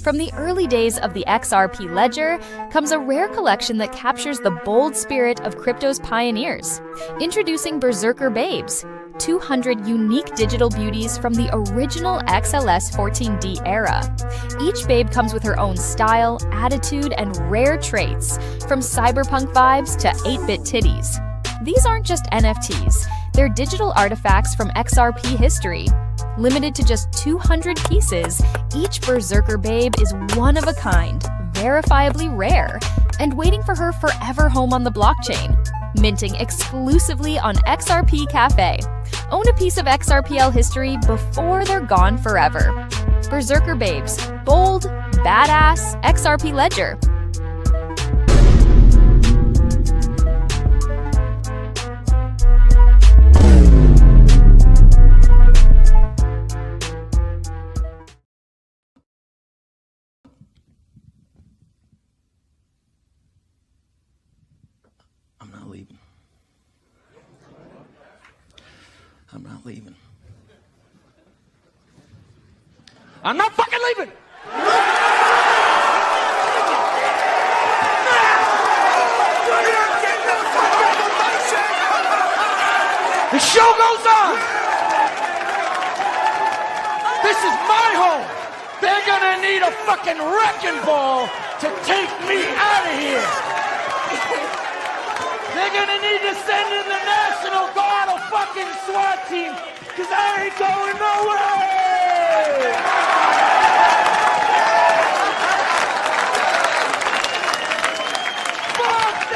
From the early days of the XRP ledger comes a rare collection that captures the bold spirit of crypto's pioneers. Introducing Berserker Babes, 200 unique digital beauties from the original XLS 14D era. Each babe comes with her own style, attitude, and rare traits, from cyberpunk vibes to 8-bit titties. These aren't just NFTs, they're digital artifacts from XRP history. Limited to just 200 pieces, each Berserker Babe is one of a kind, verifiably rare, and waiting for her forever home on the blockchain. Minting exclusively on XRP Cafe. Own a piece of XRPL history before they're gone forever. Berserker Babes, bold, badass, XRP ledger. I'm not leaving. I'm not fucking leaving! The show goes on! This is my home! They're gonna need a fucking wrecking ball to take me out of here! They're gonna need to send in the National Guard or fucking SWAT team, cause I ain't going nowhere! Fuck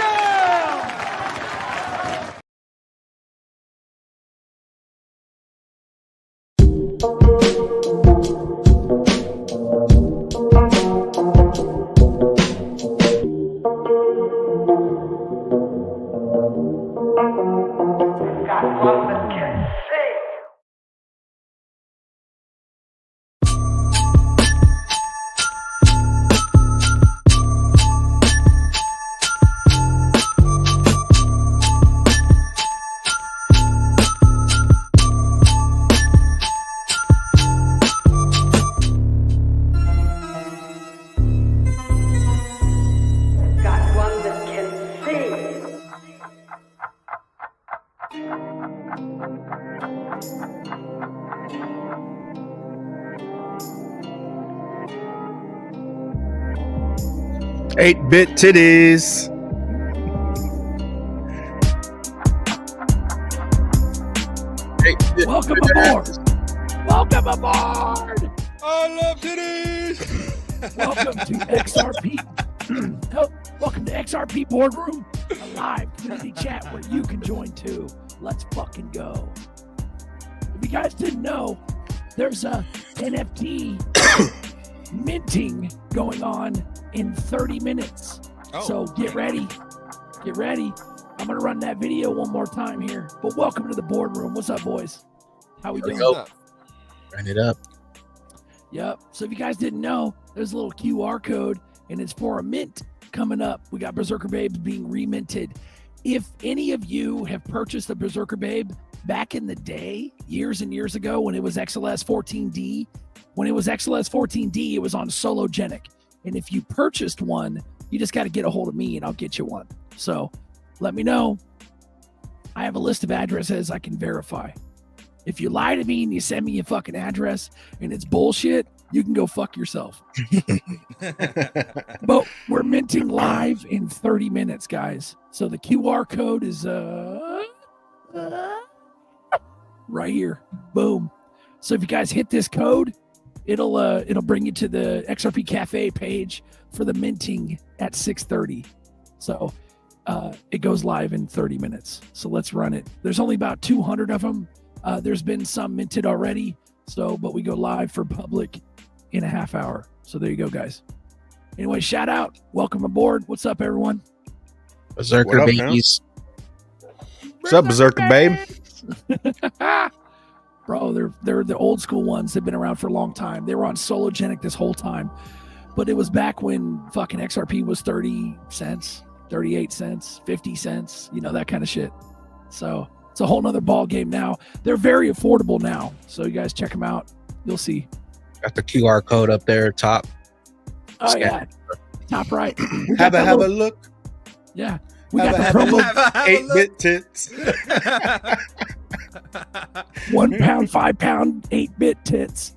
Eight-bit titties. Welcome aboard. Welcome aboard. I love titties. Welcome to XRP. Welcome to XRP Boardroom, a live community chat where you can join too. Let's fucking go. If you guys didn't know, there's a NFT minting going on in 30 minutes. So get ready. Get ready. I'm going to run that video one more time here. But welcome to the boardroom. What's up, boys? How we doing? Run it up. Yep. So if you guys didn't know, there's a little QR code, and it's for a mint coming up. We got Berserker Babes being reminted. If any of you have purchased a Berserker Babe back in the day, years and years ago, when it was XLS 14D, it was on Sologenic. And if you purchased one, you just got to get a hold of me and I'll get you one. So let me know. I have a list of addresses I can verify. If you lie to me and you send me a fucking address and it's bullshit, you can go fuck yourself. But we're minting live in 30 minutes, guys. So the QR code is right here. Boom. So if you guys hit this code, it'll bring you to the XRP Cafe page for the minting at 6:30. So it goes live in 30 minutes. So let's run it. There's only about 200 of them. There's been some minted already. But we go live for public in a half hour. So there you go, guys. Anyway, shout out. Welcome aboard. What's up, everyone? Berserker babies. What's up, Berserker babe? Bro, they're the old school ones. They've been around for a long time. They were on Sologenic this whole time. But it was back when fucking XRP was 30 cents, 38 cents, 50 cents, that kind of shit. So it's a whole nother ball game now. They're very affordable now. So you guys check them out. You'll see. Got the QR code up there top. Oh yeah, top right. Have a look. Yeah, we Have got a the look. promo. 8-bit tits. 1 pound, 5 pound, 8-bit tits.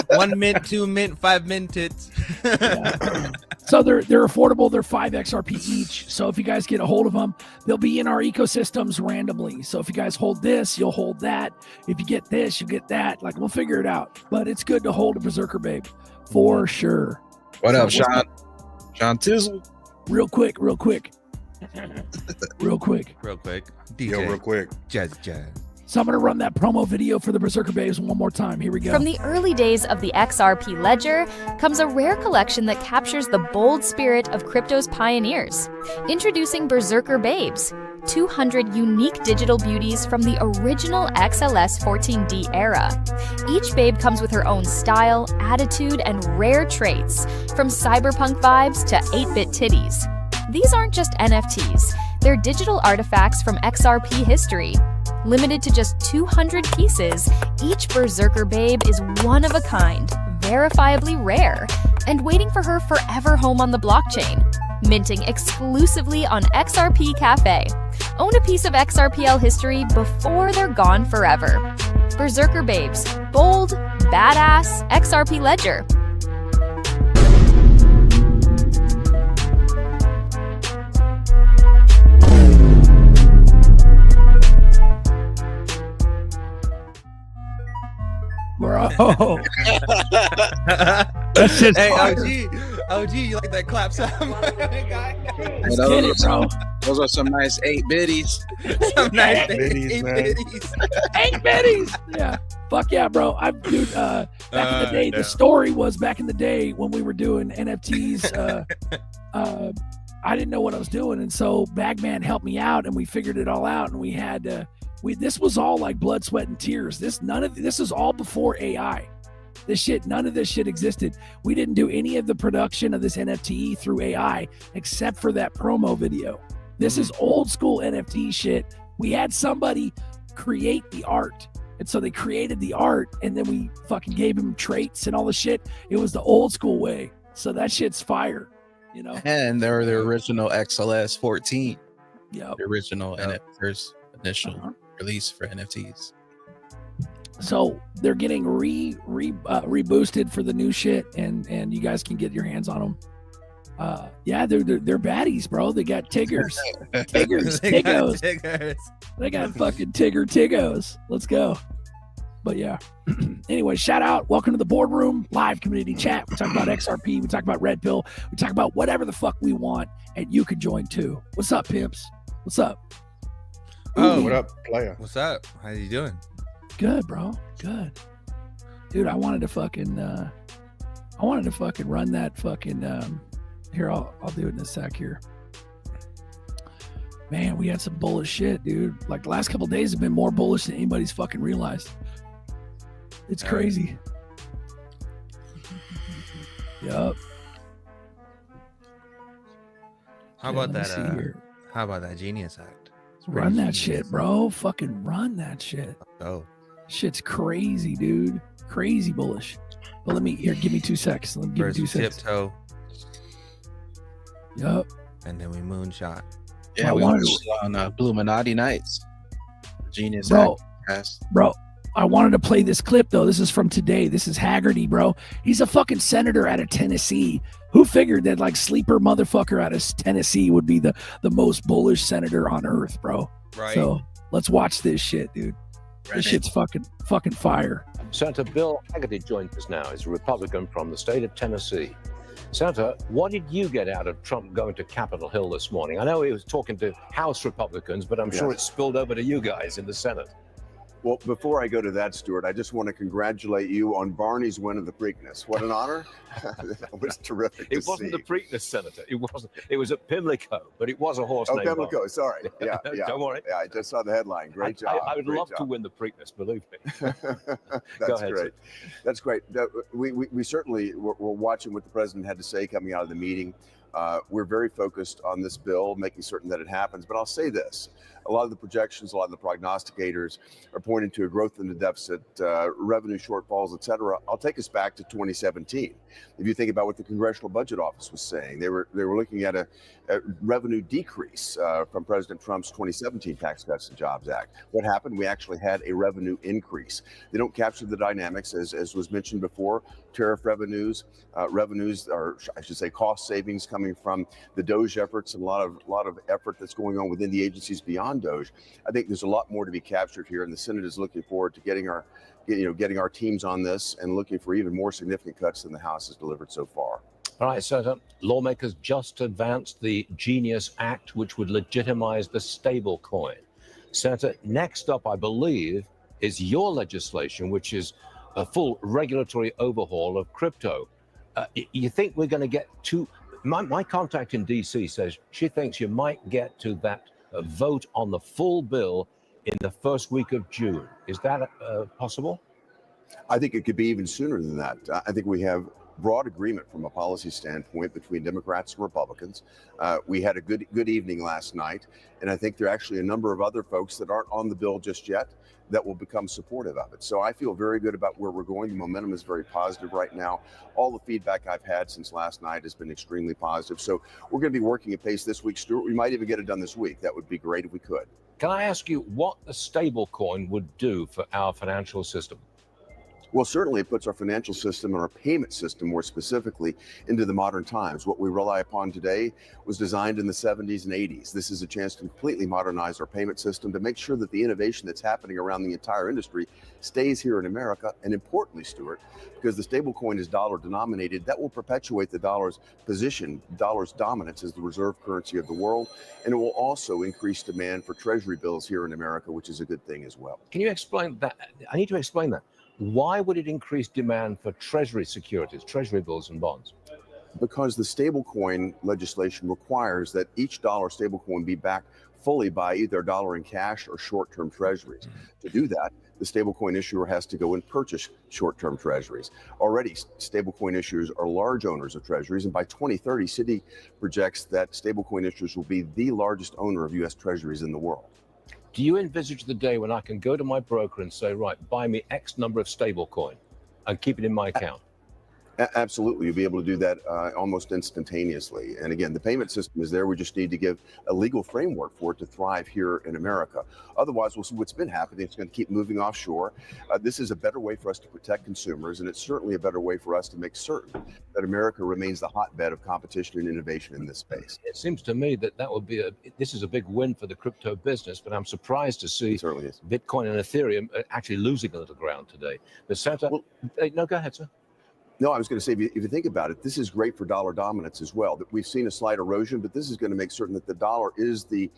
1 mint, 2 mint, 5 mint tits. Yeah. So they're affordable. They're 5 XRP each. So if you guys get a hold of them, they'll be in our ecosystems randomly. So if you guys hold this, you'll hold that. If you get this, you get that. Like, we'll figure it out. But it's good to hold a Berserker Babe for sure. What So up, Sean? Sean Tizzle. Real quick. Real quick. DJ. Yo, real quick. Jazz. So I'm going to run that promo video for the Berserker Babes one more time. Here we go. From the early days of the XRP ledger comes a rare collection that captures the bold spirit of crypto's pioneers. Introducing Berserker Babes, 200 unique digital beauties from the original XLS 14D era. Each babe comes with her own style, attitude, and rare traits, from cyberpunk vibes to 8-bit titties. These aren't just NFTs, they're digital artifacts from XRP history. Limited to just 200 pieces, each Berserker Babe is one of a kind, verifiably rare, and waiting for her forever home on the blockchain. Minting exclusively on XRP Cafe. Own a piece of XRPL history before they're gone forever. Berserker Babes, bold, badass, XRP Ledger. Bro. Hey, OG, you like that clap sound? Guy? Let's get it, bro. Those are some nice 8-bitties. Some nice 8-bitties, man. 8-bitties. Yeah. Fuck yeah, bro. Back in the day, the story was back in the day when we were doing NFTs, I didn't know what I was doing. And so Bagman helped me out and we figured it all out. And we had, this was all like blood, sweat, and tears. This is all before AI. None of this shit existed. We didn't do any of the production of this NFT through AI except for that promo video. This is old school NFT shit. We had somebody create the art. And so they created the art and then we fucking gave him traits and all the shit. It was the old school way. So that shit's fire, you know? And they're the original XLS 14. Yep. The original first initial release for NFTs. So they're getting reboosted for the new shit, and you guys can get your hands on them. Yeah, they're baddies, bro. They got Tiggers, Tiggos. They got fucking Tiggos. Let's go. But yeah. Anyway, shout out. Welcome to the boardroom live community chat. We talk about XRP. We talk about Red Pill. We talk about whatever the fuck we want, and you can join too. What's up, pimps? What's up? Oh, what up, player? What's up? How you doing? Good, bro. Good. Dude, I wanted to fucking run that fucking here, I'll do it in a sec here. Man, we had some bullish shit, dude. Like the last couple of days have been more bullish than anybody's fucking realized. It's crazy. Yup. How about that? How about that Genius Act? Run that shit, bro. Fucking run that shit. Oh. Shit's crazy, dude. Crazy bullish. But give me 2 seconds. Let me give me 2 seconds. Tiptoe. Yup. And then we moonshot. Yeah, we were on Illuminati Nights. Genius Act. Bro, I wanted to play this clip though. This is from today. This is Haggerty, bro. He's a fucking senator out of Tennessee. Who figured that like sleeper motherfucker out of Tennessee would be the most bullish senator on earth, bro? Right. So let's watch this shit, dude. This shit's fucking fire. Senator Bill Haggerty joins us now. He's a Republican from the state of Tennessee. Senator, what did you get out of Trump going to Capitol Hill this morning? I know he was talking to House Republicans, but I'm sure it spilled over to you guys in the Senate. Well, before I go to that, Stuart, I just want to congratulate you on Barney's win of the Preakness. What an honor. That was terrific to It wasn't see. the Preakness, Senator. It wasn't. It was at Pimlico, but it was a horse named Pimlico, Barney. sorry. Yeah, yeah. Don't worry. Yeah, I just saw the headline. Great job. I would Great love job. to win the Preakness, believe me. That's ahead, great. That's great. We certainly were watching what the president had to say coming out of the meeting. We're very focused on this bill, making certain that it happens. But I'll say this. a lot of the projections, a lot of the prognosticators are pointing to a growth in the deficit, revenue shortfalls, et cetera. I'll take us back to 2017. If you think about what the Congressional Budget Office was saying, they were looking at a revenue decrease from President Trump's 2017 Tax Cuts and Jobs Act. What happened? We actually had a revenue increase. They don't capture the dynamics, as was mentioned before. Tariff revenues, or I should say cost savings coming from the DOGE efforts, and a lot of effort that's going on within the agencies beyond DOGE. I think there's a lot more to be captured here, and the Senate is looking forward to getting our teams on this and looking for even more significant cuts than the House has delivered so far. All right, Senator, lawmakers just advanced the Genius Act, which would legitimize the stable coin. Senator, next up, I believe, is your legislation, which is a full regulatory overhaul of crypto. You think we're going to get to... My contact in D.C. says she thinks you might get to that vote on the full bill in the first week of June. Is that possible? I think it could be even sooner than that. I think we have broad agreement from a policy standpoint between Democrats and Republicans. We had a good evening last night, and I think there are actually a number of other folks that aren't on the bill just yet that will become supportive of it. So I feel very good about where we're going. The momentum is very positive right now. All the feedback I've had since last night has been extremely positive. So we're going to be working at pace this week, Stuart. We might even get it done this week. That would be great if we could. Can I ask you what the stable coin would do for our financial system? Well, certainly it puts our financial system and our payment system more specifically into the modern times. What we rely upon today was designed in the 70s and 80s. This is a chance to completely modernize our payment system to make sure that the innovation that's happening around the entire industry stays here in America. And importantly, Stuart, because the stablecoin is dollar denominated, that will perpetuate the dollar's position, dollar's dominance as the reserve currency of the world. And it will also increase demand for treasury bills here in America, which is a good thing as well. Can you explain that? I need to explain that. Why would it increase demand for treasury securities, treasury bills and bonds? Because the stablecoin legislation requires that each dollar stablecoin be backed fully by either a dollar in cash or short-term treasuries. To do that, the stablecoin issuer has to go and purchase short-term treasuries. Already, stablecoin issuers are large owners of treasuries, and by 2030, Citi projects that stablecoin issuers will be the largest owner of U.S. treasuries in the world. Do you envisage the day when I can go to my broker and say, right, buy me X number of stablecoin and keep it in my account? Absolutely. You'll be able to do that almost instantaneously. And again, the payment system is there. We just need to give a legal framework for it to thrive here in America. Otherwise, we'll see what's been happening. It's going to keep moving offshore. This is a better way for us to protect consumers, and it's certainly a better way for us to make certain that America remains the hotbed of competition and innovation in this space. It seems to me that would be this is a big win for the crypto business, but I'm surprised to see Bitcoin and Ethereum actually losing a little ground today. But Santa, no, go ahead, sir. No, I was going to say, if you think about it, this is great for dollar dominance as well. That we've seen a slight erosion, but this is going to make certain that the dollar is the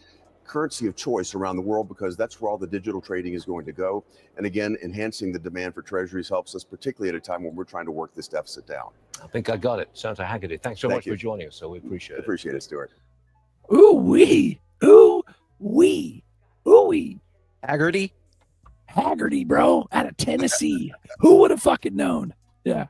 currency of choice around the world, because that's where all the digital trading is going to go. And again, enhancing the demand for treasuries helps us, particularly at a time when we're trying to work this deficit down. I think I got it. Senator Haggerty, thanks so much for joining us. So we appreciate it. Appreciate it, Stuart. Ooh-wee. Ooh-wee. Ooh-wee. Haggerty, bro, out of Tennessee. Who would have fucking known? Yeah.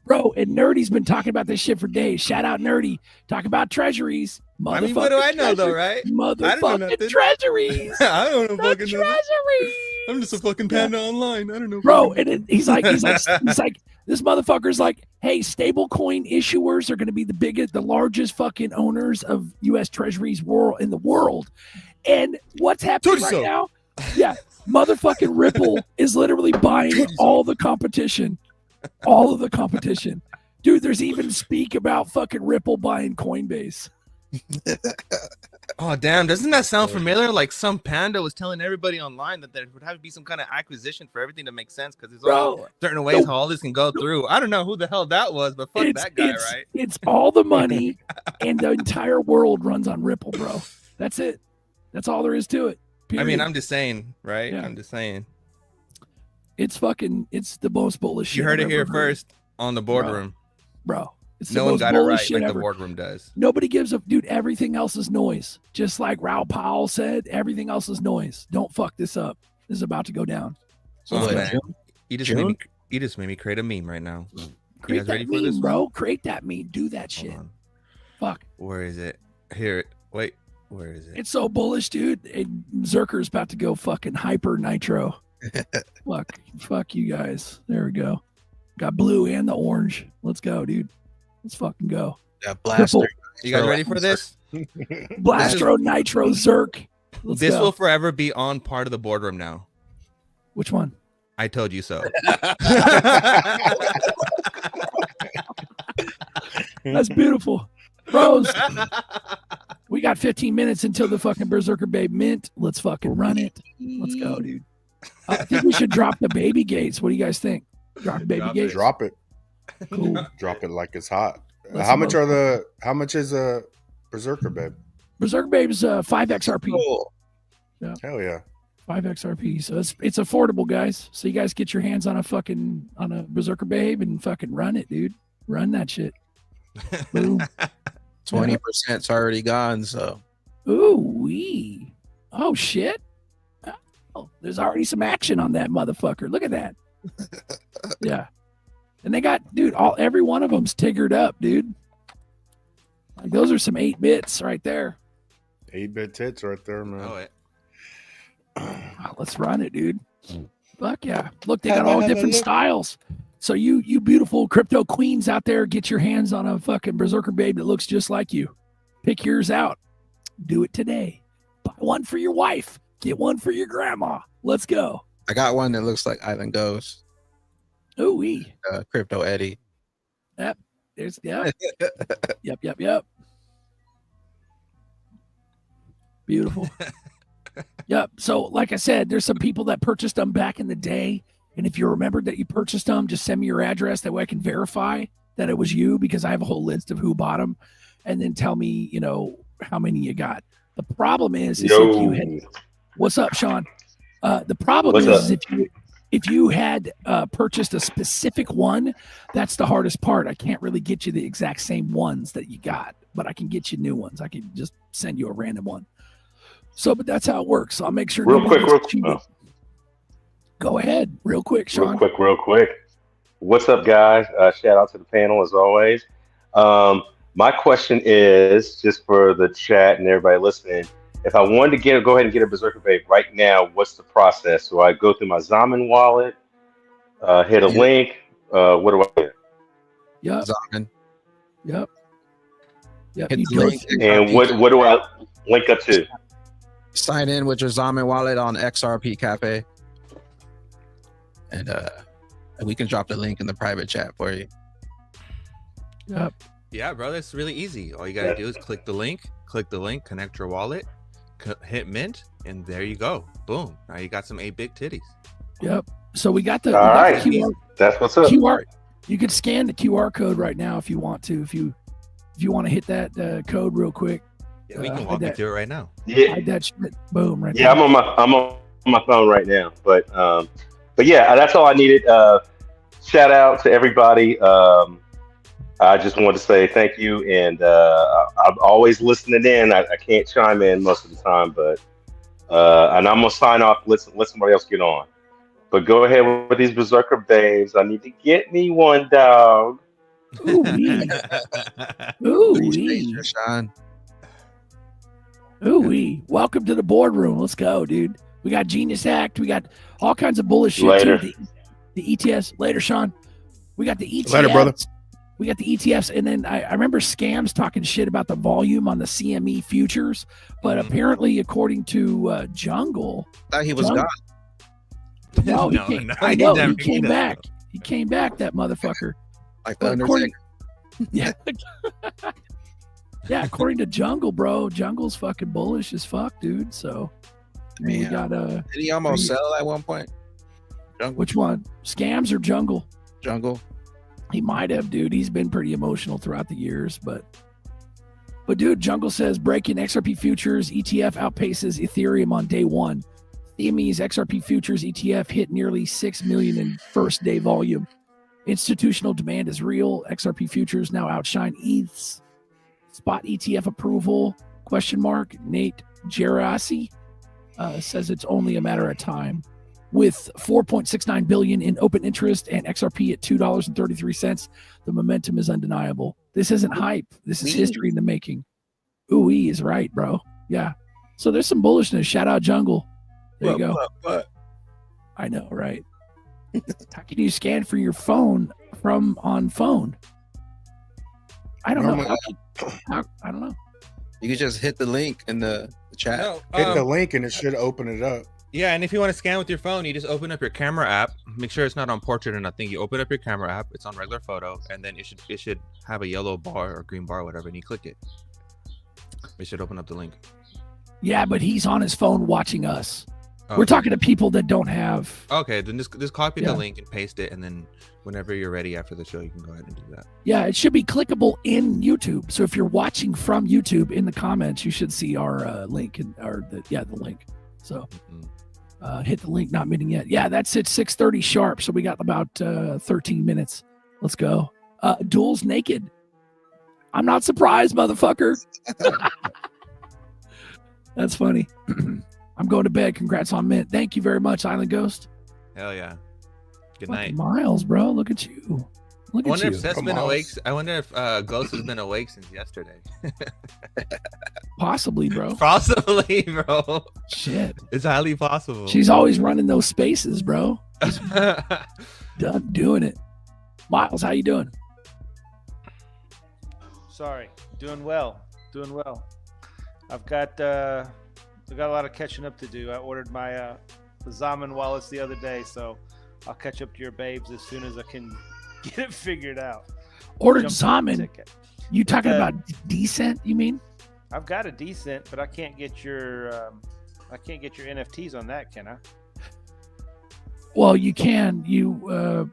Bro, and Nerdy's been talking about this shit for days. Shout out Nerdy. Talk about treasuries. I mean, what do I know though, right? Motherfucking treasuries. I don't know fucking treasuries. I'm just a fucking panda online. I don't know. Bro, and he's like, this motherfucker's like, hey, stablecoin issuers are going to be the largest fucking owners of U.S. treasuries in the world. And what's happening right now? Yeah, motherfucking Ripple is literally buying all the competition. All of the competition. Dude, there's even speak about fucking Ripple buying Coinbase. Oh, damn. Doesn't that sound familiar? Like some panda was telling everybody online that there would have to be some kind of acquisition for everything to make sense, because there's all certain ways how all this can go through. I don't know who the hell that was, but fuck that guy, right? It's all the money, and the entire world runs on Ripple, bro. That's it. That's all there is to it. Period. I mean, I'm just saying, right? Yeah. I'm just saying. It's the most bullish shit. You heard it here first on the boardroom. Bro. It's no one got it right like the boardroom does. Nobody gives a dude. Everything else is noise. Just like Raoul Powell said, everything else is noise. Don't fuck this up. This is about to go down. Oh, man. You just made me create a meme right now. Create that meme, bro. Create that meme. Do that shit. Fuck. Where is it? Here. Wait. Where is it? It's so bullish, dude. Zerker's about to go fucking hyper nitro. Fuck you guys. There we go. Got blue and the orange. Let's go, dude. Let's fucking go. Yeah, Blaster. You guys ready for this? Blastro Nitro Zerk. Let's This go. will forever be on part of the boardroom now. Which one? I told you so. That's beautiful. Bros, we got 15 minutes until the fucking Berserker Babe mint. Let's fucking run it. Let's go, dude. I think we should drop the baby gates. What do you guys think? Drop the baby gates. Drop it. Cool. Drop it like it's hot. Let's How much go. how much is a Berserker Babe? Berserker Babe's 5 XRP. Cool. Yeah. Hell yeah. 5 XRP. So it's affordable, guys. So you guys get your hands on a Berserker Babe and fucking run it, dude. Run that shit. Boom. 20%'s already gone, so Ooh wee. Oh shit. Oh, there's already some action on that motherfucker. Look at that. Yeah. And they got, dude, every one of them's tiggered up, dude. Like those are some 8 bits right there. 8-bit tits right there, man. Oh, it. Wow, let's run it, dude. Fuck yeah. Look, they got all different styles. So you beautiful crypto queens out there, get your hands on a fucking Berserker Babe that looks just like you. Pick yours out. Do it today. Buy one for your wife. Get one for your grandma. Let's go. I got one that looks like Island Ghost. Ooh wee. Crypto Eddie. Yep. Yep. Beautiful. Yep. So, like I said, there's some people that purchased them back in the day. And if you remembered that you purchased them, just send me your address. That way I can verify that it was you, because I have a whole list of who bought them. And then tell me, how many you got. The problem is if you had, what's up, Sean? The problem is if you had purchased a specific one, that's the hardest part. I can't really get you the exact same ones that you got, but I can get you new ones. I can just send you a random one. So, but that's how it works. So I'll make sure. Real quick. Go ahead, real quick, Sean. Real quick. What's up, guys? Shout out to the panel as always. My question is, just for the chat and everybody listening, if I wanted to go ahead and get a Berserker Babe right now, what's the process? Do I go through my Zaman wallet, hit a link? What do I do? Yep. Zaman. Yep. Hit the link. And what do I link up to? Sign in with your Zaman wallet on XRP Cafe. And we can drop the link in the private chat for you. Yep. Yeah, bro, that's really easy. All you gotta do is click the link, connect your wallet, hit mint, and there you go. Boom. Now you got some 8-bit titties. Yep. So we got the QR. That's what's up. QR. You could scan the QR code right now if you want to. If you want to hit that code real quick. Yeah, we can walk you through it right now. Yeah. Hide that shit. Boom. Right. Yeah, there. I'm on my phone right now. But yeah, that's all I needed. Shout out to everybody. I just wanted to say thank you, and I'm always listening in. I can't chime in most of the time, but and I'm gonna sign off. Let somebody else get on. But go ahead with these Berserker Babes. I need to get me one, dog. Ooh, Sean. Ooh, welcome to the boardroom. Let's go, dude. We got Genius Act. We got all kinds of bullshit. Later. Too. The ETFs. Later, Sean. We got the ETFs. Later, brother. We got the ETFs. And then I remember Scams talking shit about the volume on the CME futures. But apparently, according to Jungle. I thought he was gone. No, he came back. Though. He came back, that motherfucker. Like the Undertaker. Yeah. Yeah, according to Jungle, bro. Jungle's fucking bullish as fuck, dude. So we got Did he almost sell at one point? Jungle. Which one? Scams or Jungle? Jungle. He might have, dude. He's been pretty emotional throughout the years, but dude, Jungle says breaking XRP futures ETF outpaces Ethereum on day one. CME's XRP futures ETF hit nearly 6 million in first day volume. Institutional demand is real. XRP futures now outshine ETH's spot ETF approval? ? Nate Gerasi says it's only a matter of time. With 4.69 billion in open interest and XRP at $2.33, the momentum is undeniable. This isn't hype. This is history in the making. Ooh, he is right, bro. Yeah. So there's some bullishness. Shout out Jungle. There you go. What? I know, right? How can you scan for your phone from on phone? I don't know. I don't know. You can just hit the link in the chat. No, Hit the link and it should open it up. Yeah, and if you want to scan with your phone, you just open up your camera app. Make sure it's not on portrait or nothing. You open up your camera app. It's on regular photo, and then it should have a yellow bar or green bar or whatever, and you click it. It should open up the link. Yeah, but he's on his phone watching us. Okay. We're talking to people that don't have. Okay, then just copy Yeah. the link and paste it, and then whenever you're ready after the show, you can go ahead and do that. Yeah, it should be clickable in YouTube. So if you're watching from YouTube, in the comments, you should see our link the link. So hit the link, not meeting yet. Yeah, that's at 6:30 sharp. So we got about 13 minutes. Let's go. Duel's naked. I'm not surprised, motherfucker. That's funny. I'm going to bed. Congrats on Mint. Thank you very much, Island Ghost. Hell yeah. Good Fucking night. Miles, bro. Look at you. Look I at wonder you. if Seth's been awake. I wonder if Ghost has been awake since yesterday. Possibly, bro. Possibly, bro. Shit. It's highly possible. She's always running those spaces, bro. Done doing it. Miles, how you doing? Sorry, doing well. I've got a lot of catching up to do. I ordered my the Zaman wallets the other day, so I'll catch up to your babes as soon as I can get it figured out. Ordered Jump on the Zaman. ticket. You talking about decent? You mean? I've got a decent, but I can't get your NFTs on that, can I? Well, you can. You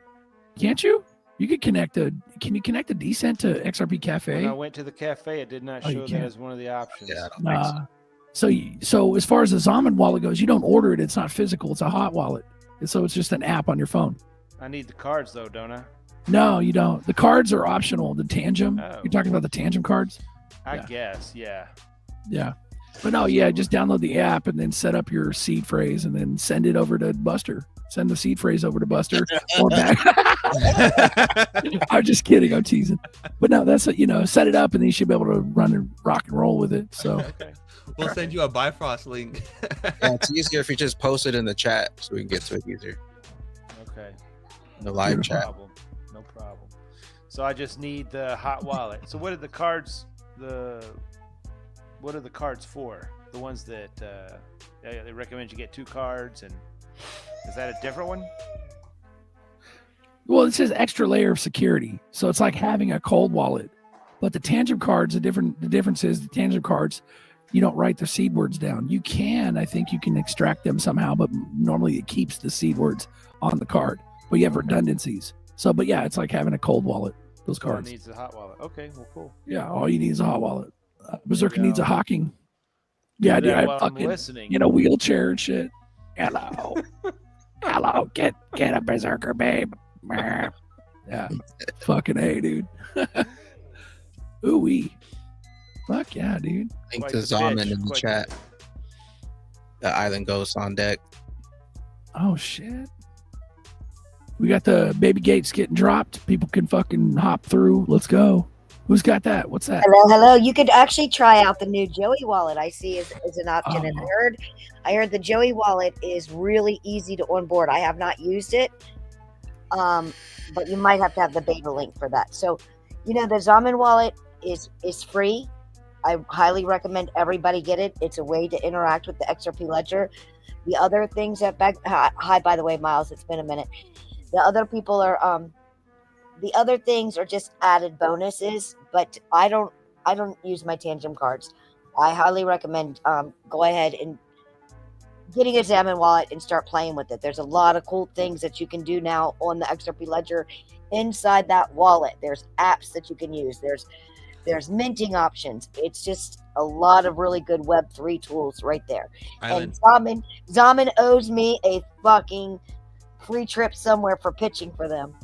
can't you? You could connect a. Can you connect a decent to XRP Cafe? When I went to the cafe, it did not Oh, you show that can't. as one of the options. Yeah, I don't think so. So as far as the Zaman wallet goes, you don't order it. It's not physical. It's a hot wallet. And so it's just an app on your phone. I need the cards though, don't I? No, you don't. The cards are optional. The Tangem. Oh. You're talking about the Tangem cards? I Yeah. guess, yeah. Yeah. But no, yeah, just download the app and then set up your seed phrase and then send it over to Buster. Send the seed phrase over to Buster or back. I'm just kidding. I'm teasing. But no, that's set it up and then you should be able to run and rock and roll with it. So Okay. We'll send you a Bifrost link. Yeah, it's easier if you just post it in the chat so we can get to it easier. Okay. In the live No chat. problem. No problem. So I just need the hot wallet. So what are the cards? What are the cards for? The ones that they recommend you get 2 cards, and is that a different one? well, it says extra layer of security. So it's like having a cold wallet. But the Tangem cards, the difference is the Tangem cards, you don't write the seed words down. You can, I think you can extract them somehow, but normally it keeps the seed words on the card. But you have redundancies. So, but yeah, it's like having a cold wallet, those So it cards. needs the hot wallet. Okay, well, cool. Yeah, all you need is a hot wallet. Berserker needs a go. Hawking. Yeah, Do dude, that I while I'm fucking, listening. wheelchair and shit. Hello. Hello, get a Berserker, babe. Yeah, fucking A, dude. Ooh-wee. Fuck yeah, dude. Link Quite to the Zaman bitch, in the quite chat. The Island Ghost on deck. Oh, shit. We got the baby gates getting dropped. People can fucking hop through. Let's go. Who's got that? What's that? Hello. You could actually try out the new Joey wallet. I see as an option, and I heard the Joey wallet is really easy to onboard. I have not used it, but you might have to have the beta link for that. So, the Zaman wallet is free. I highly recommend everybody get it. It's a way to interact with the XRP ledger. The other things that hi, by the way, Miles, it's been a minute. The other people are the other things are just added bonuses, but I don't use my Tangem cards. I highly recommend go ahead and getting a Zaman wallet and start playing with it. There's a lot of cool things that you can do now on the XRP ledger inside that wallet. There's apps that you can use. There's minting options. It's just a lot of really good Web3 tools right there. Island. And Zaman owes me a fucking free trip somewhere for pitching for them.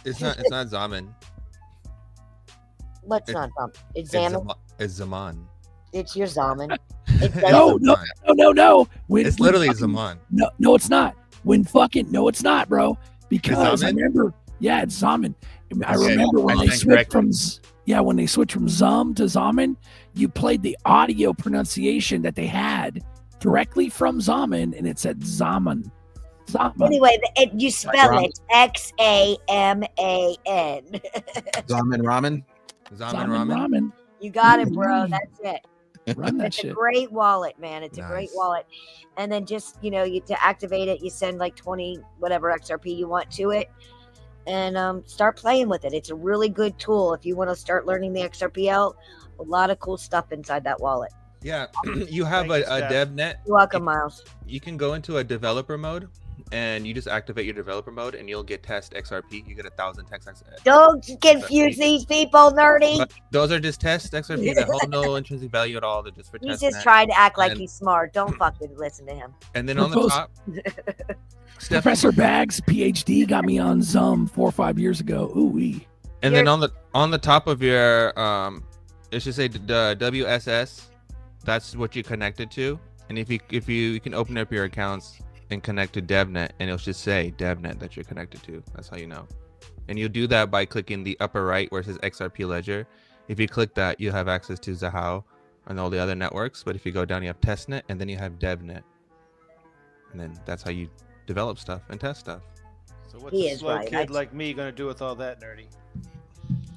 It's not Zaman. What's not Zaman? It's Zaman. It's Zaman. It's your Zaman. No. When Literally fucking, Zaman. No, it's not. No, it's not, bro. Because I Zaman? remember, yeah, it's Zaman. I Okay, remember when I they stand switched corrected. Yeah, when they switched from Zum to Zaman, you played the audio pronunciation that they had directly from Zaman, and it said Zaman. Zaman. Anyway, you spell it Xaman. Zaman ramen. Zaman ramen. You got it, bro. That's it. Run that It's shit. a great wallet, man. It's a great Nice. wallet. And then just, you to activate it, you send like 20 whatever XRP you want to it, and start playing with it. It's a really good tool if you want to start learning the XRPL. A lot of cool stuff inside that wallet. Yeah, you have a DevNet. You're welcome, Miles. You can go into a developer mode, and you just activate your developer mode, and you'll get test XRP. You get 1,000 test XRP. Don't confuse these people, nerdy. But those are just test XRP that hold no intrinsic value at all. They're just for He's testing. just trying to act like And- he's smart. Don't fucking listen to him. And then on the top, Professor Bags, PhD, got me on Zum 4 or 5 years ago. Ooh-wee. and then on the top of your it should say the WSS. That's what you connected to. And if you can open up your accounts and connect to DevNet, and it'll just say DevNet that you're connected to. That's how you know. And you'll do that by clicking the upper right where it says XRP Ledger. If you click that, you'll have access to Zahao and all the other networks. But if you go down, you have testnet, and then you have DevNet. And then that's how you develop stuff and test stuff. So what's a slow right. kid like me gonna do with all that, nerdy?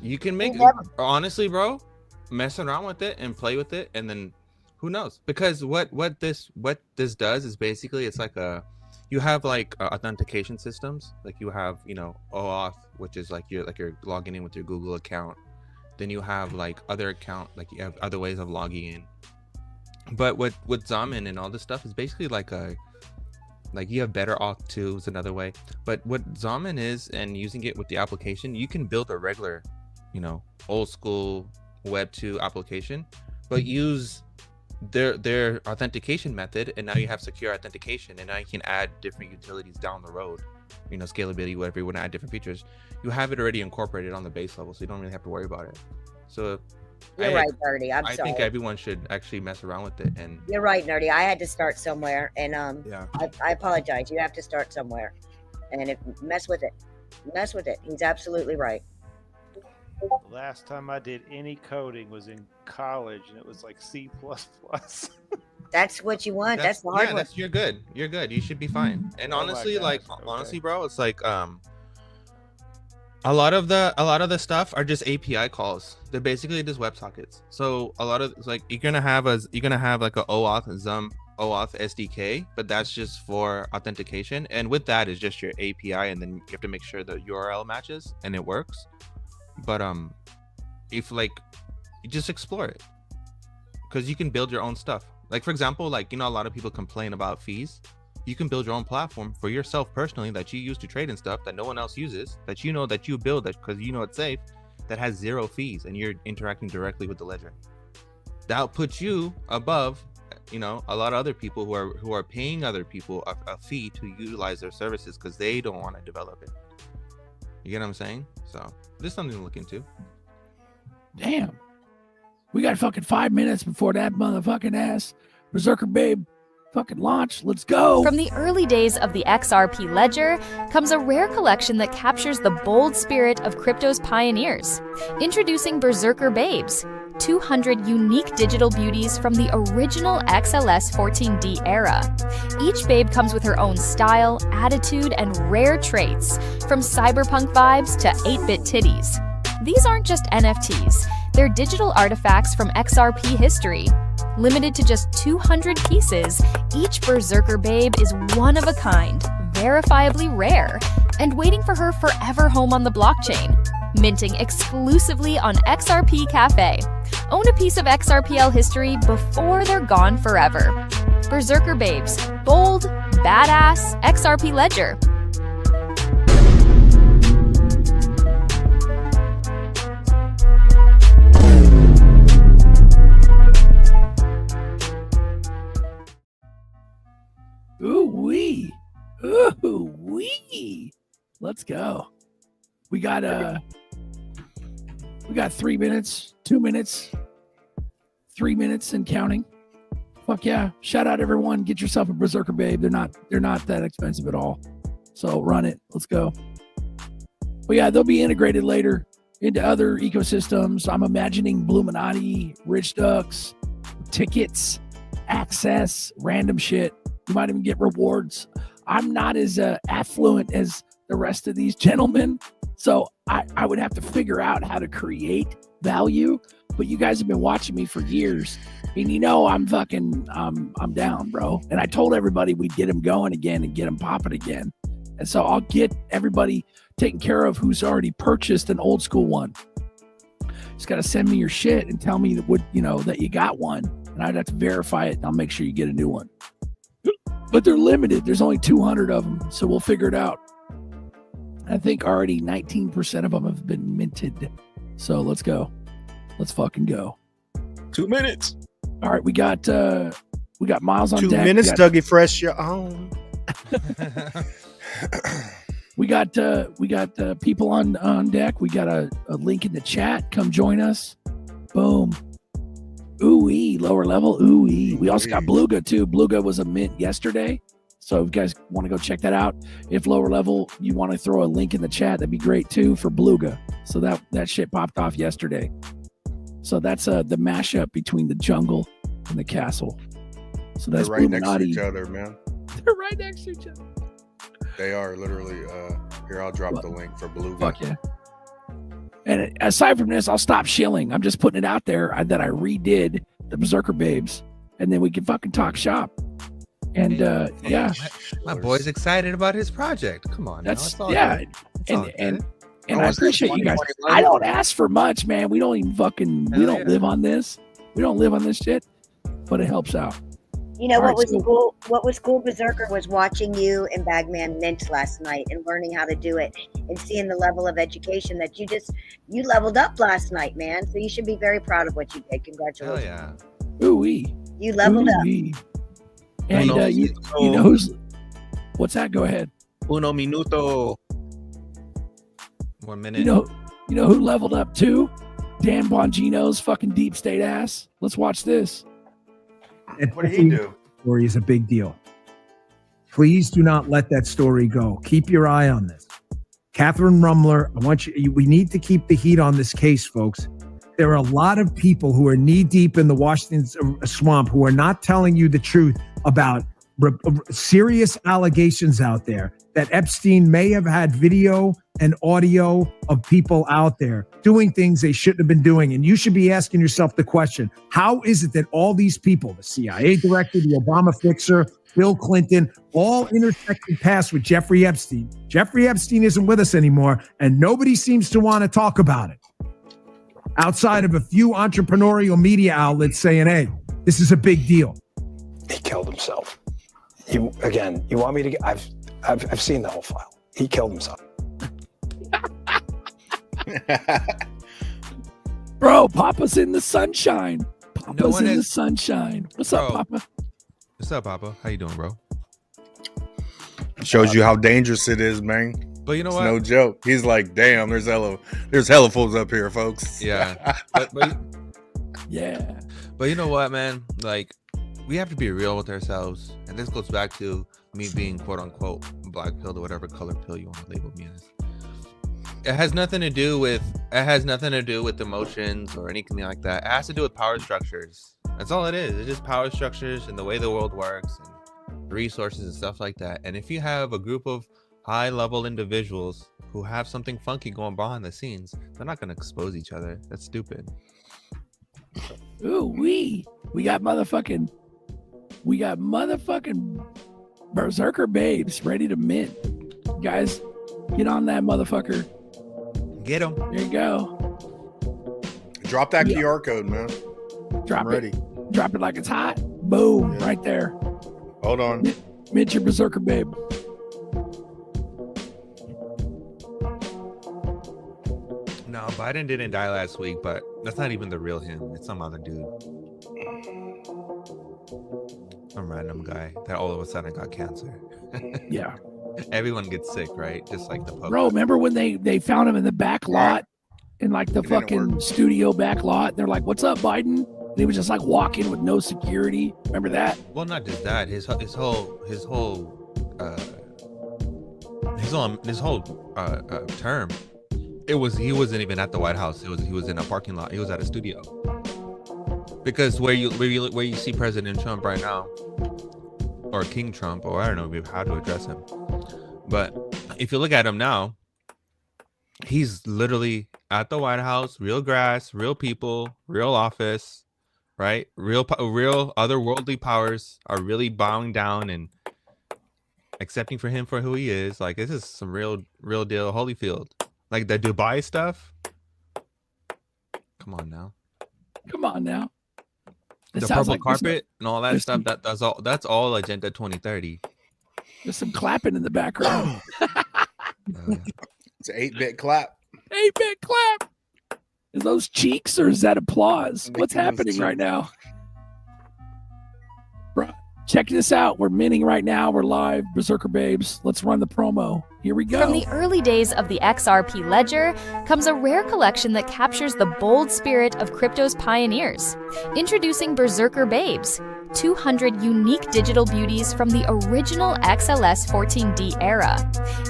You can make honestly, bro, mess around with it and play with it, and then who knows? Because what this does is basically it's like you have like authentication systems. Like you have OAuth, which is like you're logging in with your Google account. Then you have like other account, like you have other ways of logging in. But with Zaman and all this stuff is basically like you have better auth 2 is another way. But what Zaman is, and using it with the application, you can build a regular, old school Web 2 application, but use their authentication method, and now you have secure authentication, and now you can add different utilities down the road, scalability, whatever you want to add different features. You have it already incorporated on the base level, so you don't really have to worry about it. So You're right, nerdy. I think everyone should actually mess around with it. And you're right, nerdy. I had to start somewhere, and yeah, I apologize. You have to start somewhere, and mess with it. Mess with it. He's absolutely right. The last time I did any coding was in college, and it was like C++. That's what you want. That's the hard one. You're good. You're good. You should be fine. And Oh my honestly, gosh, honestly, bro, it's like a lot of the stuff are just API calls. They're basically just WebSockets. So a lot of it's like you're gonna have like a OAuth Zum OAuth SDK, but that's just for authentication. And with that is just your API, and then you have to make sure the URL matches and it works. But if you just explore it, because you can build your own stuff. Like for example, a lot of people complain about fees. You can build your own platform for yourself personally that you use to trade and stuff that no one else uses, that you build that because it's safe, that has 0 fees, and you're interacting directly with the ledger. That puts you above a lot of other people who are paying other people a fee to utilize their services because they don't want to develop it. You get what I'm saying? So there's something to look into. Damn. We got fucking 5 minutes before that motherfucking ass Berserker Babe fucking launch. Let's go. From the early days of the XRP Ledger comes a rare collection that captures the bold spirit of crypto's pioneers. Introducing Berserker Babes, 200 unique digital beauties from the original XLS 14D era. Each babe comes with her own style, attitude, and rare traits, from cyberpunk vibes to 8-bit titties. These aren't just NFTs, they're digital artifacts from XRP history. Limited to just 200 pieces, each Berserker Babe is one of a kind, verifiably rare, and waiting for her forever home on the blockchain. Minting exclusively on XRP Cafe. Own a piece of XRPL history before they're gone forever. Berserker Babes, bold, badass, XRP Ledger. Ooh-wee. Ooh-wee. Let's go. We got 3 minutes, 2 minutes, 3 minutes and counting. Fuck yeah. Shout out everyone. Get yourself a Berserker Babe. They're not that expensive at all. So run it. Let's go. But yeah, they'll be integrated later. into other ecosystems. I'm imagining Bluminati, Rich Ducks, tickets, access, random shit. You might even get rewards. I'm not as affluent as the rest of these gentlemen, so I would have to figure out how to create value. But you guys have been watching me for years, and you know I'm down, bro. And I told everybody we'd get him going again and get him popping again. And so I'll get everybody taken care of who's already purchased an old school one. Just got to send me your shit and tell me that you got one, and I'd have to verify it, and I'll make sure you get a new one. But they're limited. There's only 200 of them, so we'll figure it out. I think already 19% of them have been minted. So let's go. Let's fucking go. 2 minutes. All right, we got Miles on 2 deck. minutes, Dougie Fresh, your own. We got people on deck. We got a link in the chat. Come join us. Boom. Ooh-wee, lower level. Ooh-wee. We also got Bluga too. Bluga was a mint yesterday. So if you guys want to go check that out, if lower level, you want to throw a link in the chat, that'd be great too for Bluga. So that shit popped off yesterday. So that's the mashup between the jungle and the castle. So that's They're right next to Bluminati. each other, man. They're right next to each other. They are literally. Here, I'll drop the link for Blue. Fuck yeah. And aside from this, I'll stop shilling. I'm just putting it out there that I redid the Berserker Babes, and then we can fucking talk shop. And yeah, my boy's excited about his project. Come on, that's now. yeah. And I appreciate you guys. I don't ask for much, man. We don't even fucking. We don't live on this. We don't live on this shit, but it helps out. You know All what right, was cool? What was cool, Berserker, was watching you and Bagman mint last night and learning how to do it and seeing the level of education that you leveled up last night, man. So you should be very proud of what you did. Congratulations. Hell yeah. Ooh-wee. You leveled up. And you know who's what's that? Go ahead. Uno minuto. 1 minute. You know who leveled up too? Dan Bongino's fucking deep state ass. Let's watch this. What did he do? Story is a big deal. Please do not let that story go. Keep your eye on this. Catherine Rumler, we need to keep the heat on this case, folks. There are a lot of people who are knee deep in the Washington swamp who are not telling you the truth about serious allegations out there that Epstein may have had video and audio of people out there doing things they shouldn't have been doing. And you should be asking yourself the question, how is it that all these people, the CIA director, the Obama fixer, Bill Clinton, all intersected paths with Jeffrey Epstein? Jeffrey Epstein isn't with us anymore, and nobody seems to want to talk about it outside of a few entrepreneurial media outlets saying, hey, this is a big deal. He killed himself. You want me to get, I've seen the whole file. He killed himself. Bro, Papa's in the sunshine. Papa's in the sunshine. What's up, Papa? What's up, Papa? How you doing, bro? Shows you how dangerous it is, man. But you know It's what? no joke. He's like, damn, there's hella fools up here, folks. Yeah. but yeah. But you know what, man? Like, we have to be real with ourselves. And this goes back to me being quote unquote black pill or whatever color pill you want to label me as. It has nothing to do with emotions or anything like that. It has to do with power structures. That's all it is. It's just power structures and the way the world works and resources and stuff like that. And if you have a group of high level individuals who have something funky going behind the scenes, they're not going to expose each other. That's stupid. Ooh, we got motherfucking Berserker Babes ready to mint. Guys, get on that motherfucker. Get them. There you go. Drop that QR code, man. Drop I'm ready. Drop it like it's hot. Boom, right there. Hold on. Mint your Berserker Babe. No, Biden didn't die last week, but that's not even the real him. It's some other dude. Some random guy that all of a sudden got cancer. Yeah. Everyone gets sick, right? Just like the Pope. Bro, remember when they found him in the back lot, in like the fucking studio back lot? They're like, "What's up, Biden?" And he was just like walking with no security. Remember that? Well, not just that. His whole term, He wasn't even at the White House. He was in a parking lot. He was at a studio. Because where you see President Trump right now, or King Trump, or I don't know how to address him, but if you look at him now, he's literally at the White House, real grass, real people, real office, right? Real otherworldly powers are really bowing down and accepting for him for who he is. Like, this is some real deal Holyfield. Like the Dubai stuff. Come on now. The purple carpet and all that stuff. That's all Agenda 2030. There's some clapping in the background. It's an 8-bit clap. 8-bit clap. Is those cheeks or is that applause? What's happening right now? Bro, check this out. We're minting right now. We're live. Berserker Babes. Let's run the promo. Here we go. From the early days of the XRP ledger comes a rare collection that captures the bold spirit of crypto's pioneers. Introducing Berserker Babes, 200 unique digital beauties from the original XLS 14D era.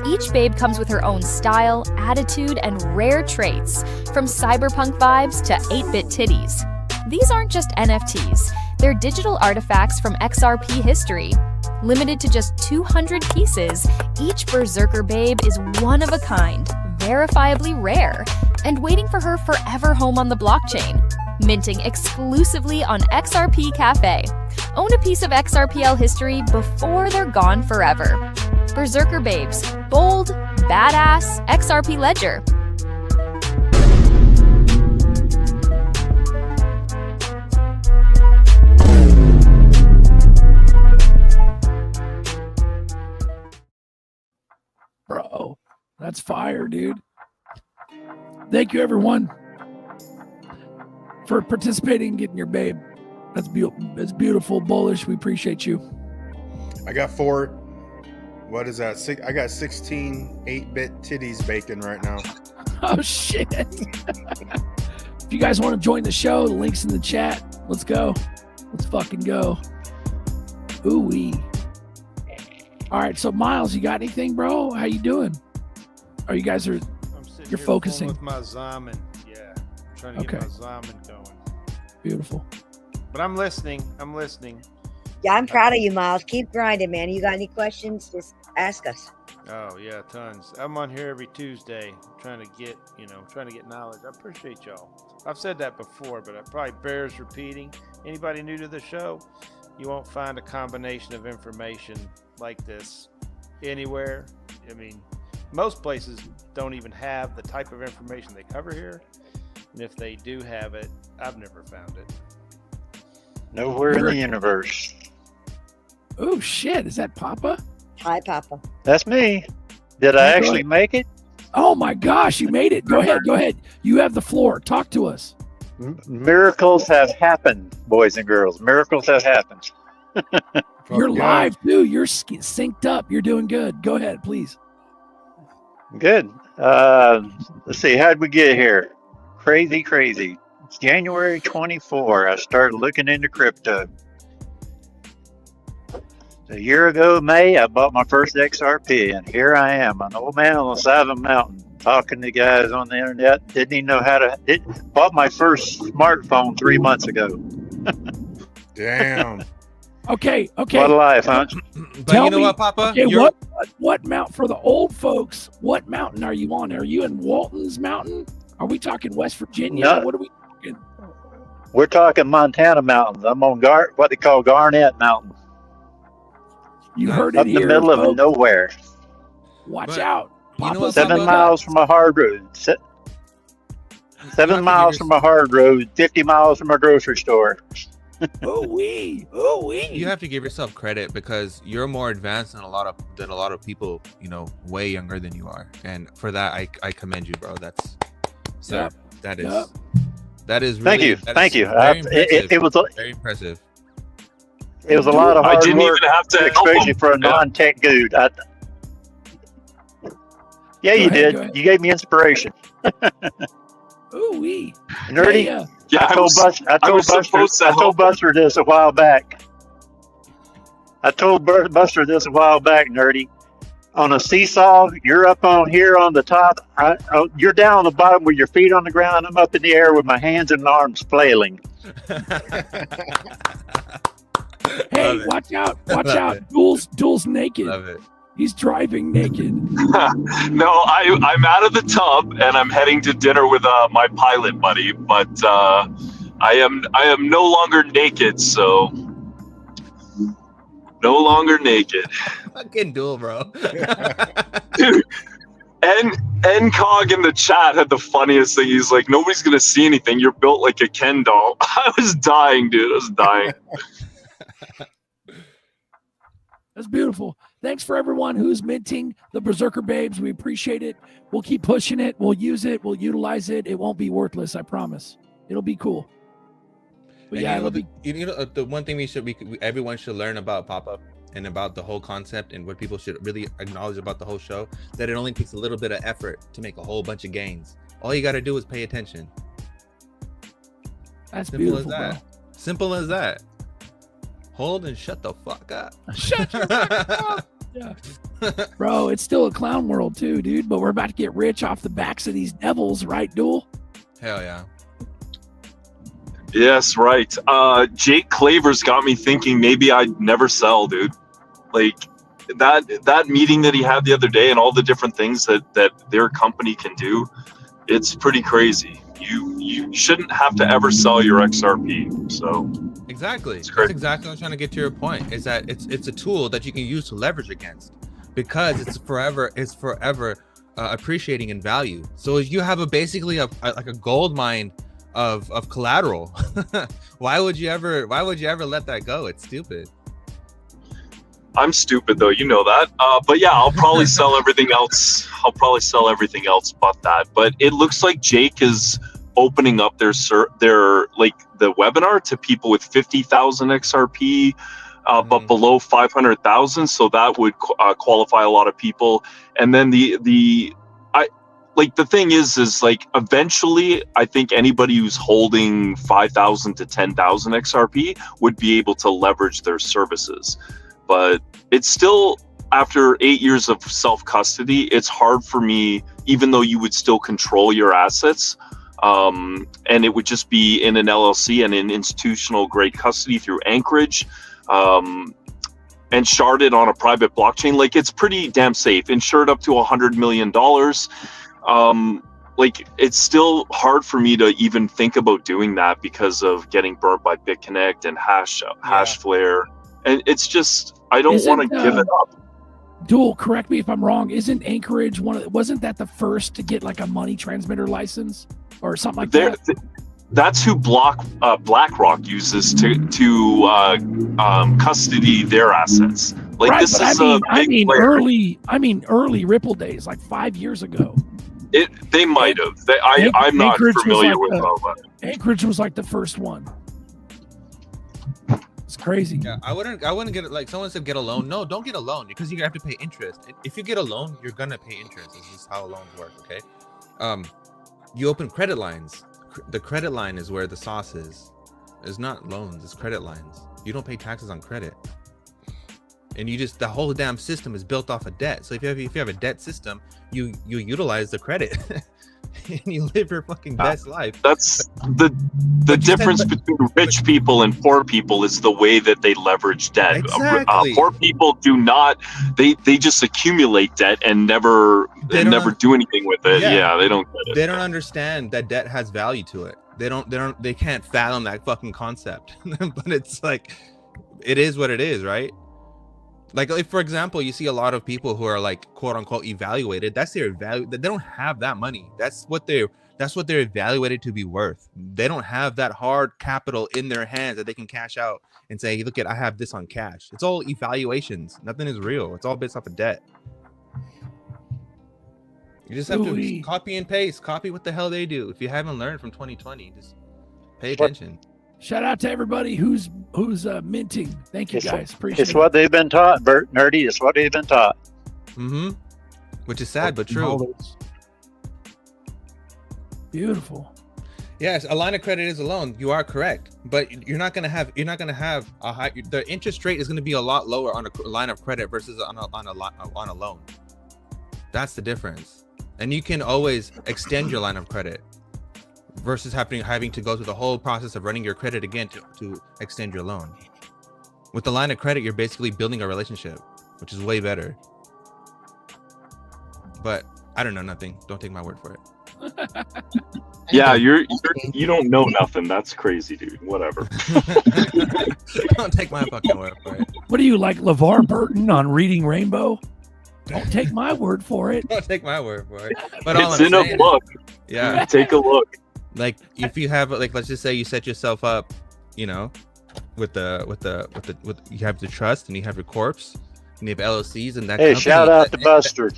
Each babe comes with her own style, attitude, and rare traits, from cyberpunk vibes to 8-bit titties. These aren't just NFTs, they're digital artifacts from XRP history. Limited to just 200 pieces, each Berserker Babe is one of a kind, verifiably rare, and waiting for her forever home on the blockchain. Minting exclusively on XRP Cafe. Own a piece of XRPL history before they're gone forever. Berserker Babes, bold, badass, XRP ledger. Bro, that's fire, dude. Thank you, everyone, for participating and getting your babe. That's beautiful. It's beautiful. Bullish. We appreciate you. I got 4. What is that? I got 16 8-bit titties baking right now. Oh, shit. If you guys want to join the show, the link's in the chat. Let's go. Let's fucking go. Ooh-wee. All right, so Miles, you got anything, bro? How you doing? Are you guys you're focusing with my Zamen? Yeah, I'm trying to get my Zamen going. Beautiful. But I'm listening. Yeah, I'm proud of you, Miles. Keep grinding, man. You got any questions? Just ask us. Oh yeah, tons. I'm on here every Tuesday, trying to get knowledge. I appreciate y'all. I've said that before, but it probably bears repeating. Anybody new to the show, you won't find a combination of information like this anywhere. I mean, most places don't even have the type of information they cover here, and if they do have it, I've never found it. Nowhere in the universe. Oh shit, is that Papa? Hi, Papa. That's me. Did I actually make it? Oh my gosh, you made it. Go ahead. You have the floor. Talk to us. Miracles have happened, boys and girls. Miracles have happened. You're live too. You're synced up. You're doing good. Go ahead, please. Good. Let's see. How'd we get here? Crazy. It's January 24. I started looking into crypto. A year ago, May, I bought my first XRP, and here I am, an old man on the side of a mountain, talking to guys on the internet. Didn't even know how to. Bought my first smartphone 3 months ago. Damn. Okay. What a life, huh? But you know what, Papa? Okay, what mount for the old folks? What mountain are you on? Are you in Walton's Mountain? Are we talking West Virginia? No. What are we talking? We're talking Montana mountains. I'm on what they call Garnett Mountain. You heard up it in here, the middle folks. of nowhere. Watch out. You know what, 7 miles from a hard road. 7 miles from a hard road. 50 miles from a grocery store. Ooh-wee. You have to give yourself credit because you're more advanced than a lot of people, way younger than you are. And for that, I commend you, bro. That is really, Thank you. It was very impressive. It was a lot of hard I didn't work, even have to help especially him. for a non-tech dude. Yeah, you did. Go ahead. You gave me inspiration. Ooh-wee. Nerdy. Hey, I told Buster this a while back. Nerdy. on a seesaw. You're up on here on the top. You're down on the bottom with your feet on the ground. I'm up in the air with my hands and arms flailing. Hey, watch out! Watch out! Duel's naked. Love it. He's driving naked. No, I'm out of the tub and I'm heading to dinner with my pilot buddy, but I am no longer naked, so no longer naked. Fucking Duel, bro. Dude, NCOG in the chat had the funniest thing. He's like, nobody's gonna see anything. You're built like a Ken doll. I was dying, dude. I was dying. That's beautiful. Thanks for everyone who's minting the Berserker Babes. We appreciate it. We'll keep pushing it. We'll use it. We'll utilize it. It won't be worthless. I promise. It'll be cool. But And yeah, you know, it'll be. the one thing everyone should learn about pop-up and about the whole concept and what people should really acknowledge about the whole show, that it only takes a little bit of effort to make a whole bunch of gains. All you got to do is pay attention. That's Simple beautiful, as that. bro. Simple as that. Hold and shut the fuck up. Shut your fuck up. Yeah. Bro, it's still a clown world too, dude. But we're about to get rich off the backs of these devils, right, Duel? Hell yeah. Yes, right. Jake Clavers got me thinking maybe I'd never sell, dude. Like that meeting that he had the other day and all the different things that their company can do, it's pretty crazy. You shouldn't have to ever sell your XRP. So Exactly. That's exactly what I'm trying to get to your point. Is that it's a tool that you can use to leverage against, because it's forever appreciating in value. So if you have basically like a gold mine of collateral, why would you ever let that go? It's stupid. I'm stupid though, you know that. But yeah, I'll probably sell everything else. But that. But it looks like Jake is opening up their like the webinar to people with 50,000 XRP, but below 500,000. So that would qualify a lot of people. And then the thing is like eventually I think anybody who's holding 5,000 to 10,000 XRP would be able to leverage their services. But it's still, after 8 years of self-custody, it's hard for me, even though you would still control your assets, and it would just be in an LLC and in institutional grade custody through Anchorage, and sharded on a private blockchain. Like, it's pretty damn safe, insured up to $100 million. Like, it's still hard for me to even think about doing that because of getting burnt by BitConnect and Hashflare. And it's just, I don't want to give it up. Duel, correct me if I'm wrong. Isn't Anchorage wasn't that the first to get like a money transmitter license or something like that? That's who BlackRock uses to custody their assets. Like, right, this but is I mean player. early Ripple days, like 5 years ago. They might have. I'm not Anchorage familiar was with like all that. Anchorage was like the first one. It's crazy. Yeah, I wouldn't get it. Like someone said, get a loan. No, don't get a loan, because you have to pay interest. If you get a loan, you're gonna pay interest. This is how loans work. Okay. You open credit lines. The credit line is where the sauce is. It's not loans. It's credit lines. You don't pay taxes on credit. And the whole damn system is built off of debt. So if you have a debt system, you utilize the credit and you live your fucking best life. That's the difference between rich people and poor people, is the way that they leverage debt. Exactly. Poor people do not. They just accumulate debt and never do anything with it. Yeah, they don't get it. They don't understand that debt has value to it. They can't fathom that fucking concept. But it's like, it is what it is, right? Like, for example, you see a lot of people who are like, quote unquote, evaluated. That's their value. They don't have that money. That's what they're evaluated to be worth. They don't have that hard capital in their hands that they can cash out and say, hey, look, I have this on cash. It's all evaluations. Nothing is real. It's all based off of debt. You just have to copy and paste. Copy what the hell they do. If you haven't learned from 2020, just pay attention. Shout out to everybody who's minting. Thank you, guys. Appreciate It's what they've been taught, Bert Nerdy. It's what they've been taught. Mm-hmm. Which is sad but true. Beautiful. Yes, a line of credit is a loan. You are correct, but you're not gonna have a high. The interest rate is gonna be a lot lower on a line of credit versus on a loan. That's the difference. And you can always extend your line of credit versus having to go through the whole process of running your credit again to extend your loan. With the line of credit, you're basically building a relationship, which is way better. But I don't know nothing. Don't take my word for it. Yeah, you don't know nothing. That's crazy, dude. Whatever. Don't take my fucking word for it. What are you, like LeVar Burton on Reading Rainbow? Don't take my word for it. Don't take my word for it. But It's in a book. Yeah. Take a look. Like if you have, like, let's just say you set yourself up, you know, with you have the trust and you have your corpse and you have LLCs and that. Hey, company, shout out to Buster.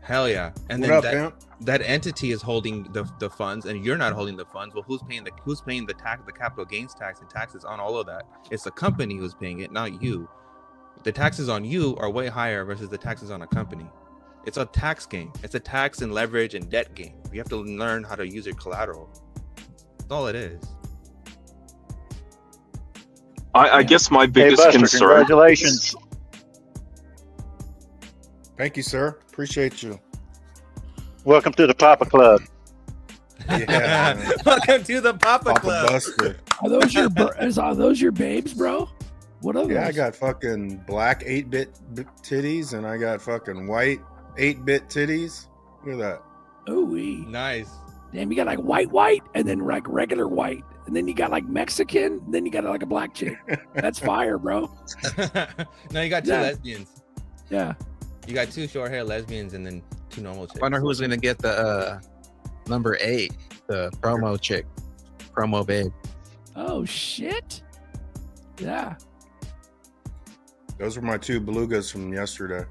Hell yeah! And What then up, that entity is holding the funds, and you're not holding the funds. Well, who's paying the tax, the capital gains tax and taxes on all of that? It's the company who's paying it, not you. The taxes on you are way higher versus the taxes on a company. It's a tax game. It's a tax and leverage and debt game. You have to learn how to use your collateral. That's all it is. I guess my biggest Buster, concern. congratulations. Thank you, sir. Appreciate you. Welcome to the Papa Club. Yeah, man. Welcome to the Papa Papa Club. Buster. Are those your babes, bro? What are those? Yeah, I got fucking black 8-bit titties and I got fucking white 8-bit titties. Look at that. Ooh-wee. Nice. Damn, you got like white, and then like regular white, and then you got like Mexican, then you got like a black chick. That's fire, bro. No, you got two lesbians. Yeah. You got two short hair lesbians and then two normal chicks. Wonder who's gonna get the number 8, the promo chick, promo babe. Oh shit. Yeah. Those were my 2 belugas from yesterday.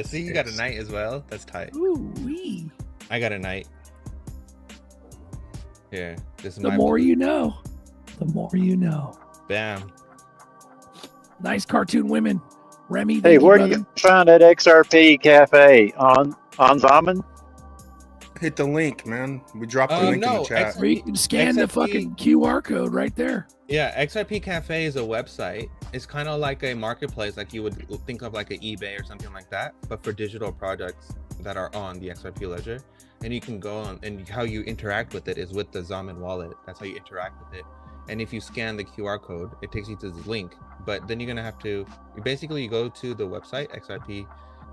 See, you got a night as well. That's tight. Ooh wee. I got a night. Here, this is The my more you know. The more you know. Bam. Nice cartoon women. Remy. Hey, thank where do brother. you find that XRP cafe on Zaman? Hit the link, man. We dropped the link in the chat. Where you can scan the fucking QR code right there. Yeah, XRP Cafe is a website. It's kind of like a marketplace, like you would think of like an eBay or something like that, but for digital products that are on the XRP ledger. And you can go on, and how you interact with it is with the Zaman wallet. That's how you interact with it. And if you scan the QR code, it takes you to this link. But then you're gonna have to, you go to the website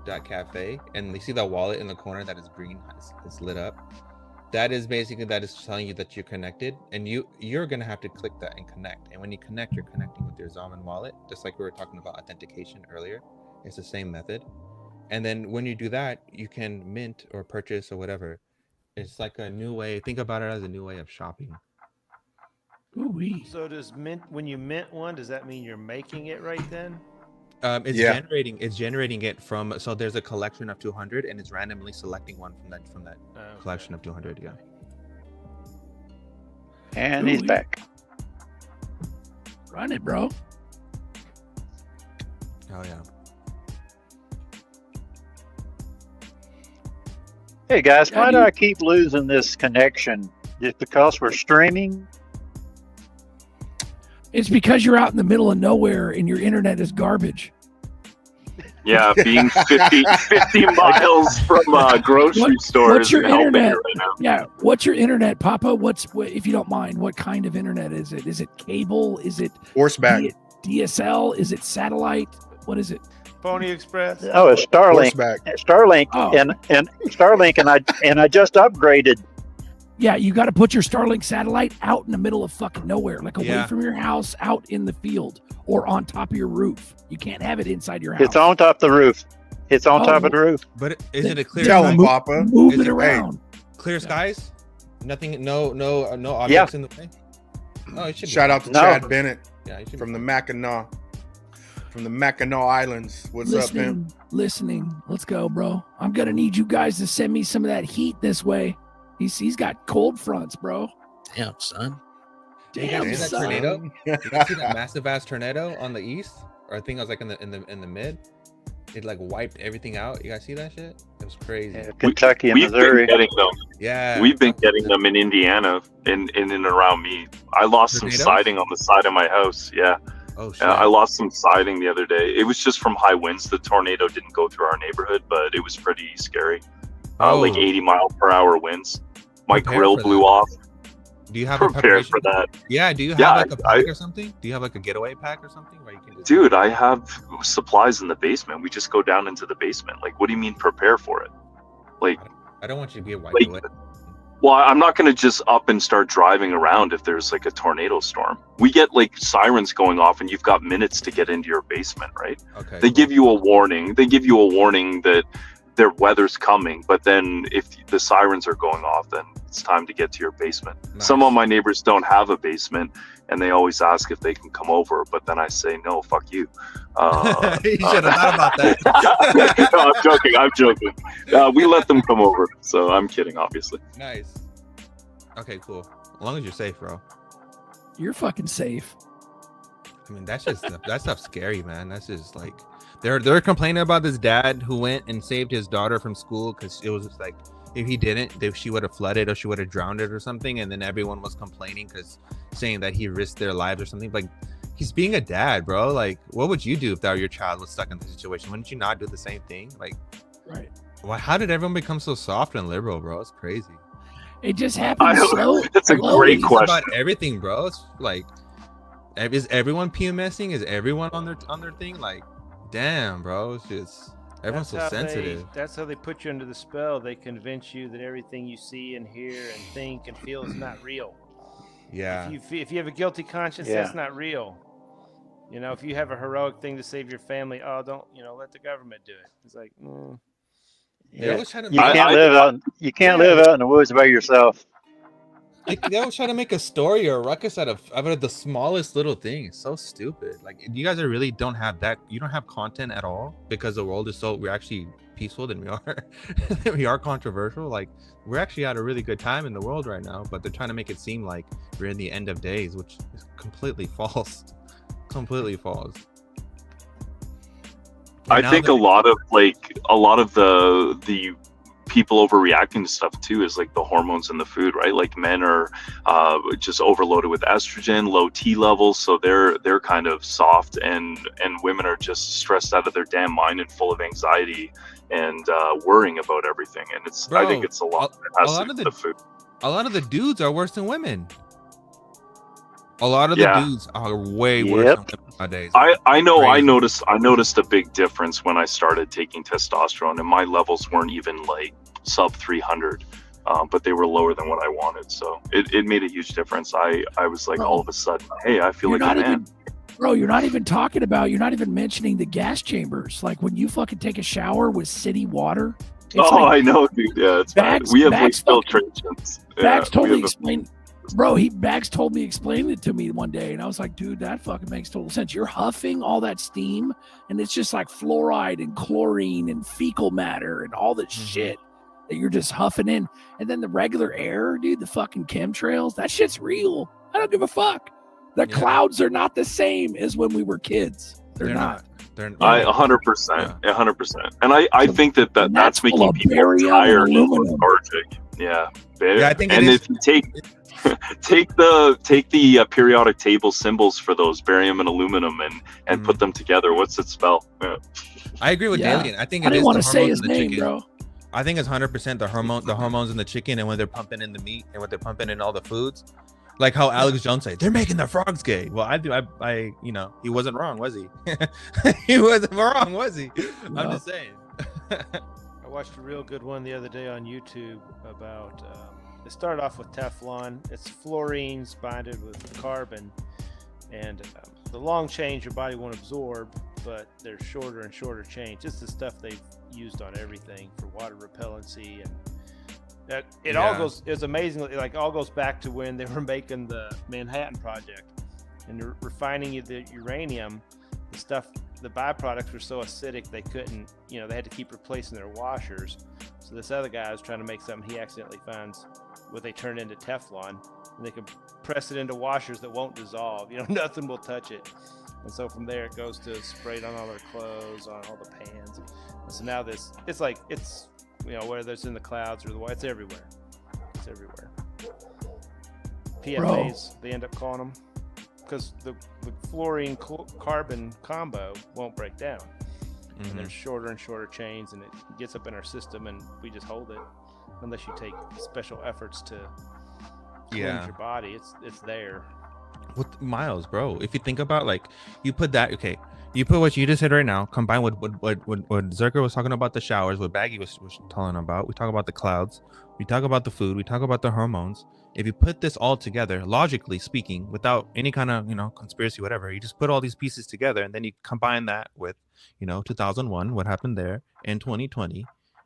xrp.cafe, and you see that wallet in the corner that is green, it's lit up. That is telling you that you're connected, and you're gonna have to click that and connect. And when you connect, you're connecting with your Zaman wallet, just like we were talking about authentication earlier. It's the same method. And then when you do that, you can mint or purchase or whatever. It's like a new way. Think about it as a new way of shopping. Ooh-wee. So when you mint one, does that mean you're making it right then? It's generating it from, so there's a collection of 200 and it's randomly selecting one from that collection of 200. Yeah. And he's back. Run it, bro. Oh yeah. Hey guys, why do I keep losing this connection? Just because we're streaming? It's because you're out in the middle of nowhere and your internet is garbage. Yeah, being 50 miles from a grocery store What's your isn't helping internet? you right now. Yeah, what's your internet, Papa? If you don't mind, what kind of internet is it? Is it cable? Is it horseback? DSL? Is it satellite? What is it? Pony Express. Oh, it's Starlink. Starlink, Oh. and Starlink, and I just upgraded. Yeah, you got to put your Starlink satellite out in the middle of fucking nowhere, like away Yeah. from your house, out in the field, or on top of your roof. You can't have it inside your house. It's on top of the roof. It's on top of the roof. But is it a clear? Tell him, Papa. Move Is it around. Clear skies? Nothing. No objects in the way. Oh, it should be Shout out to fine. Chad Bennett from the Mackinac Islands. What's up, man? Listening. Let's go, bro. I'm gonna need you guys to send me some of that heat this way. He's got cold fronts, bro. Damn, son. You guys see that son. tornado? You guys see that massive ass tornado on the east? Or I think I was like in the mid. It like wiped everything out. You guys see that shit? It was crazy. Kentucky and We've Missouri. been getting them. Yeah. We've been getting them in Indiana, in and around me. I lost some Tornadoes? siding on the side of my house. Yeah. Oh shit! I lost some siding the other day. It was just from high winds. The tornado didn't go through our neighborhood, but it was pretty scary. Like 80-mile-per-hour winds. My Prepare grill for blew that. off. Do you have a Prepared preparation for that? Yeah. Do you have Yeah, like a pack or something? Do you have like a getaway pack or something where you can just? Dude, I have supplies in the basement. We just go down into the basement. Like, what do you mean prepare for it? Like, I don't want you to be wiped away. well, I'm not going to just up and start driving around if there's like a tornado storm. We get like sirens going off and you've got minutes to get into your basement, right? Okay. They give you a warning. They give you a warning that their weather's coming, but then if the sirens are going off, then it's time to get to your basement. Nice. Some of my neighbors don't have a basement and they always ask if they can come over, but then I say, no, fuck you. You should have thought about that. No, I'm joking. We let them come over, so I'm kidding, obviously. Nice. Okay, cool. As long as you're safe, bro. You're fucking safe. I mean, that's just that stuff's scary, man. That's just like they're complaining about this dad who went and saved his daughter from school because it was just like if he didn't, she would have flooded or she would have drowned it or something, and then everyone was complaining because saying that he risked their lives or something. Like, he's being a dad, bro. Like, what would you do if your child was stuck in the situation? Wouldn't you not do the same thing? Like, right? Why? How did everyone become so soft and liberal, bro? It's crazy. It just happens slow. That's a great It's question. about everything, bro. It's like, is everyone PMSing? Is everyone on their thing? Like, damn, bro. It's just everyone's so sensitive. That's how they put you under the spell. They convince you that everything you see and hear and think and feel is not real. Yeah. If you have a guilty conscience, that's not real. You know, if you have a heroic thing to save your family, don't let the government do it. It's like, yeah. You can't live out in the woods by yourself. They always try to make a story or a ruckus out of the smallest little thing. It's so stupid. Like, you guys really don't have that. You don't have content at all because the world is we're actually peaceful than we are. We are controversial. Like, we're actually at a really good time in the world right now, but they're trying to make it seem like we're in the end of days, which is completely false. Completely false. I think a lot of the people overreacting to stuff too is like the hormones in the food, right? Like, men are just overloaded with estrogen, low T levels, so they're kind of soft, and women are just stressed out of their damn mind and full of anxiety and worrying about everything. And I think it's a lot that has to do with the food. A lot of the dudes are worse than women. A lot of the dudes are way worse than women nowadays. I know. Crazy. I noticed a big difference when I started taking testosterone, and my levels weren't even like sub 300, but they were lower than what I wanted. So it made a huge difference. I was like, all of a sudden, hey, I feel like a man. Bro, you're not even mentioning the gas chambers. Like, when you fucking take a shower with city water. I know, dude. Yeah, it's bad. We have like filtrations. Bags totally explained. Bro, Bags told me, explained it to me one day, and I was like, dude, that fucking makes total sense. You're huffing all that steam, and it's just like fluoride and chlorine and fecal matter and all this shit that you're just huffing in. And then the regular air, dude, the fucking chemtrails, that shit's real. I don't give a fuck. The clouds are not the same as when we were kids. They're not. They're 100%, 100%. And I think that's making people tired and lethargic. Yeah. I think and if you take the periodic table symbols for those barium and aluminum and put them together, what's it spell? Yeah. I agree with Alien. I think I didn't want to say his name, bro. I think it's 100% the hormones in the chicken, and when they're pumping in the meat and when they're pumping in all the foods. Like how Alex Jones said, they're making the frogs gay. Well, I he wasn't wrong, was he? He wasn't wrong, was he? I'm just saying. I watched a real good one the other day on YouTube about, it started off with Teflon. It's fluorines bonded with carbon, and the long chains your body won't absorb, but they're shorter and shorter chains. It's the stuff they've used on everything for water repellency, and it's amazingly, like, all goes back to when they were making the Manhattan Project and refining the uranium. The stuff, the byproducts were so acidic they couldn't, they had to keep replacing their washers. So this other guy was trying to make something he accidentally finds what they turn into Teflon, and they can press it into washers that won't dissolve. Nothing will touch it. And so from there it goes to sprayed on all their clothes, on all the pans. And so now it's whether it's in the clouds or the white, it's everywhere. It's everywhere. PFAs, they end up calling them. because the fluorine carbon combo won't break down. Mm-hmm. And there's shorter and shorter chains, and it gets up in our system, and we just hold it unless you take special efforts to cleanse your body. It's there. With Miles, bro, if you think about, like, you put that, okay, you put what you just said right now, combined with what Zerker was talking about, the showers, what Baggy was telling about. We talk about the clouds, we talk about the food, we talk about the hormones. If you put this all together, logically speaking, without any kind of, you know, conspiracy, whatever, you just put all these pieces together, and then you combine that with, you know, 2001, what happened there, in 2020,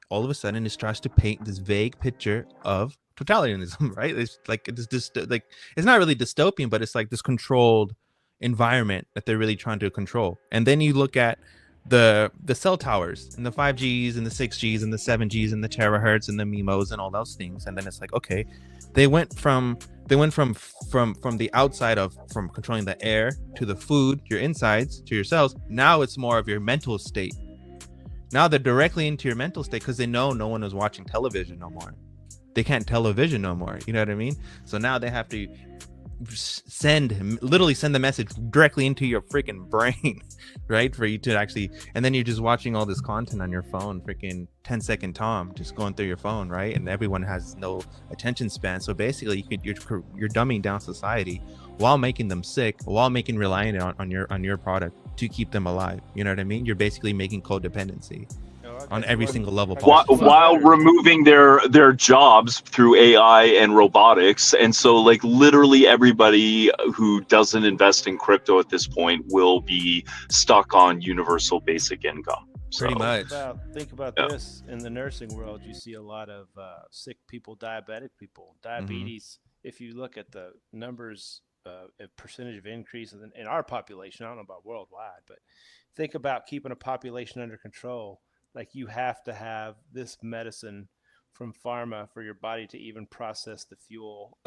all of a sudden it tries to paint this vague picture of totalitarianism, right? It's like it's not really dystopian, but it's like this controlled environment that they're really trying to control. And then you look at the cell towers and the 5Gs and the 6Gs and the 7Gs and the terahertz and the MIMOs and all those things, and then it's like, okay, they went from the outside from controlling the air to the food, your insides, to your cells. Now it's more of your mental state. Now they're directly into your mental state because they know no one is watching television no more. They can't television no more. You know what I mean? So now they have to literally send the message directly into your freaking brain, right? For you to actually, and then you're just watching all this content on your phone, freaking 10-second Tom, just going through your phone, right? And everyone has no attention span. So basically, you're dumbing down society while making them sick, while making reliant on your product to keep them alive. You know what I mean? You're basically making codependency on every single level while removing their jobs through AI and robotics. And so, like, literally everybody who doesn't invest in crypto at this point will be stuck on universal basic income. Pretty much. Think about this. In the nursing world, you see a lot of sick people, diabetic people, diabetes. If you look at the numbers, a percentage of increase in our population, I don't know about worldwide, but think about keeping a population under control. Like, you have to have this medicine from pharma for your body to even process the fuel.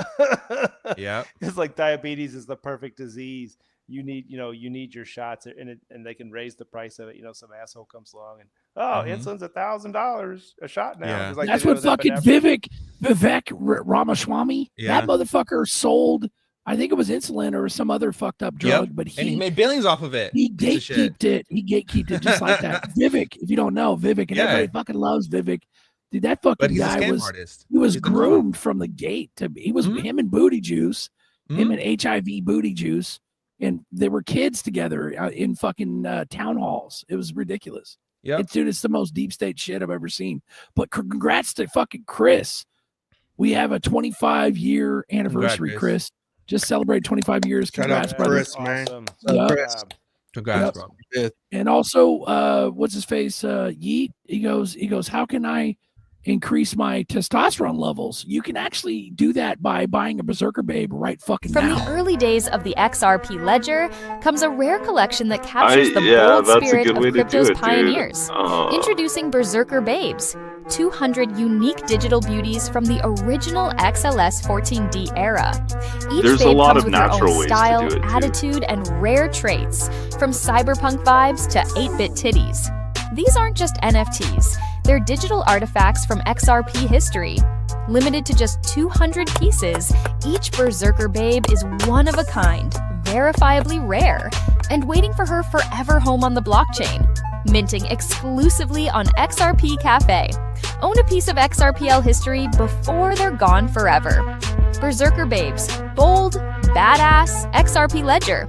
Yeah. It's like diabetes is the perfect disease. You need your shots, and they can raise the price of it. You know, some asshole comes along and, insulin's $1,000 a shot now. Yeah. Like, that's what fucking Vivek Ramaswamy, that motherfucker sold, I think it was insulin or some other fucked up drug, but he made billions off of it. He gatekeeped it. He gatekeeped it just like that. Vivek, if you don't know Vivek, and everybody fucking loves Vivek, dude, that fucking guy was groomed from the gate to be. He was him and Booty Juice, him and HIV Booty Juice, and they were kids together in fucking town halls. It was ridiculous. Yeah, dude, it's the most deep state shit I've ever seen. But congrats to fucking Chris. We have a 25-year anniversary, Chris. Just celebrate 25 years. Congrats, brother. Chris, man. Yep. Congrats, bro. And also, what's his face? Yeet. He goes, how can I increase my testosterone levels? You can actually do that by buying a Berserker Babe right fucking From now. the early days of the XRP ledger comes a rare collection that captures the bold spirit of crypto's pioneers. Introducing Berserker Babes, 200 unique digital beauties from the original XLS 14D era. Each There's babe a lot comes of with their natural own ways to style, do it, too. attitude, and rare traits, from cyberpunk vibes to 8-bit titties. These aren't just NFTs, they're digital artifacts from XRP history. Limited to just 200 pieces, each Berserker Babe is one of a kind, verifiably rare, and waiting for her forever home on the blockchain. Minting exclusively on XRP Cafe. Own a piece of XRPL history before they're gone forever. Berserker Babes, bold, badass, XRP ledger.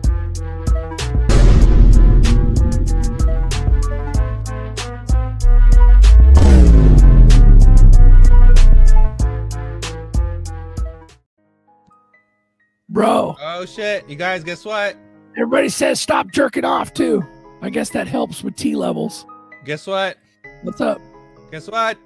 Bro. Oh shit, you guys, guess what? Everybody says stop jerking off too. I guess that helps with T levels. Guess what? What's up? Guess what?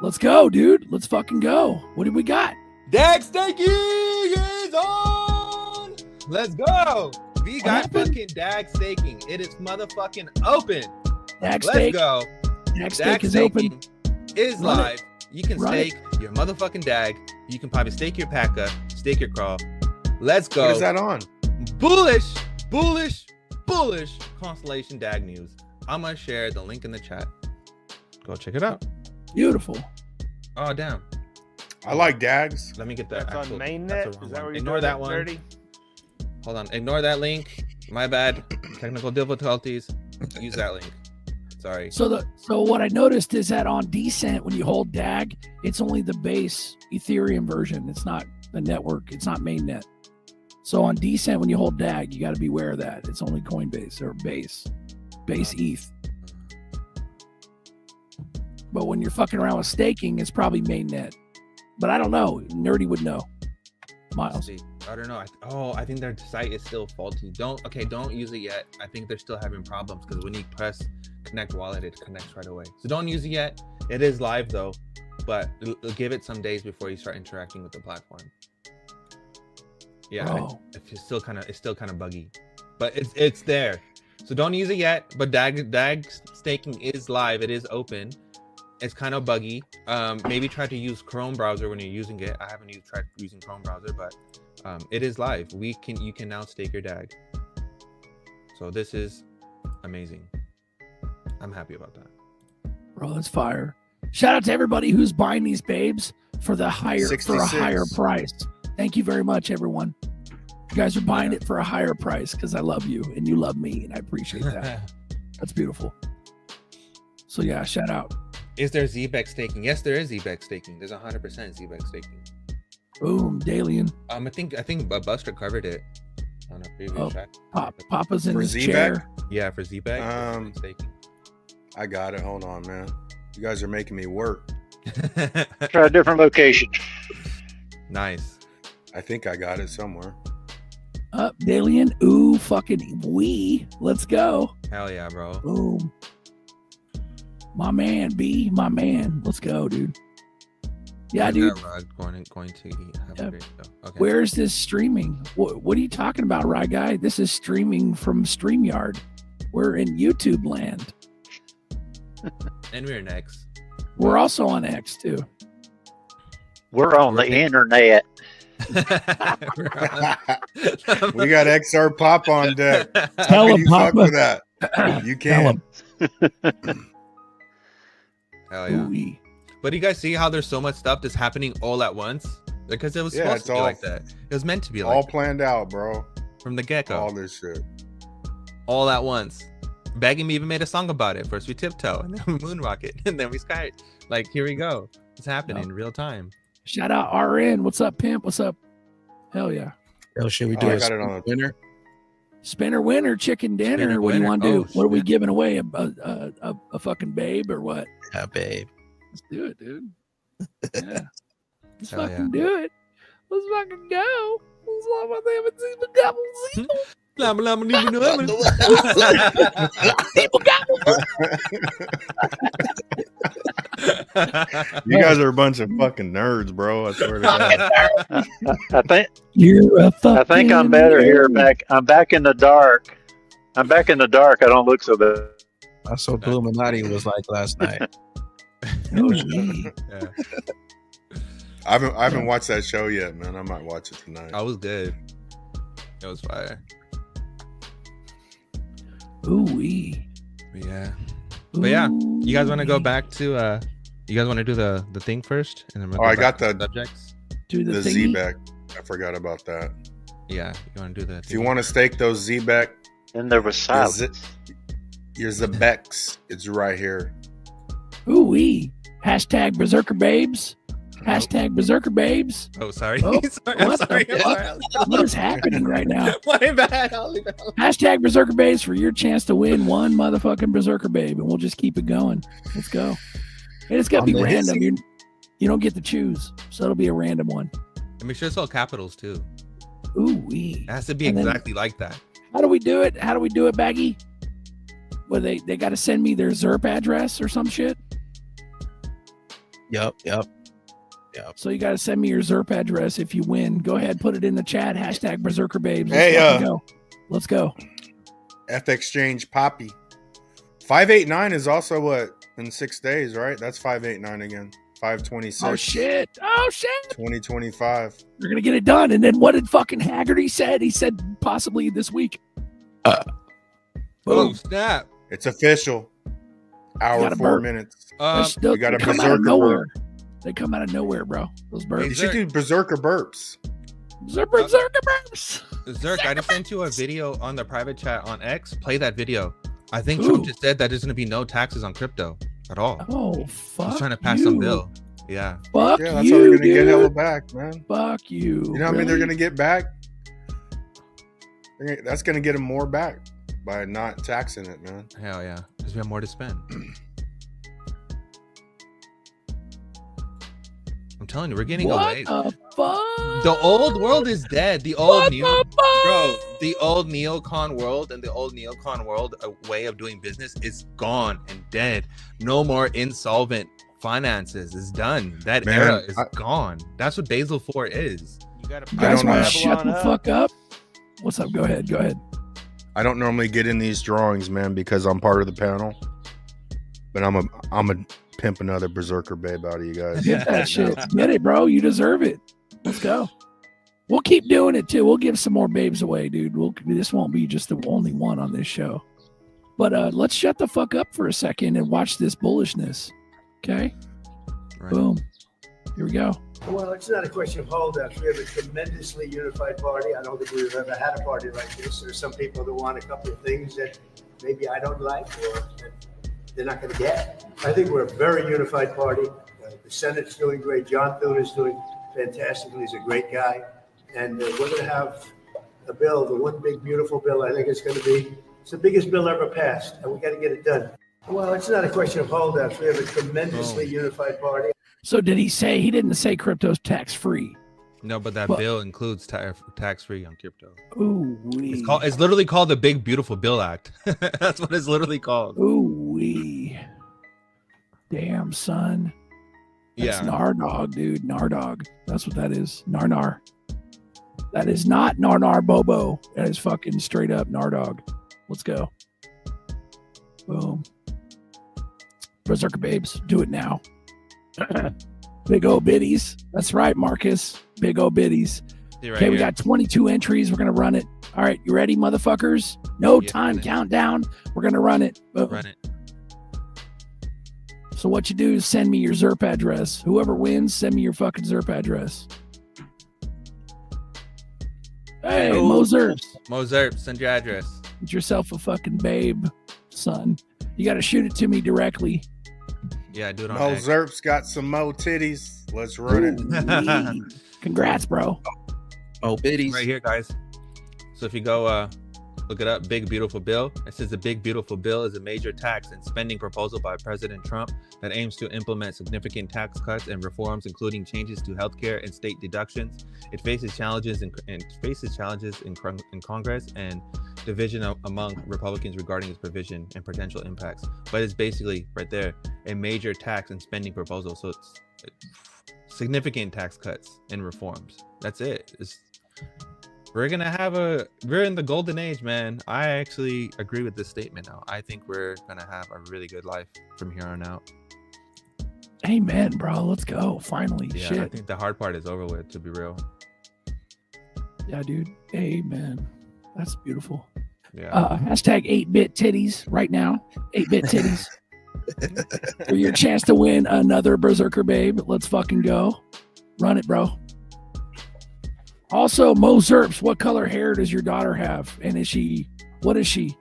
Let's go, dude. Let's fucking go. What do we got? Dag staking is on. Let's go. We got fucking dag staking. It is motherfucking open. Dag Let's stake. go. Dag stake is open. Is Run it. live. You can Run stake your motherfucking dag. You can probably stake your packer, stake your crawl. Let's go. What is that on? Bullish Constellation dag news. I'm gonna share the link in the chat. Go check it out. Beautiful. Oh damn. I like dags. Let me get that. That's on mainnet. Is that where you Ignore that one. Dirty? Hold on. Ignore that link. My bad. Technical difficulties. Use that link. Sorry. So what I noticed is that on Decent, when you hold DAG, it's only the base Ethereum version. It's not the network. It's not mainnet. So on Decent, when you hold DAG, you got to be aware of that. It's only Coinbase or base ETH. But when you're fucking around with staking, it's probably mainnet. But I don't know. Nerdy would know. Miles. I don't know. I think their site is still faulty. Don't use it yet. I think they're still having problems because when you press connect wallet, it connects right away. So don't use it yet. It is live though, but give it some days before you start interacting with the platform. Yeah, it's still kind of buggy, but it's there. So don't use it yet. But DAG staking is live. It is open. It's kind of buggy. Maybe try to use Chrome browser when you're using it. I haven't tried using Chrome browser, but it is live. You can now stake your DAG. So this is amazing. I'm happy about that. Bro, that's fire. Shout out to everybody who's buying these babes for a higher price. Thank you very much, everyone. You guys are buying it for a higher price because I love you and you love me, and I appreciate that. That's beautiful. So yeah, shout out. Is there ZBEX staking? Yes, there is ZBEX staking. There's 100% ZBEX staking. Boom, Dalian. I think Buster covered it on a previous track. Papa's in his ZBEX? chair. Yeah, for ZBEX staking. I got it. Hold on, man. You guys are making me work. Try a different location. Nice. I think I got it somewhere. Up, Dalian. Ooh, fucking we. Let's go. Hell yeah, bro. Boom. My man, B. My man. Let's go, dude. Yeah, dude. Going to eat. Have a great show. Okay. Where is this streaming? What are you talking about, Rye Guy? This is streaming from StreamYard. We're in YouTube land. And we're next. We're also on X too. We're on the internet. We got XR Pop on deck. Tell him, you fuck Papa. with that. You can. Hell yeah. Ooh-wee. But you guys see how there's so much stuff that's happening all at once? Because it was supposed to be like that. It was meant to be like all planned out, bro. From the get-go. All this shit. All at once. Begging me even made a song about it. First we tiptoe, and then we moonrocket, and then we sky. Like, here we go. It's happening in real time. Shout out RN. What's up, pimp? What's up? Hell yeah. Yo, should we do a winner? Spinner winner, chicken dinner. Spinner what do you winner. want to do? Oh, what are we giving away? A fucking babe or what? Yeah, babe. Let's do it, dude. Yeah. Let's Hell fucking yeah. do it. Let's fucking go. Let's love my damn double. You guys are a bunch of fucking nerds, bro. I swear to God. I think you're a I think I'm better here. I'm back in the dark. I'm back in the dark. I don't look so bad. That's what Illuminati was like last night. Yeah. I haven't watched that show yet, man. I might watch it tonight. I was good. It was fire. Ooh-wee. Yeah. But yeah, you guys want to go back to you guys want to do the thing first, and then we'll Oh, go I got back to the subjects. Do the thingy? Z-back. I forgot about that. Yeah, you want to do that? If you want to stake those Z-back, and there was silence. Your Zebex, it's right here. Ooh-wee. Hashtag Berserker Babes. Hashtag Berserker Babes. Oh, sorry. Oh, I'm what sorry. the fuck? What is happening right now? My bad. I'll leave it alone. Hashtag Berserker Babes for your chance to win one motherfucking Berserker Babe, and we'll just keep it going. Let's go. And it's got to be random. You don't get to choose, so it'll be a random one. And make sure it's all capitals too. Ooh-wee. It has to be And then- exactly like that. How do we do it? How do we do it, Baggy? Well, they got to send me their ZRP address or some shit? Yep. So you got to send me your ZRP address if you win. Go ahead, put it in the chat. Hashtag Berserker Babes. Hey, go. Let's go. F Exchange Poppy. 589 is also what in 6 days, right? That's 589 again. 526. Oh shit. 2025. They're gonna get it done. And then what did fucking Haggerty said? He said possibly this week. Oh snap! It's official. Hour Gotta 4 burp. minutes. They we got a come out of berserker nowhere. burp. They come out of nowhere, bro. Those birds. You should do berserker burps. Zerk, I just sent you a video on the private chat on X. Play that video. I think Trump just said that there's going to be no taxes on crypto at all. Oh, fuck. He's trying to pass some bill. Yeah. Fuck Yeah, that's you, how they're gonna dude. get hella back, man. Fuck you. You know how many they're gonna get back? That's gonna get them more back by not taxing it, man. Hell yeah, because we have more to spend. I'm telling you, we're getting away. The fuck? The old world is dead. The old the old neocon world and the old neocon world way of doing business is gone and dead. No more insolvent finances. Is done. That era is gone. That's what Basel IV is. You gotta You guys want to shut the fuck up? What's up? Go ahead. Go ahead. I don't normally get in these drawings, man, because I'm part of the panel. But I'm a pimp another berserker babe out of you guys. Get that shit. Get it, bro. You deserve it. Let's go. We'll keep doing it too. We'll give some more babes away, dude. This won't be just the only one on this show. But let's shut the fuck up for a second and watch this bullishness. Okay? Right. Boom. Here we go. Well, it's not a question of holdouts. We have a tremendously unified party. I don't think we've ever had a party like this. There's some people that want a couple of things that maybe I don't like or that they're not going to get. I think we're a very unified party. The Senate's doing great. John Thune is doing fantastically. He's a great guy. And we're going to have a bill, the one big, beautiful bill. I think it's the biggest bill ever passed, and we got to get it done. Well, it's not a question of holdouts. We have a tremendously unified party. So he didn't say crypto's tax free? No, but that bill includes tax free on crypto. Ooh, it's literally called the Big Beautiful Bill Act. That's what it's literally called. Ooh, damn, son. That's Nardog, dude. Nardog. That's what that is. Narnar. That is not Narnar Bobo. That is fucking straight up Nardog. Let's go. Boom. Berserker babes, do it now. Big old biddies. That's right, Marcus. Big old biddies. Okay, we got 22 entries. We're going to run it. All right, you ready, motherfuckers? No time countdown. We're going to run it. Boom. Run it. So what you do is send me your ZRP address. Whoever wins, send me your fucking ZRP address. Hey, Mo Zerps. Mo Zerps, send your address. Get yourself a fucking babe, son. You got to shoot it to me directly. Yeah, do it on Mo X. Zerp's got some Mo titties. Let's run it. Congrats, bro. Oh, biddies. Right here, guys. So if you go look it up, Big Beautiful Bill. It says the Big Beautiful Bill is a major tax and spending proposal by President Trump that aims to implement significant tax cuts and reforms, including changes to healthcare and state deductions. It faces challenges in Congress and division among Republicans regarding its provision and potential impacts. But it's basically right there a major tax and spending proposal. So it's significant tax cuts and reforms. That's it. We're in the golden age, man. I actually agree with this statement now. I think we're gonna have a really good life from here on out. Amen, bro. Let's go. Finally. Yeah, Shit. I think the hard part is over with, to be real. Yeah, dude. Amen. That's beautiful. Yeah. Hashtag 8-bit titties right now. 8-bit titties. For your chance to win another Berserker babe. Let's fucking go. Run it, bro. Also, Mo Zerps, what color hair does your daughter have? And what is she?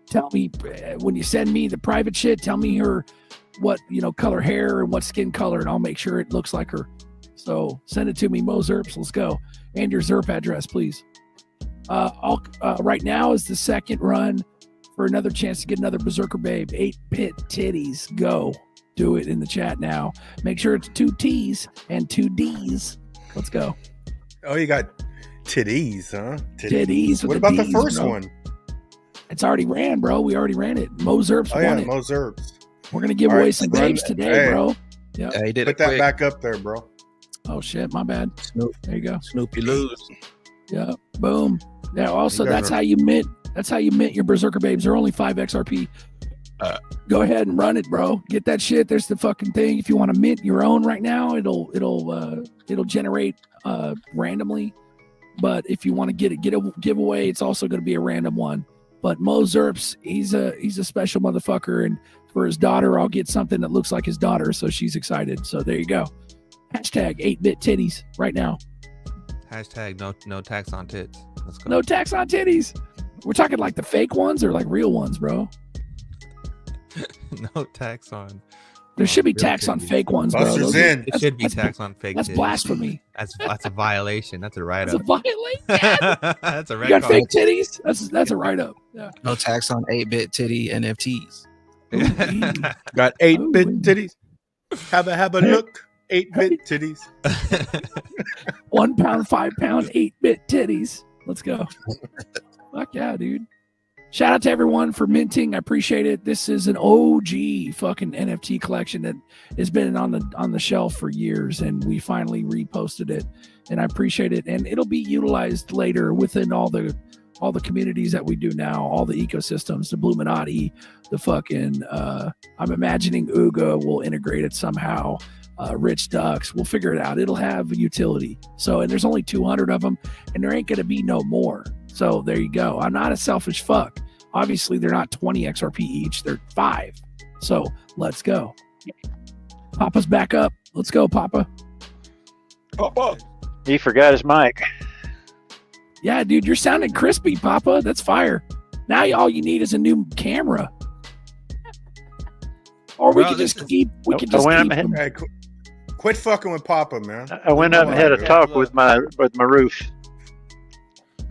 Tell me, when you send me the private shit, tell me her, color hair and what skin color, and I'll make sure it looks like her. So send it to me, Mo Zerps. Let's go. And your Zerp address, please. Right now is the second run for another chance to get another Berserker babe. 8-bit titties. Go. Do it in the chat now. Make sure it's 2 T's and 2 D's. Let's go. Oh, you got titties, huh? Titties. What about the D's, first bro. one? It's already ran, bro. We already ran it. Mo Zerps won it. Mo Zerps. We're gonna give away some babes today, bro. Yep. Yeah, he did Put it that quick. back up there, bro. Oh shit, my bad. There you go. Snoopy lose. Yeah. Boom. Yeah. Also, You guys that's are- how you mint. That's how you mint your Berserker babes. They're only 5 XRP. Go ahead and run it, bro. Get that shit. There's the fucking thing. If you want to mint your own right now, it'll generate randomly. But if you want to get a giveaway, it's also going to be a random one. But Mo Zerps, he's a special motherfucker, and for his daughter, I'll get something that looks like his daughter, so she's excited. So there you go. Hashtag 8-bit titties right now. Hashtag no tax on tits. Let's go. No tax on titties. We're talking like the fake ones or like real ones, bro. No tax on. There should be tax on fake ones, bro. Buster's in. It should be tax on fake. That's titties. blasphemy. That's a violation. That's a write That's a up. violation. That's a red You got card. fake titties? That's a write up. Yeah. No tax on 8-bit titty NFTs. Got 8-bit titties. Have a look. 8-bit titties. 1 pound, 5 pound, 8-bit titties. Let's go. Fuck yeah, dude. Shout out to everyone for minting. I appreciate it. This is an OG fucking NFT collection that has been on the shelf for years, and we finally reposted it, and I appreciate it. And it'll be utilized later within all the communities that we do now, all the ecosystems, the Bluminati, the fucking I'm imagining Ooga will integrate it somehow. Rich Ducks, we'll figure it out. It'll have a utility. So, and there's only 200 of them, and there ain't gonna be no more. So there you go. I'm not a selfish fuck. Obviously, they're not 20 XRP each. They're 5. So let's go. Papa's back up. Let's go, Papa. Papa. He forgot his mic. Yeah, dude, you're sounding crispy, Papa. That's fire. Now all you need is a new camera. Or we could just keep. We could just keep them. Hey, quit fucking with Papa, man. I went up and had a talk with my roof.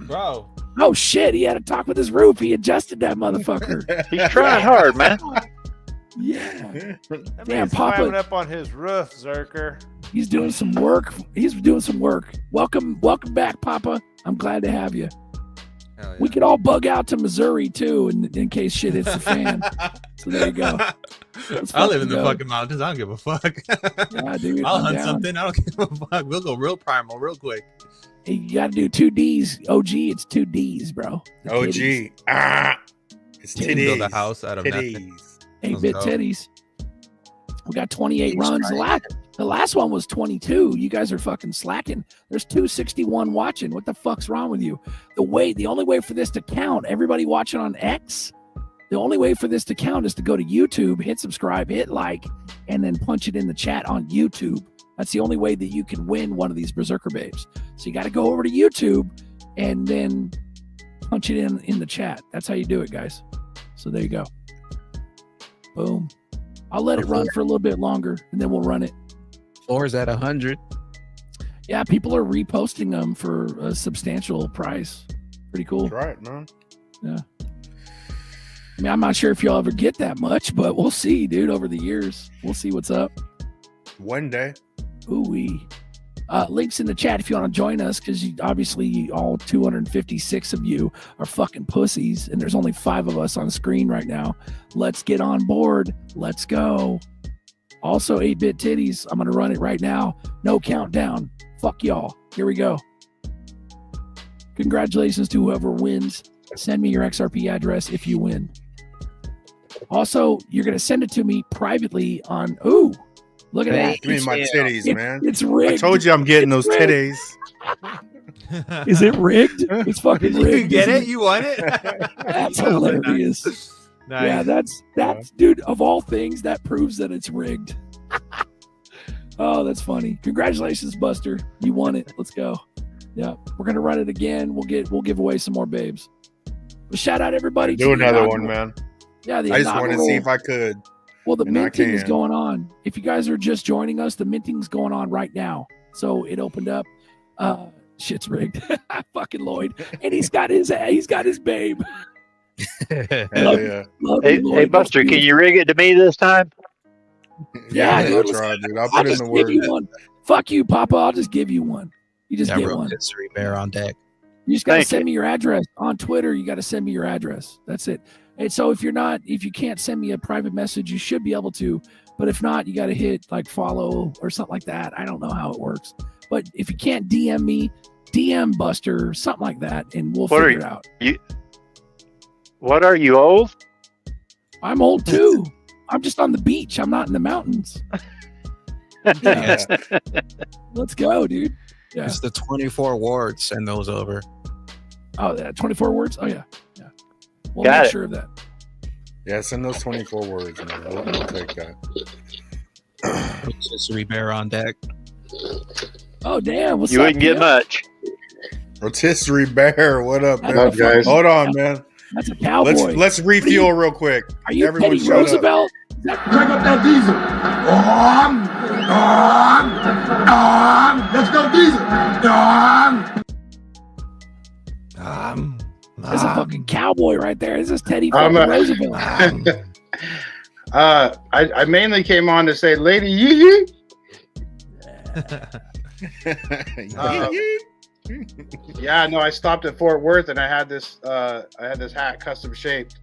Bro. Oh shit! He had a talk with his roof. He adjusted that motherfucker. He's trying hard, man. Yeah. That Damn, man's Papa. climbing up on his roof, Zerker. He's doing some work. He's doing some work. Welcome back, Papa. I'm glad to have you. Yeah. We could all bug out to Missouri too, in case shit hits the fan. So there you go. I live in the fucking mountains. I don't give a fuck. Yeah, dude, I'll I'm hunt down. something. I don't give a fuck. We'll go real primal real quick. Hey, you got to do 2 Ds. OG, it's 2 Ds, bro. The OG. titties. It's You can titties. build a house out of nothing. Titties. 8-bit Let's go. titties. We got 28 runs. The last one was 22. You guys are fucking slacking. There's 261 watching. What the fuck's wrong with you? The only way for this to count, everybody watching on X, the only way for this to count is to go to YouTube, hit subscribe, hit like, and then punch it in the chat on YouTube. That's the only way that you can win one of these Berserker Babes. So you got to go over to YouTube and then punch it in the chat. That's how you do it, guys. So there you go. Boom. I'll let it run for a little bit longer, and then we'll run it. Floor is at 100. Yeah, people are reposting them for a substantial price. Pretty cool. That's right, man. Yeah. I mean, I'm not sure if you'll ever get that much, but we'll see, dude, over the years. We'll see what's up. One day. Ooh-wee. Links in the chat if you want to join us, because obviously all 256 of you are fucking pussies, and there's only 5 of us on screen right now. Let's get on board. Let's go. Also, 8-bit titties. I'm going to run it right now. No countdown. Fuck y'all. Here we go. Congratulations to whoever wins. Send me your XRP address if you win. Also, you're going to send it to me privately on... Ooh. Look at that. Give me my titties, man. It's rigged. I told you I'm getting those rigged. titties. Is it rigged? It's fucking rigged. You get isn't it? You won it? That's hilarious. Nice. Yeah, that's dude, of all things, that proves that it's rigged. Oh, that's funny. Congratulations, Buster. You won it. Let's go. Yeah, we're gonna run it again. We'll give away some more babes. But shout out everybody. Do another one, man. Yeah, I just want to see if I could. Well, the and I minting is can. going on. If you guys are just joining us, the minting's going on right now. So it opened up. Shit's rigged. Fucking Lloyd. And he's got his babe. Hell yeah. Hey, Buster, can you rig it to me this time? Yeah, I'll dude. try, dude. I'll I'll put in just the give word. you one. Fuck you, Papa. I'll just give you one. You just get real one. history bear on deck. You just gotta Thank send you. me your address on Twitter. You gotta send me your address. That's it. And so if you can't send me a private message, you should be able to. But if not, you gotta hit like follow or something like that. I don't know how it works. But if you can't DM me, DM Buster or something like that, and we'll What are figure it out. What are you, old? I'm old too. I'm just on the beach. I'm not in the mountains. Yeah. Let's go, dude. Yeah. It's the 24 wards. Send those over. Oh, that 24 words. Oh yeah. Yeah. We'll Got make it. sure of that. Yeah, send those 24 words, man. We'll take that. History bear on deck. Oh damn! What's You up, wouldn't get Pip? much. Rotisserie Bear, what up, man? What up, guys? Hold on, man. That's a cowboy. Let's refuel real quick. Are you Everyone Teddy shut up. Roosevelt? Crank up that diesel. Let's go diesel. There's a fucking cowboy right there. This is Teddy fucking Roosevelt. I mainly came on to say, Lady Yee. Yeah, no, I stopped at Fort Worth and I had this hat custom shaped.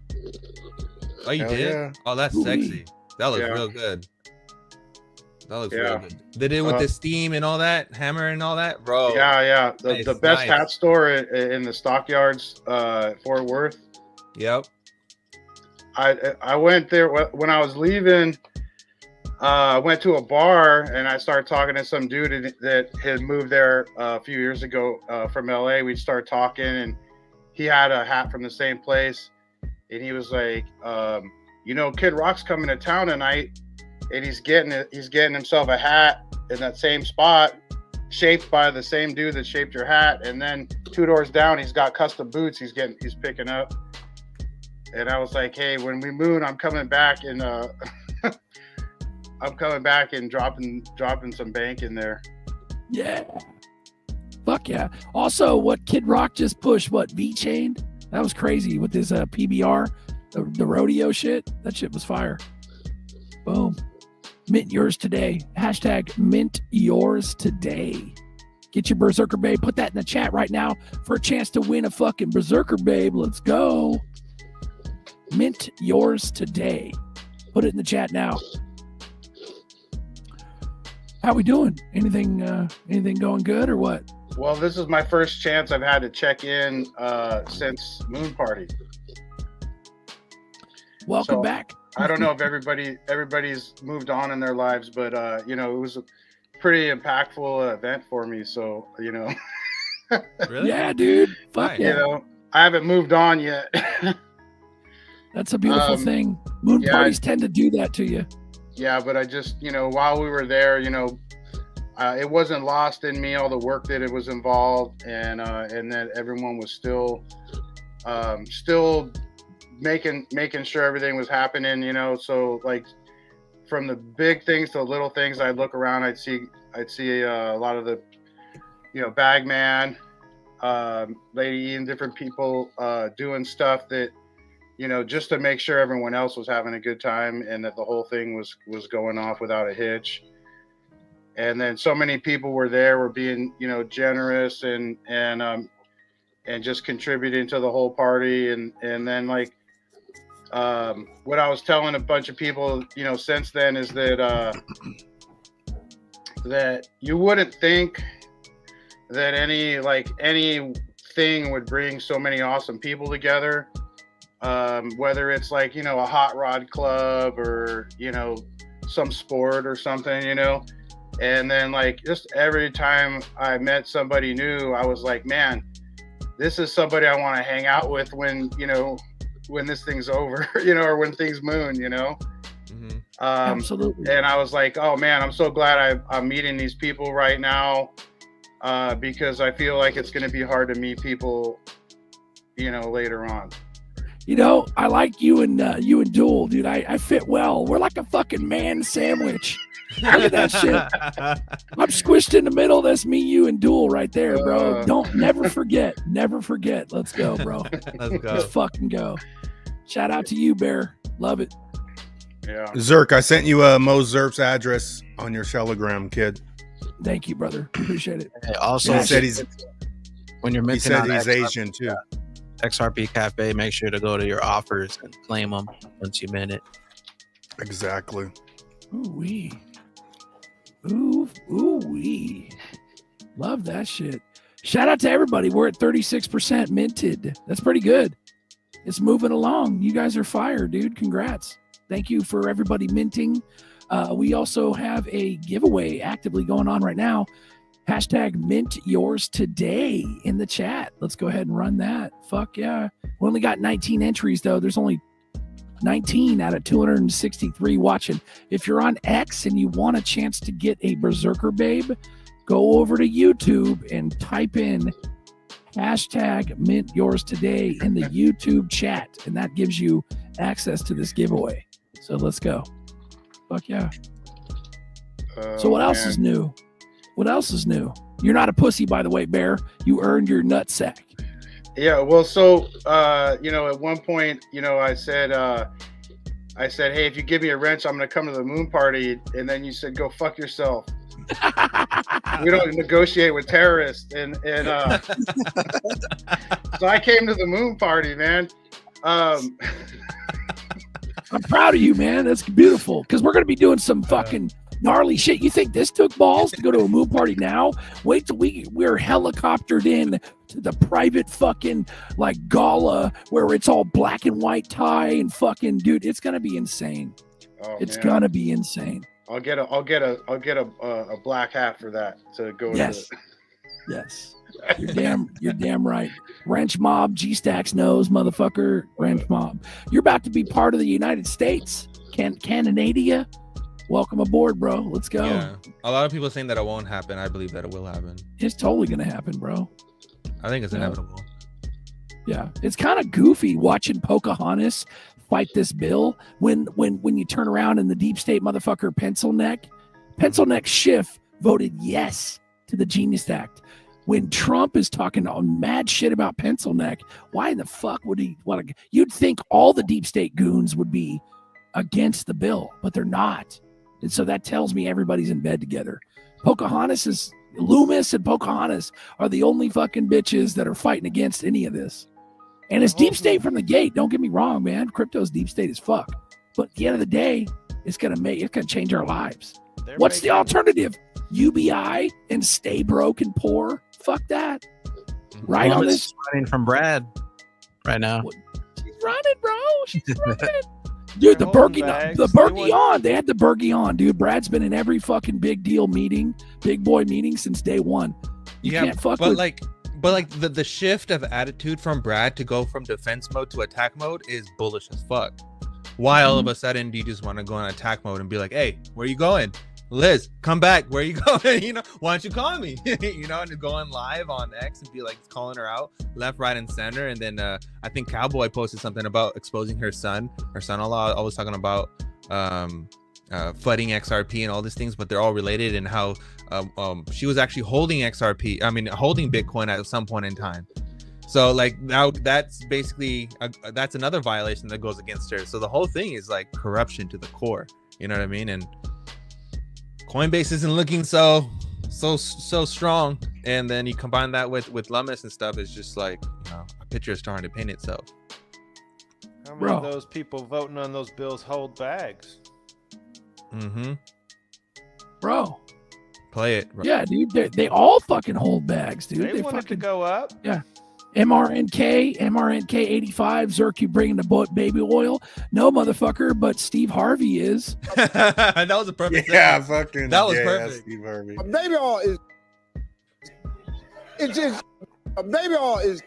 Oh, you Hell did? yeah. Oh, that's sexy. That looks real good. That looks real good. They did it with the steam and all that, hammer and all that, bro. Yeah. Nice, The best nice. hat store in the stockyards, Fort Worth. Yep. I went there when I was leaving. I went to a bar and I started talking to some dude that had moved there a few years ago from LA. We'd start talking and he had a hat from the same place. And he was like, Kid Rock's coming to town tonight and he's getting himself a hat in that same spot shaped by the same dude that shaped your hat. And then 2 doors down, he's got custom boots he's picking up. And I was like, hey, when we moon, I'm coming back and dropping some bank in there. Yeah. Fuck yeah. Also, what Kid Rock just pushed, V-Chained? That was crazy with his PBR, the rodeo shit. That shit was fire. Boom. Mint yours today. Hashtag mint yours today. Get your Berserker Babe. Put that in the chat right now for a chance to win a fucking Berserker Babe. Let's go. Mint yours today. Put it in the chat now. How we doing? Anything going good or what? Well, this is my first chance I've had to check in since Moon Party. Welcome back. I don't know if everybody's moved on in their lives, but it was a pretty impactful event for me. So Really? Yeah, dude. Fuck yeah. I haven't moved on yet. That's a beautiful thing. Moon parties tend to do that to you. Yeah, but I just, while we were there, it wasn't lost in me all the work that it was involved, and that everyone was still making sure everything was happening. So like from the big things to the little things, I'd look around, I'd see a lot of the, Bagman, Lady E, and different people doing stuff that, just to make sure everyone else was having a good time and that the whole thing was going off without a hitch. And then so many people were there, were being, generous and just contributing to the whole party. And then like, what I was telling a bunch of people, since then is that, that you wouldn't think that anything would bring so many awesome people together. Whether it's like, a hot rod club or, some sport or something, and then like just every time I met somebody new, I was like, man, this is somebody I want to hang out with when this thing's over, or when things moon, Mm-hmm. Absolutely. And I was like, oh man, I'm so glad I'm meeting these people right now, because I feel like it's going to be hard to meet people, later on. I like you and Duel, dude. I fit well. We're like a fucking man sandwich. Look at that shit. I'm squished in the middle. That's me, you, and Duel right there, bro. Never forget. Never forget. Let's go, bro. Let's go. Let's fucking go. Shout out to you, Bear. Love it. Yeah. Zerk, I sent you Mo Zerp's address on your Telegram, kid. Thank you, brother. Appreciate it. Hey, also, he said he's minting on he's XRP, Asian too. XRP Cafe, make sure to go to your offers and claim them once you mint it. Exactly. Ooh-wee. Ooh-wee. Love that shit. Shout out to everybody. We're at 36% minted. That's pretty good. It's moving along. You guys are fire, dude. Congrats. Thank you for everybody minting. We also have a giveaway actively going on right now. Hashtag mint yours today in the chat. Let's go ahead and run that. Fuck yeah. We only got 19 entries though. There's only 19 out of 263 watching. If you're on X and you want a chance to get a Berserker Babe, go over to YouTube and type in Hashtag mint yours today in the YouTube chat, and that gives you access to this giveaway. So let's go. Fuck yeah. So what else is new? What else is new? You're not a pussy, by the way, Bear. You earned your nutsack. Yeah, well, so at one point, I said, hey, if you give me a wrench, I'm gonna come to the moon party, and then you said, go fuck yourself. We don't negotiate with terrorists, and so I came to the moon party, man. I'm proud of you, man. That's beautiful. Because we're gonna be doing some fucking gnarly shit. You think this took balls to go to a moon party now? Wait till we're helicoptered in to the private fucking like gala where it's all black and white tie and fucking dude. It's gonna be insane. It's gonna be insane. I'll get a black hat for that to go. Yes. Yes. You're damn right. Wrench mob, G-Stacks knows, motherfucker. Wrench mob. You're about to be part of the United States. Canadadia. Welcome aboard, bro. Let's go. Yeah. A lot of people saying that it won't happen. I believe that it will happen. It's totally gonna happen, bro. I think it's inevitable. Yeah. It's kind of goofy watching Pocahontas fight this bill when you turn around and the deep state motherfucker Pencil Neck Schiff voted yes to the Genius Act. When Trump is talking mad shit about Pencil Neck, why in the fuck would he want to? You'd think all the deep state goons would be against the bill, but they're not. And so that tells me everybody's in bed together. Loomis and Pocahontas are the only fucking bitches that are fighting against any of this. And it's deep state from the gate. Don't get me wrong, man. Crypto's deep state as fuck. But at the end of the day, it's gonna change our lives. What's the alternative? UBI and stay broke and poor? Fuck that. Right on this. Running from Brad right now. She's running, bro. She's running. Dude, the Berkey on. They had the Berkey on, dude. Brad's been in every fucking big deal meeting, big boy meeting since day one. You can't fuck with. But the shift of attitude from Brad to go from defense mode to attack mode is bullish as fuck. Why all of a sudden do you just want to go in attack mode and be like, hey, where you going? Liz, come back. Where you going? Why don't you call me? And going live on X and be like calling her out left, right, and center. And then I think Cowboy posted something about exposing her son-in-law, always talking about flooding XRP and all these things, but they're all related, and how she was actually holding holding Bitcoin at some point in time. So like now that's basically that's another violation that goes against her. So the whole thing is like corruption to the core. You know what I mean? And Coinbase isn't looking so strong, and then you combine that with Lummis and stuff. It's just like a picture is starting to paint itself. How many of those people voting on those bills hold bags? Mm-hmm. Bro. Play it. Bro. Yeah, dude. They all fucking hold bags, dude. They want it to go up. Yeah. MRNK 85, Zerk, you bringing the baby oil? No, motherfucker, but Steve Harvey is. That was a perfect. Yeah, fucking. That was perfect. Steve Harvey. Baby oil is. It just. Baby oil is.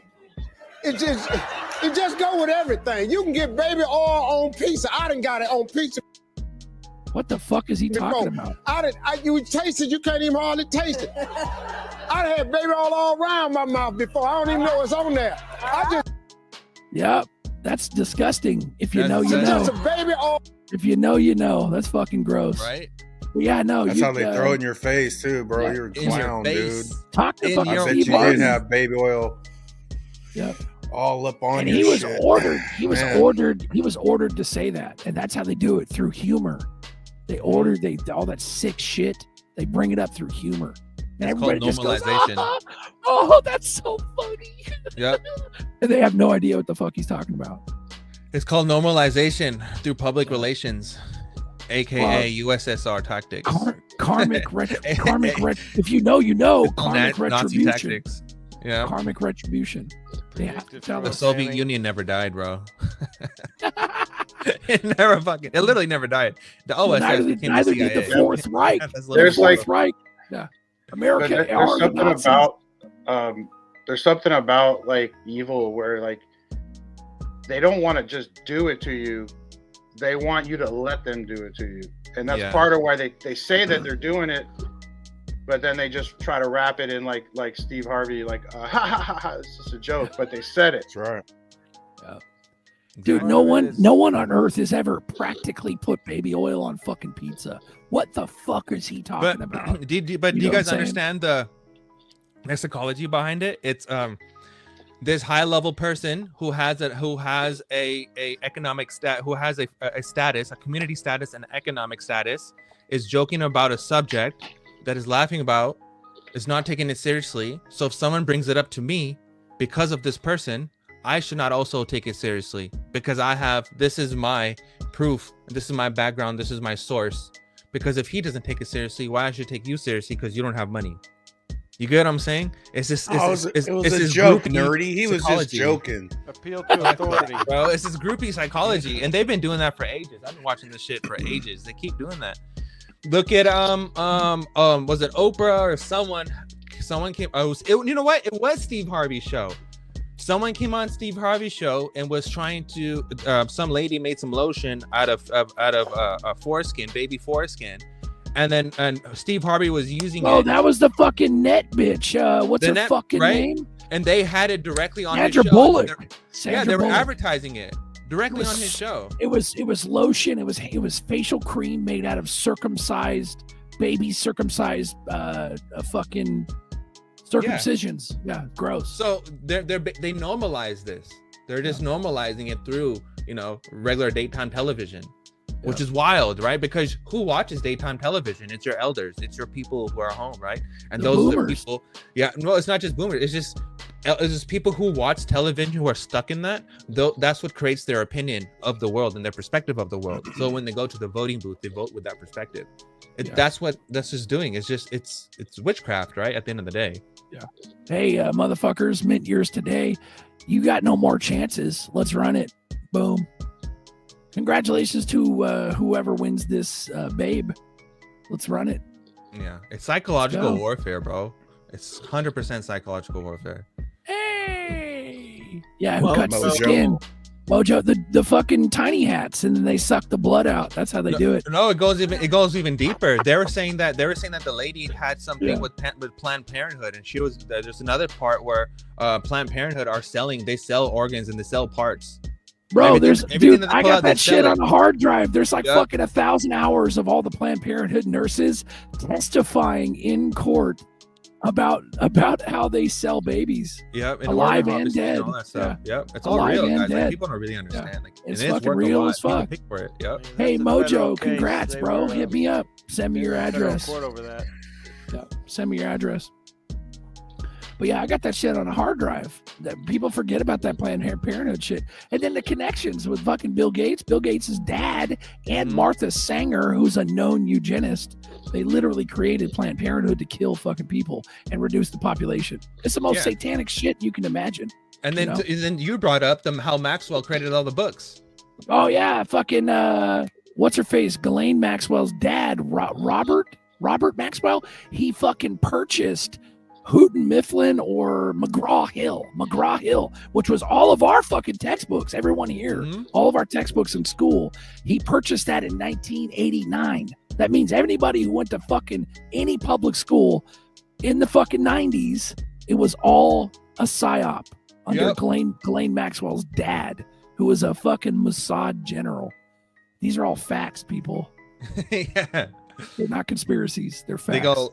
It just go with everything. You can get baby oil on pizza. I done got it on pizza. What the fuck is he talking about? You taste it, you can't even hardly taste it. I had baby oil all around my mouth before. I don't even know what's on there. Yep, that's disgusting. If you know, you know. Just a baby oil. If you know, you know. That's fucking gross. Right? Well, yeah, no. That's how they throw it in your face too, bro. Yeah, you're a clown, dude. Talk to fucking I bet you did have baby oil. Yep. All up on and your he was shit. ordered. He was ordered to say that, and that's how they do it, through humor. They order all that sick shit. They bring it up through humor. And it's everybody called just normalization. Goes, oh, that's so funny. Yep. And they have no idea what the fuck he's talking about. It's called normalization through public relations, aka USSR tactics. Karmic if you know, you know. Karmic Nazi retribution. tactics. Yeah. Karmic retribution. They have to tell The us. Soviet Union never died, bro. It literally never died. The OSS neither became the CIA. did the Fourth Reich. There's Fourth Reich. Yeah. America. There's something about like evil where like they don't want to just do it to you. They want you to let them do it to you. And that's part of why they say that they're doing it but then they just try to wrap it in like Steve Harvey, like ha ha ha ha. It's just a joke, but they said it. That's right. Dude, no one on earth has ever practically put baby oil on fucking pizza. What the fuck is he talking about? Do you guys understand the psychology behind it? It's this high level person who has a economic status, a community status, and economic status, is joking about a subject that is laughing about, is not taking it seriously. So if someone brings it up to me because of this person, I should not also take it seriously because this is my proof, this is my background, this is my source. Because if he doesn't take it seriously, why I should take you seriously? Because you don't have money. You get what I'm saying? It's this. It was a joke, nerdy. He was just joking. Appeal to authority, bro. It's this groupie psychology, and they've been doing that for ages. I've been watching this shit for ages. They keep doing that. Look at was it Oprah or someone? Someone came. You know what? It was Steve Harvey's show. Someone came on Steve Harvey's show and was trying to. Some lady made some lotion out of foreskin, baby foreskin. And Steve Harvey was using it. Oh, that was the fucking net bitch. What's her fucking name? And they had it directly on Sandra his show. Bullock. Yeah, they were advertising it directly on his show. It was lotion. It was facial cream made out of circumcised fucking circumcisions. Yeah, gross. So they normalize this. They're just normalizing it through regular daytime television. Which is wild, right? Because who watches daytime television? It's your elders. It's your people who are home, right? And those are the people. Yeah, no, it's not just boomers. It's just people who watch television who are stuck in that. That's what creates their opinion of the world and their perspective of the world. So when they go to the voting booth, they vote with that perspective. That's what that's just doing. It's just it's witchcraft, right? At the end of the day. Yeah. Hey, motherfuckers, mint yours today. You got no more chances. Let's run it. Boom. Congratulations to whoever wins this, babe. Let's run it. Yeah, it's psychological warfare, bro. It's 100% psychological warfare. Hey, yeah, who cuts the skin? Mojo, the fucking tiny hats, and then they suck the blood out. That's how they do it. No, it goes even deeper. They were saying that the lady had something with Planned Parenthood, and there's another part where Planned Parenthood they sell organs and they sell parts. Bro, I got that shit on a hard drive. There's like fucking 1,000 hours of all the Planned Parenthood nurses testifying in court about how they sell babies. Yep, alive and dead. And all that stuff. Yep, it's all real, guys. Like, people don't really understand. Like, it's fucking real as fuck. For it. Yep. Hey, Mojo, congrats, bro. Hit me up. Send me your address. Court over that. Yep. Send me your address. But yeah, I got that shit on a hard drive. That people forget about that Planned Parenthood shit. And then the connections with fucking Bill Gates. Bill Gates' dad and Martha Sanger, who's a known eugenist. They literally created Planned Parenthood to kill fucking people and reduce the population. It's the most satanic shit you can imagine. And then then you brought up how Maxwell created all the books. Oh yeah, fucking what's her face? Ghislaine Maxwell's dad, Robert Maxwell. He fucking purchased Houghton Mifflin or McGraw-Hill, which was all of our fucking textbooks, everyone here, all of our textbooks in school. He purchased that in 1989. That means anybody who went to fucking any public school in the fucking 90s, it was all a psyop under Ghislaine Maxwell's dad, who was a fucking Mossad general. These are all facts, people. Yeah. They're not conspiracies. They're facts.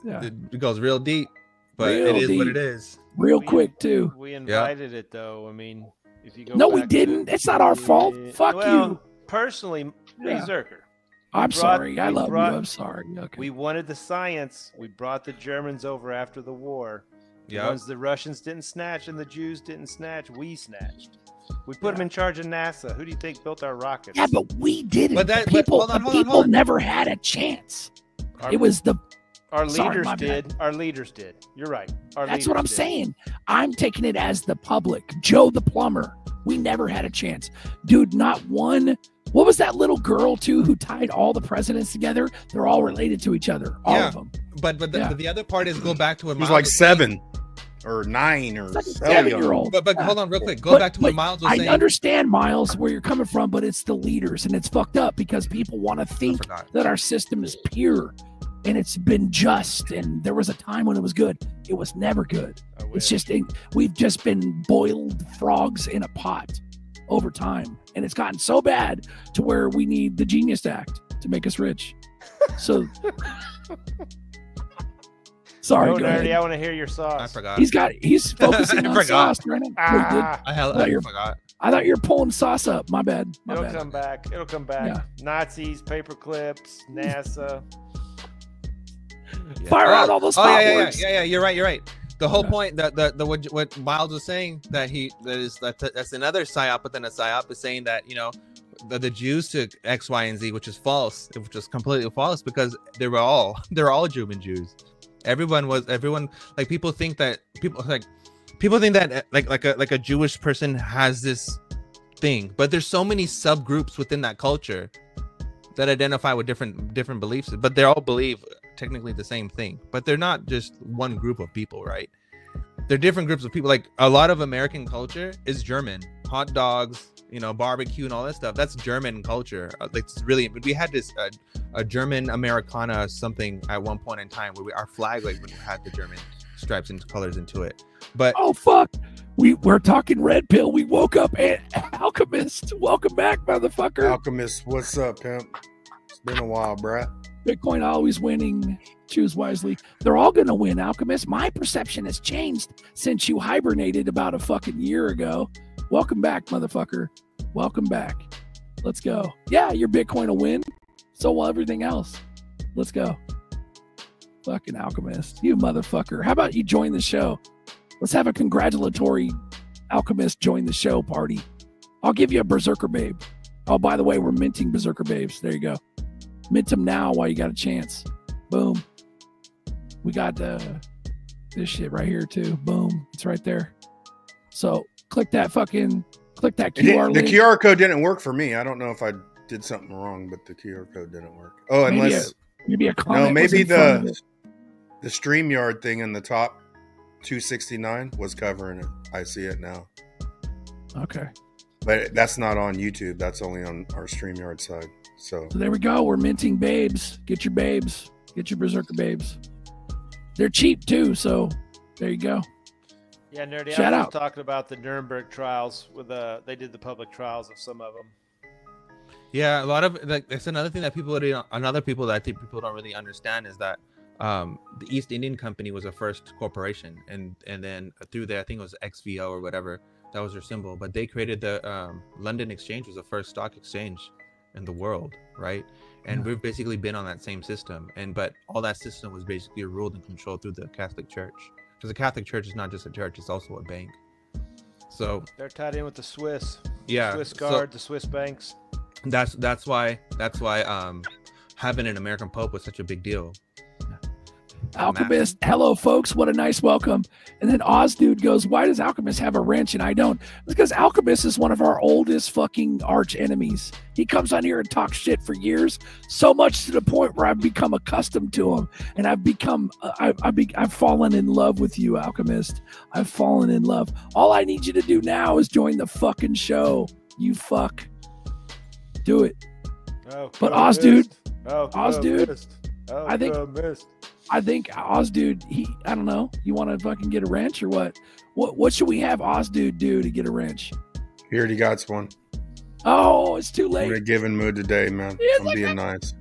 It goes real deep. But it is what it is. Real quick, too. We invited it, though. I mean, if you go No, we didn't. It's not our fault. Fuck you. Personally, hey, Zerker. I'm sorry. I love you. I'm sorry. Okay. We wanted the science. We brought the Germans over after the war. The ones the Russians didn't snatch and the Jews didn't snatch, we snatched. We put them in charge of NASA. Who do you think built our rockets? Yeah, but we didn't. People never had a chance. It was Our leaders did. Our leaders did. You're right. That's what I'm saying. I'm taking it as the public. Joe the plumber. We never had a chance. Dude, not one. What was that little girl, too, who tied all the presidents together? They're all related to each other. All of them. But the other part is go back to what He was like 7 or 9 or 7-year-old. But hold on real quick. Go back to what Miles was saying. I understand, Miles, where you're coming from, but it's the leaders, and it's fucked up because people want to think that our system is pure. and it's been just, and there was a time when it was good. It was never good. It's just, we've just been boiled frogs in a pot over time, and it's gotten so bad to where we need the Genius Act to make us rich. So, sorry, Go go nerdy. ahead. I want to hear your sauce. I forgot. He's focusing I on forgot. sauce right now. I forgot. I thought you were pulling sauce up. My bad. It'll come back. It'll come back. Yeah. Nazis, paper clips, NASA. Fire out all those hot words. Yeah. You're right. The whole point that what Miles was saying that's another psyop within a psyop is saying that the Jews took X, Y, and Z, which is false. Which is completely false because they're all German Jews. Everyone like people think that like a Jewish person has this thing, but there's so many subgroups within that culture that identify with different beliefs, but they all believe technically the same thing, but they're not just one group of people, right? They're different groups of people. Like a lot of American culture is German. Hot dogs, barbecue and all that stuff, that's German culture. Like it's really, we had this a German Americana something at one point in time where our flag had the German stripes and colors into it. But oh fuck, we're talking red pill. We woke up and Alchemist, welcome back, motherfucker. Alchemist, what's up, pimp? It's been a while, bruh. Bitcoin always winning. Choose wisely. They're all gonna win, Alchemist. My perception has changed since you hibernated about a fucking year ago. Welcome back, motherfucker. Welcome back. Let's go. Yeah, your Bitcoin will win. So will everything else. Let's go. Fucking Alchemist. You motherfucker. How about you join the show? Let's have a congratulatory Alchemist join the show party. I'll give you a Berserker Babe. Oh, by the way, we're minting Berserker Babes. There you go. Mint them now while you got a chance. Boom. We got this shit right here too. Boom. It's right there. So click that QR The link. QR code didn't work for me. I don't know if I did something wrong, but the QR code didn't work. Oh, Maybe unless maybe a comment was maybe in front of the StreamYard thing in the top 269 was covering it. I see it now. Okay. But that's not on YouTube. That's only on our StreamYard side. So So there we go. We're minting babes. Get your babes. Get your Berserker Babes. They're cheap too, so there you go. Yeah, nerdy. Shout I was out. talking about the Nuremberg trials with they did the public trials of some of them. yeah, a lot of that's another thing that another people that I think people don't really understand is that the East Indian Company was the first corporation, and then through there I think it was XVO or whatever, that was their symbol, but they created the London Exchange was the first stock exchange in the world, right? And we've basically been on that same system, but all that system was basically ruled and controlled through the Catholic Church, because the Catholic Church is not just a church, it's also a bank. So They're tied in with the Swiss. Yeah, Swiss so- Guard, the Swiss banks. that's why having an American Pope was such a big deal. Alchemist, hello folks, what a nice welcome. And then Oz dude goes, why does Alchemist have a wrench and I don't? It's because Alchemist is one of our oldest fucking arch enemies. He comes on here and talks shit for years, so much to the point where I've become accustomed to him, and I've fallen in love with you, Alchemist. I've fallen in love. All I need you to do now is join the fucking show. You fuck. Do it. Oh, But Oz dude, Oh, Oz dude, missed. Oh, I think missed. I think Oz dude, I don't know. You want to fucking get a wrench or what? What should we have Oz dude do to get a wrench? he already got one. Oh, it's too I'm in a late. giving mood today, man. He's I'm like, being nice.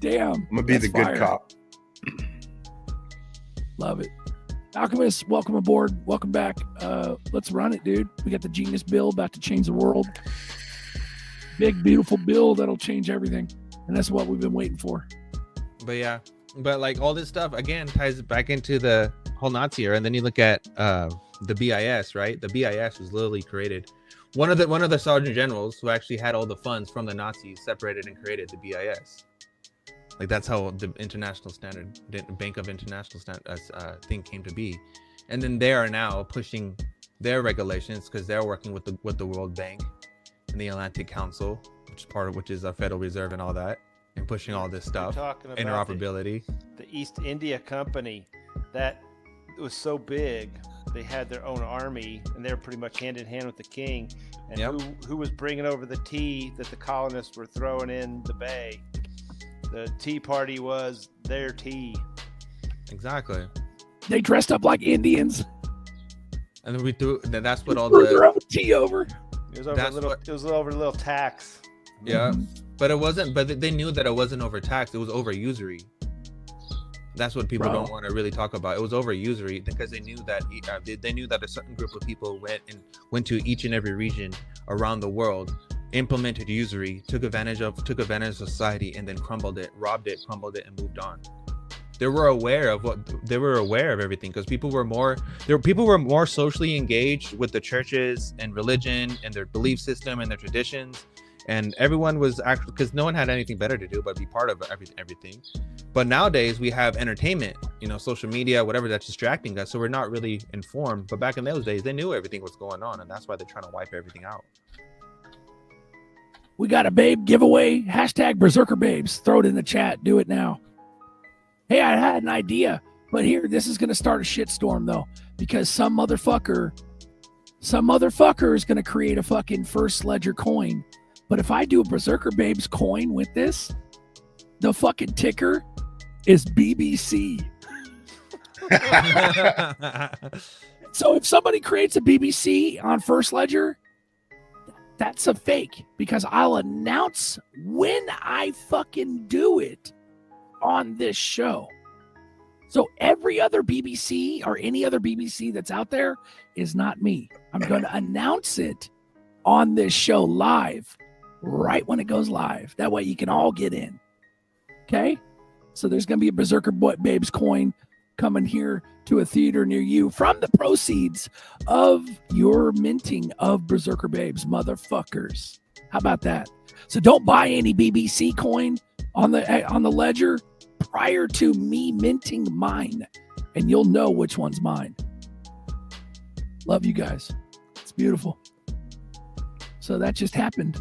Damn. I'm gonna be that's the good fire. cop. Love it. Alchemist, welcome aboard. Welcome back. Let's run it, dude. We got the genius bill about to change the world. Big, beautiful bill that'll change everything. And that's what we've been waiting for. But yeah, but like all this stuff again ties back into the whole Nazi era. And then you look at the BIS, right? The BIS was literally created. One of the sergeant generals who actually had all the funds from the Nazis separated and created the BIS. Like that's how the International Standard Bank of International thing came to be. And then they are now pushing their regulations because they're working with the World Bank and the Atlantic Council, which is our Federal Reserve and all that, and pushing all this stuff, talking about interoperability. The East India Company, that was so big, they had their own army, and they were pretty much hand in hand with the king. And who was bringing over the tea that the colonists were throwing in the bay? The tea party was their tea. Exactly. They dressed up like Indians. And then we threw. Then that's what all Threw their the. own tea over. It was over a little. It was over a little tax. Yeah, but it wasn't. But they knew that it wasn't over tax. It was over usury. That's what people don't want to really talk about. It was over usury because they knew that they knew that a certain group of people went to each and every region around the world, implemented usury, took advantage of society, and then crumbled it, robbed it, crumbled it, and moved on. They were aware of everything because people were more socially engaged with the churches and religion and their belief system and their traditions. And everyone was actually, because no one had anything better to do but be part of everything. But nowadays we have entertainment, social media, whatever, that's distracting us. So we're not really informed. But back in those days, they knew everything was going on. And that's why they're trying to wipe everything out. We got a babe giveaway. Hashtag Berserker Babes. Throw it in the chat. Do it now. Hey, I had an idea. But here, this is going to start a shitstorm, though. Because some motherfucker is going to create a fucking First Ledger coin. But if I do a Berserker Babes coin with this, the fucking ticker is BBC. So if somebody creates a BBC on First Ledger, that's a fake because I'll announce when I fucking do it on this show. So every other BBC or any other BBC that's out there is not me. I'm going to announce it on this show live. Right when it goes live. That way you can all get in. Okay? So there's going to be a Berserker Babes coin coming here to a theater near you from the proceeds of your minting of Berserker Babes, motherfuckers. How about that? So don't buy any BBC coin on the ledger prior to me minting mine, and you'll know which one's mine. Love you guys. It's beautiful. So that just happened.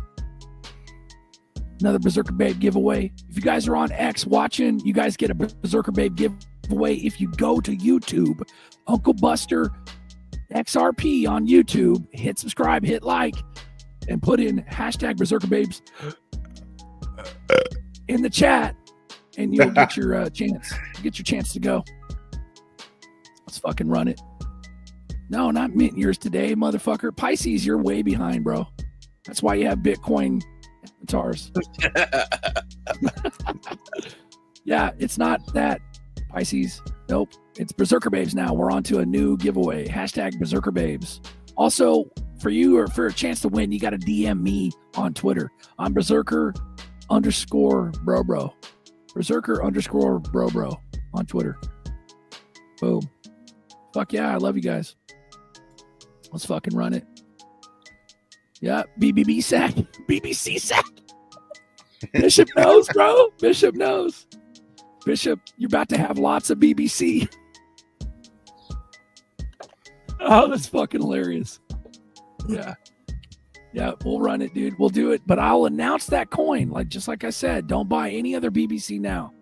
Another Berserker Babe giveaway. If you guys are on X watching, you guys get a Berserker Babe giveaway. If you go to YouTube, Uncle Buster XRP on YouTube, hit subscribe, hit like, and put in hashtag Berserker Babes in the chat, and you'll get your chance. Get your chance to go. Let's fucking run it. No, not mint yours today, motherfucker. Pisces, you're way behind, bro. That's why you have Bitcoin avatars. Yeah, it's not that, Pisces. Nope. It's Berserker Babes now. We're on to a new giveaway. Hashtag Berserker Babes. Also, for you or for a chance to win, you got to DM me on Twitter. I'm Berserker_bro. Berserker_bro on Twitter. Boom. Fuck yeah, I love you guys. Let's fucking run it. Yeah, BBB sack. BBC sack. Bishop knows, bro. Bishop knows. Bishop, you're about to have lots of BBC. Oh, that's fucking hilarious. Yeah. Yeah, we'll run it, dude. We'll do it. But I'll announce that coin. Just like I said, don't buy any other BBC now.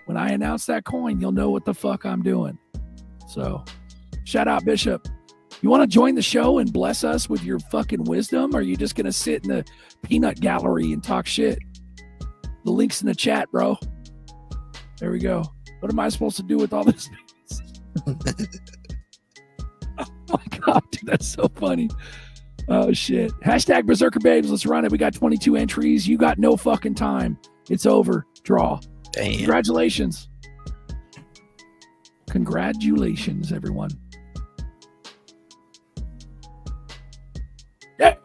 When I announce that coin, you'll know what the fuck I'm doing. So, shout out, Bishop. You want to join the show and bless us with your fucking wisdom? Or are you just going to sit in the peanut gallery and talk shit? The link's in the chat, bro. There we go. What am I supposed to do with all this? Oh my God, dude, that's so funny. Oh shit. Hashtag Berserker Babes. Let's run it. We got 22 entries. You got no fucking time. It's over. Draw. Damn. Congratulations. Congratulations, everyone.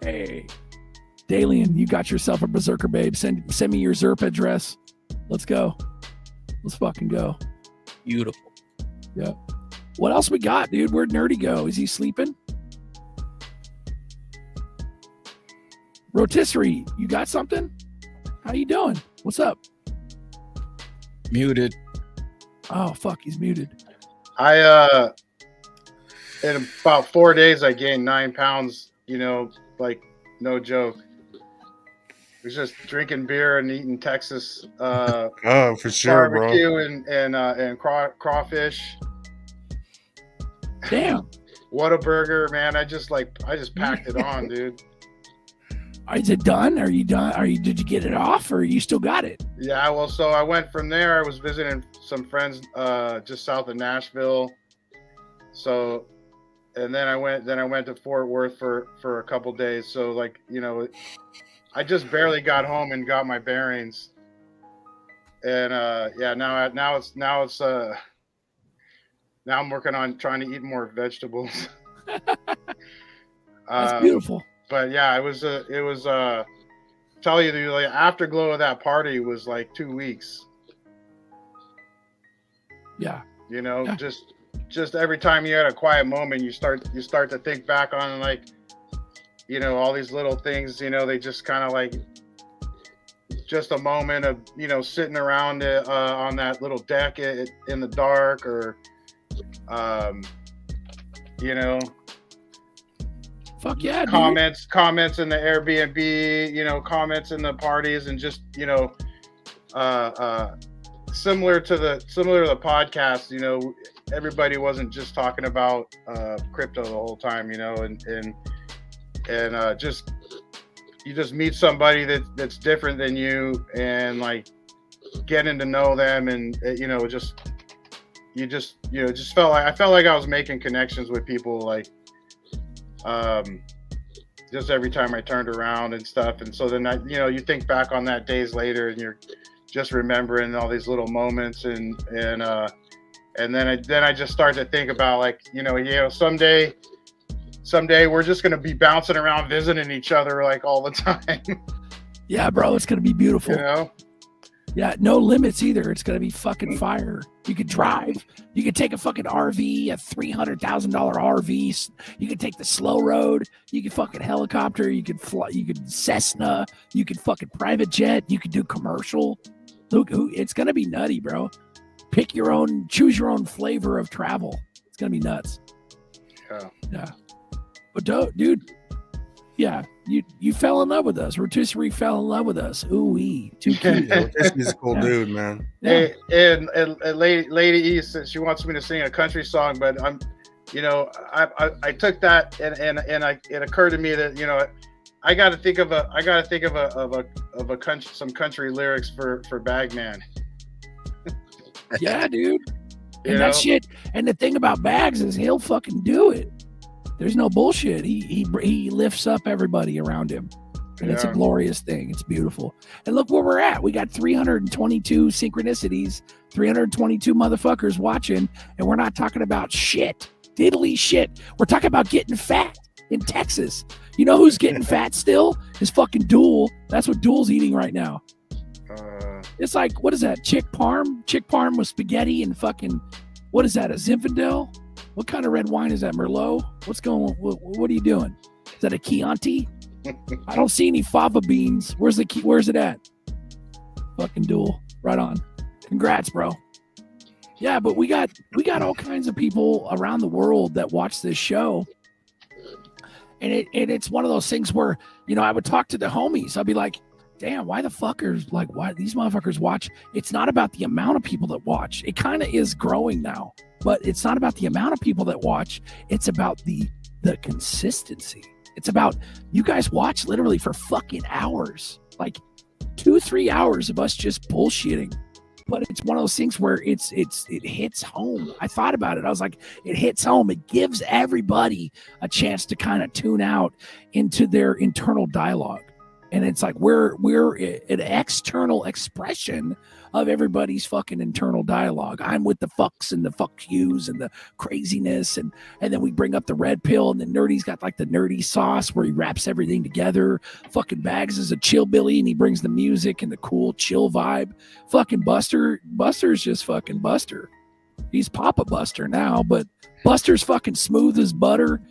Hey, Dalian, you got yourself a Berserker Babe. Send me your ZRP address. Let's go. Let's fucking go. Beautiful. Yeah. What else we got, dude? Where'd Nerdy go? Is he sleeping? Rotisserie, you got something? How you doing? What's up? Muted. Oh, fuck, he's muted. In about 4 days, I gained 9 pounds, like no joke. It was just drinking beer and eating Texas oh, for sure, barbecue bro. and crawfish. Damn. What a burger, man. I just packed it on, dude. Is it done? Are you done? Did you get it off, or you still got it? Yeah, well, so I went from there. I was visiting some friends just south of Nashville. So, and then I went to Fort Worth for a couple days. So, like, you know, I just barely got home and got my bearings. And yeah, now I'm working on trying to eat more vegetables. That's beautiful. But yeah, it was tell you the like, afterglow of that party was like 2 weeks. Yeah. You know, just every time you had a quiet moment, you start to think back on, like, you know, all these little things, you know, they just kind of like just a moment of, you know, sitting around on that little deck in the dark, or you know, fuck yeah, comments in the Airbnb, you know, comments in the parties, and just, you know, similar to the podcast, you know, everybody wasn't just talking about crypto the whole time, you know, and just you just meet somebody that's different than you, and like getting to know them, and you know, just felt like I was making connections with people, like just every time I turned around and stuff. And so then you think back on that days later, and you're just remembering all these little moments, and then I just start to think about, like, you know, someday we're just going to be bouncing around visiting each other like all the time. Yeah, bro, it's going to be beautiful. You know? Yeah, no limits either. It's going to be fucking fire. You could drive. You could take a fucking RV, a $300,000 RV. You could take the slow road. You could fucking helicopter. You could fly. You could Cessna. You could fucking private jet. You could do commercial. Look, it's going to be nutty, bro. Pick your own, choose your own flavor of travel. It's going to be nuts. Yeah. But dude, yeah, you fell in love with us. Rotisserie fell in love with us. Ooh-wee. Too cute. Rotisserie's a cool dude, man. Yeah. Hey, and Lady E says she wants me to sing a country song, but I'm, you know, I took that and it occurred to me that, you know, I got to think of some country lyrics for Bagman. Yeah, dude. And that shit. And the thing about Bags is he'll fucking do it. There's no bullshit. He lifts up everybody around him, and it's a glorious thing. It's beautiful. And look where we're at. We got 322 synchronicities, 322 motherfuckers watching, and we're not talking about shit, diddly shit. We're talking about getting fat in Texas. You know who's getting fat still? Is fucking Duel. That's what Duel's eating right now. It's like, what is that? Chick parm? Chick parm with spaghetti and fucking, what is that? A Zinfandel? What kind of red wine is that? Merlot? What's going on? What are you doing? Is that a Chianti? I don't see any fava beans. Where's it at? Fucking Duel. Right on. Congrats, bro. Yeah, but we got all kinds of people around the world that watch this show. And it's one of those things where, you know, I would talk to the homies. I'd be like, damn, why these motherfuckers watch? It's not about the amount of people that watch. It kind of is growing now, but it's not about the amount of people that watch. It's about the consistency. It's about, you guys watch literally for fucking hours, like 2-3 hours of us just bullshitting. But it's one of those things where it hits home. I thought about it. I was like, it hits home. It gives everybody a chance to kind of tune out into their internal dialogue. And it's like we're an external expression of everybody's fucking internal dialogue. I'm with the fucks and the fuck yous and the craziness, and then we bring up the red pill, and then Nerdy's got like the nerdy sauce where he wraps everything together. Fucking Bags is a chill Billy, and he brings the music and the cool chill vibe. Fucking Buster's just fucking Buster. He's Papa Buster now, but Buster's fucking smooth as butter,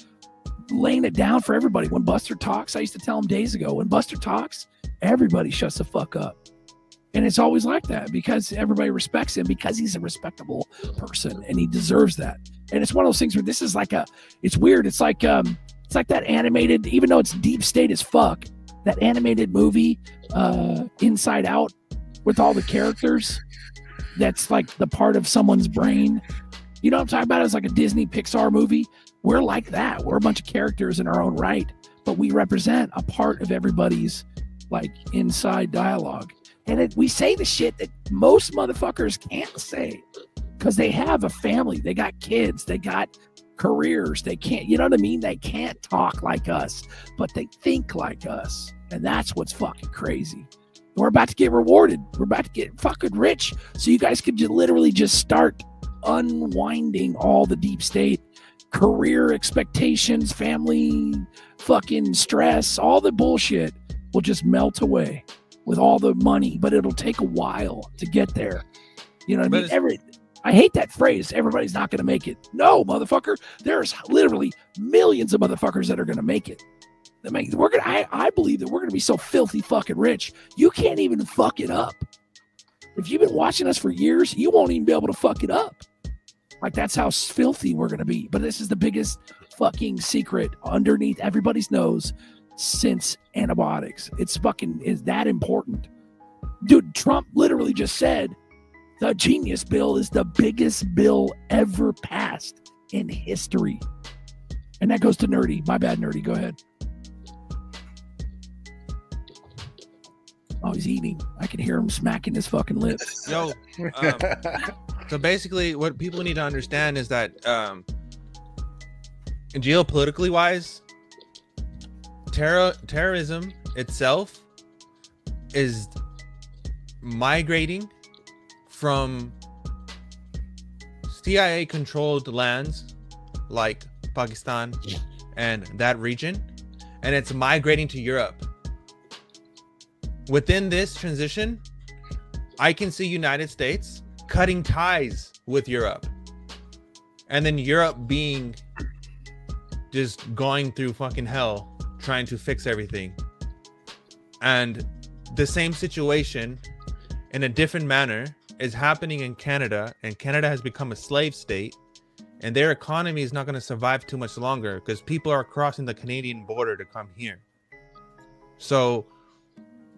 laying it down for everybody. When Buster talks, I used to tell him days ago, when Buster talks, everybody shuts the fuck up. And it's always like that because everybody respects him because he's a respectable person and he deserves that. And it's one of those things where this is like it's weird. It's like that animated, even though it's deep state as fuck, that animated movie, Inside Out, with all the characters. That's like the part of someone's brain. You know what I'm talking about? It's like a Disney Pixar movie. We're like that. We're a bunch of characters in our own right, but we represent a part of everybody's like inside dialogue. And we say the shit that most motherfuckers can't say because they have a family, they got kids, they got careers, they can't, you know what I mean? They can't talk like us, but they think like us. And that's what's fucking crazy. We're about to get rewarded. We're about to get fucking rich. So you guys could literally just start unwinding all the deep state career expectations, family fucking stress, all the bullshit will just melt away with all the money, but it'll take a while to get there. You know what I mean? I hate that phrase, everybody's not going to make it. No, motherfucker. There's literally millions of motherfuckers that are going to make it. I believe that we're going to be so filthy fucking rich, you can't even fuck it up. If you've been watching us for years, you won't even be able to fuck it up. Like, that's how filthy we're going to be. But this is the biggest fucking secret underneath everybody's nose since antibiotics. It's that important. Dude, Trump literally just said the Genius Bill is the biggest bill ever passed in history. And that goes to Nerdy. My bad, Nerdy. Go ahead. Oh, he's eating. I can hear him smacking his fucking lips. Yo, so basically what people need to understand is that geopolitically wise, terrorism itself is migrating from CIA controlled lands like Pakistan and that region, and it's migrating to Europe. Within this transition, I can see United States cutting ties with Europe, and then Europe being just going through fucking hell trying to fix everything. And the same situation in a different manner is happening in Canada, and Canada has become a slave state, and their economy is not going to survive too much longer because people are crossing the Canadian border to come here. So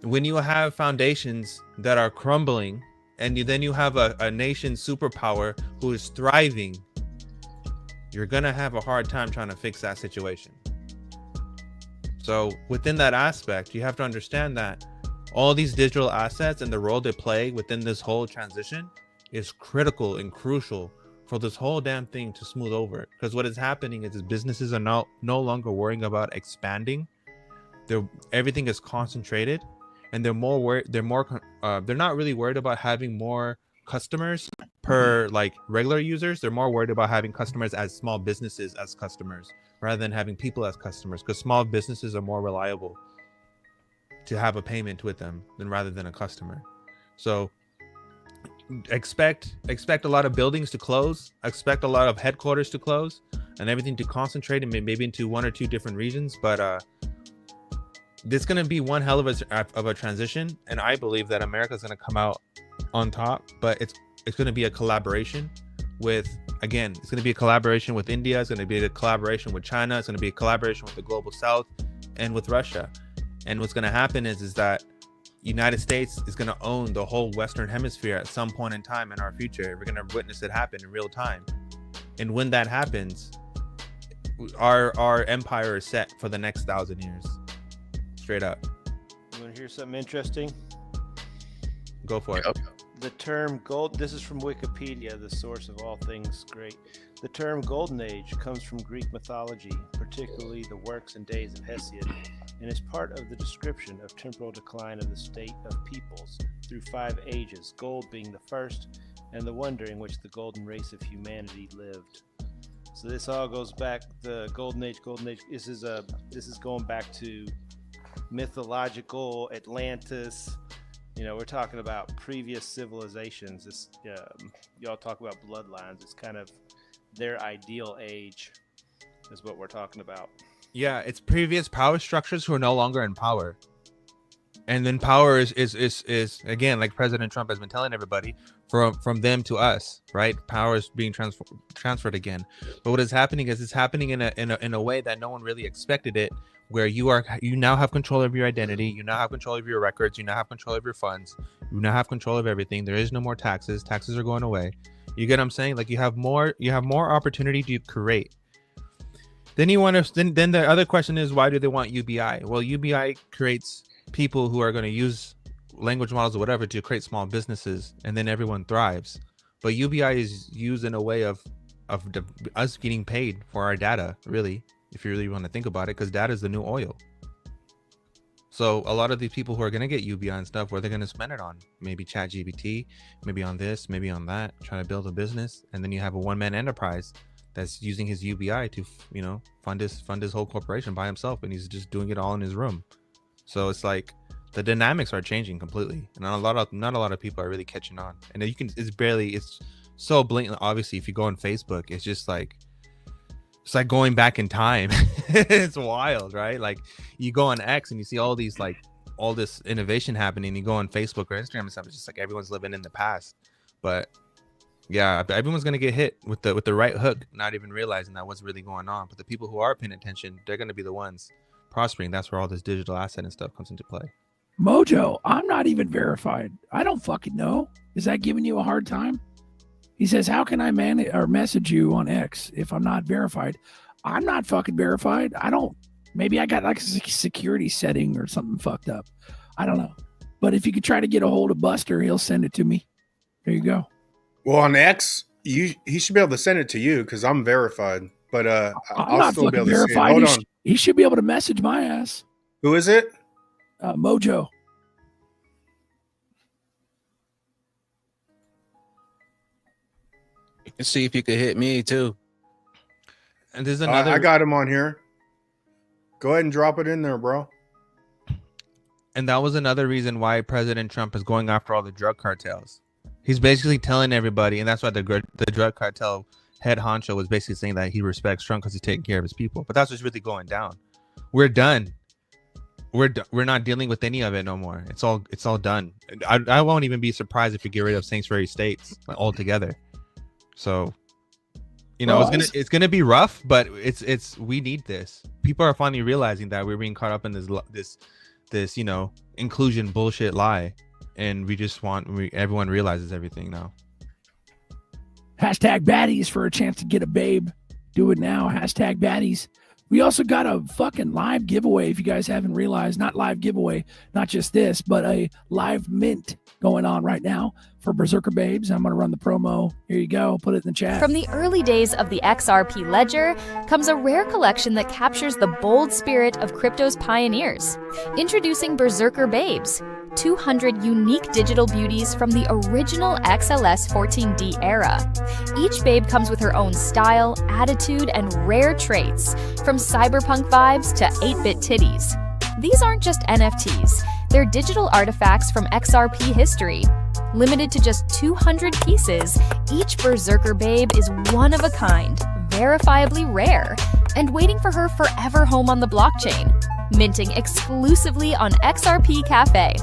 when you have foundations that are crumbling, and then you have a nation superpower who is thriving, you're gonna have a hard time trying to fix that situation. So within that aspect, you have to understand that all these digital assets and the role they play within this whole transition is critical and crucial for this whole damn thing to smooth over. Because what is happening is businesses are no longer worrying about expanding. Everything is concentrated, and they're not really worried about having more customers per like regular users. They're more worried about having customers as small businesses as customers rather than having people as customers, because small businesses are more reliable to have a payment with them rather than a customer. So expect a lot of buildings to close, expect a lot of headquarters to close, and everything to concentrate and maybe into one or two different regions. But this is going to be one hell of a transition, and I believe that America's going to come out on top. But it's going to be a collaboration with, again, it's going to be a collaboration with India, it's going to be a collaboration with China, it's going to be a collaboration with the global South and with Russia. And what's going to happen is that United States is going to own the whole Western Hemisphere at some point in time in our future. We're going to witness it happen in real time. And when that happens, our empire is set for the next 1,000 years. Straight up. You want to hear something interesting? Go for it. The term gold, this is from Wikipedia, the source of all things great. The term Golden Age comes from Greek mythology, particularly the works and days of Hesiod, and is part of the description of temporal decline of the state of peoples through 5 ages, gold being the first, and the wonder in which the golden race of humanity lived. So this all goes back, the Golden Age, this is going back to mythological Atlantis. You know, we're talking about previous civilizations. This y'all talk about bloodlines. It's kind of their ideal age is what we're talking about. Yeah, it's previous power structures who are no longer in power. And then power is again, like President Trump has been telling everybody, from them to us, right? Power is being transferred again. But what is happening is it's happening in a way that no one really expected it, where you now have control of your identity, you now have control of your records, you now have control of your funds, you now have control of everything. There is no more taxes. Taxes are going away. You get what I'm saying? Like you have more opportunity to create. Then you want to. Then the other question is, why do they want UBI? Well, UBI creates people who are going to use language models or whatever to create small businesses, and then everyone thrives. But UBI is used in a way of us getting paid for our data, really, if you really want to think about it, because data is the new oil. So a lot of these people who are going to get UBI and stuff, where they're going to spend it on, maybe ChatGPT, maybe on this, maybe on that, trying to build a business. And then you have a one-man enterprise that's using his UBI to, you know, fund his whole corporation by himself, and he's just doing it all in his room. So it's like the dynamics are changing completely, and not a lot of people are really catching on. And it's so blatant. Obviously, if you go on Facebook, it's just like, it's like going back in time. It's wild, right? Like you go on X and you see all these, like, all this innovation happening. You go on Facebook or Instagram and stuff, it's just like everyone's living in the past. But yeah, everyone's gonna get hit with the right hook, not even realizing that what's really going on. But the people who are paying attention, they're gonna be the ones prospering. That's where all this digital asset and stuff comes into play. Mojo, I'm not even verified. I don't fucking know. Is that giving you a hard time? He says, how can I manage or message you on X if I'm not verified? I'm not fucking verified. Maybe I got like a security setting or something fucked up. I don't know. But if you could try to get a hold of Buster, he'll send it to me. There you go. Well, on X, he should be able to send it to you because I'm verified. But I'm not still be able verified. To see it. Hold on. He should be able to message my ass. Who is it? Mojo. Let's see if you could hit me too. And there's another. I got him on here. Go ahead and drop it in there, bro. And that was another reason why President Trump is going after all the drug cartels. He's basically telling everybody, and that's why the drug cartel head honcho was basically saying that he respects Trump because he's taking care of his people. But that's what's really going down. We're done. We're not dealing with any of it no more. It's all done. I won't even be surprised if we get rid of sanctuary states altogether. So, you know, it's gonna be rough, but we need this. People are finally realizing that we're being caught up in this you know, inclusion bullshit lie, and we just want everyone realizes everything now. Hashtag baddies for a chance to get a babe. Do it now. Hashtag baddies. We also got a fucking live giveaway. If you guys haven't realized, not live giveaway, not just this, but a live mint going on right now for Berserker Babes. I'm going to run the promo. Here you go. Put it in the chat. From the early days of the XRP ledger comes a rare collection that captures the bold spirit of crypto's pioneers. Introducing Berserker Babes, 200 unique digital beauties from the original XLS 14D era. Each babe comes with her own style, attitude, and rare traits, from cyberpunk vibes to 8-bit titties. These aren't just NFTs, they're digital artifacts from XRP history. Limited to just 200 pieces, each Berserker Babe is one of a kind, verifiably rare, and waiting for her forever home on the blockchain. Minting exclusively on XRP Cafe.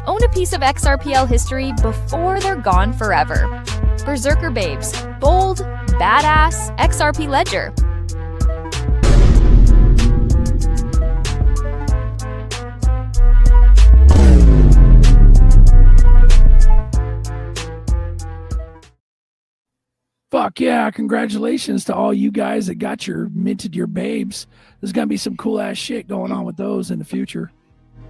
Own a piece of XRPL history before they're gone forever. Berserker Babes, bold, badass, XRP ledger. Fuck yeah, congratulations to all you guys that got minted your babes. There's gonna be some cool ass shit going on with those in the future.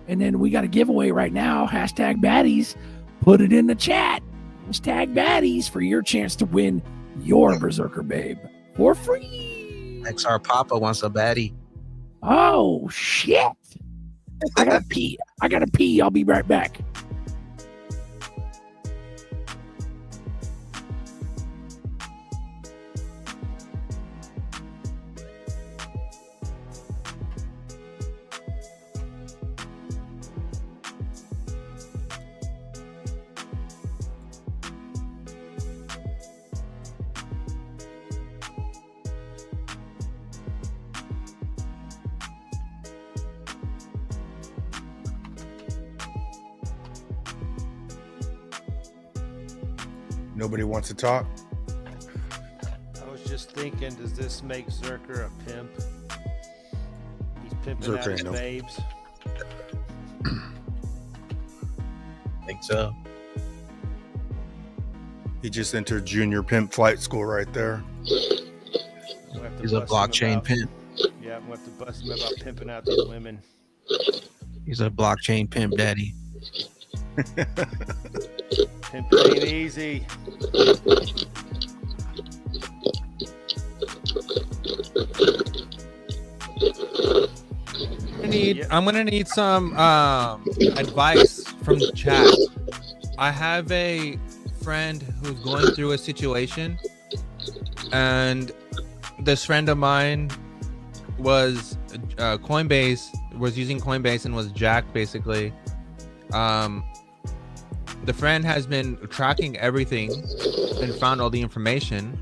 And then we got a giveaway right now. Hashtag baddies. Put it in the chat. Hashtag baddies for your chance to win your Berserker Babe for free. XR Papa wants a baddie. Oh shit. I gotta pee. I'll be right back. Nobody wants to talk. I was just thinking, does this make Zerker a pimp? He's pimping Zerker out his ain't no- babes. Think so. He just entered junior pimp flight school right there. We'll have to He's a bust him blockchain about- pimp. I'm going to have to bust him about pimping out these women. He's a blockchain pimp daddy. Pimping ain't easy. I'm gonna need some advice from the chat. I have a friend who's going through a situation, and this friend of mine was was using Coinbase and was jacked basically. The friend has been tracking everything and found all the information,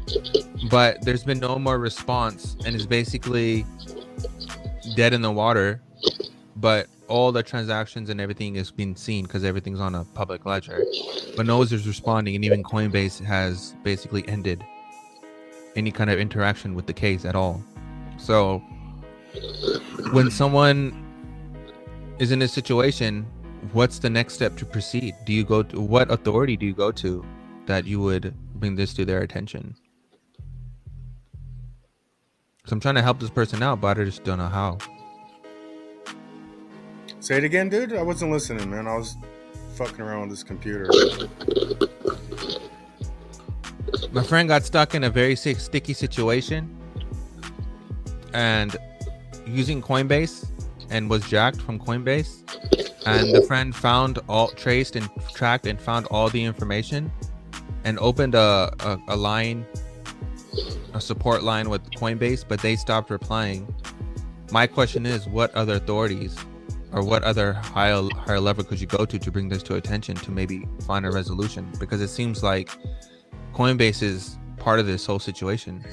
but there's been no more response and is basically dead in the water. But all the transactions and everything is being seen because everything's on a public ledger, but no one is responding, and even Coinbase has basically ended any kind of interaction with the case at all. So when someone is in a situation, what's the next step to proceed? Do you go to what authority do you go to that you would bring this to their attention? So I'm trying to help this person out, but I just don't know how. Say it again, dude. I wasn't listening, man. I was fucking around with this computer. My friend got stuck in a very sticky situation and using Coinbase, and was jacked from Coinbase. And the friend found traced and tracked and found all the information and opened a support line with Coinbase, but they stopped replying. My question is, what other authorities or what other higher level could you go to bring this to attention to maybe find a resolution? Because it seems like Coinbase is part of this whole situation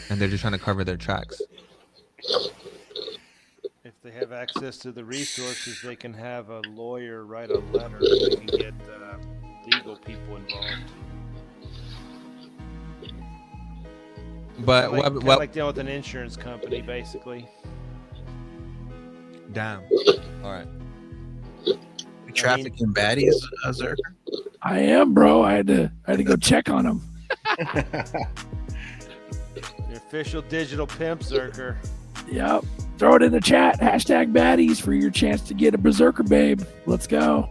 and they're just trying to cover their tracks. If they have access to the resources, they can have a lawyer write a letter. They can get legal people involved. But kind of like dealing with an insurance company, basically. Damn. All right. You trafficking baddies, ZRK? I am, bro. I had to go check on them. The official digital pimp, ZRK. Yep. Throw it in the chat. Hashtag baddies for your chance to get a berserker babe. Let's go.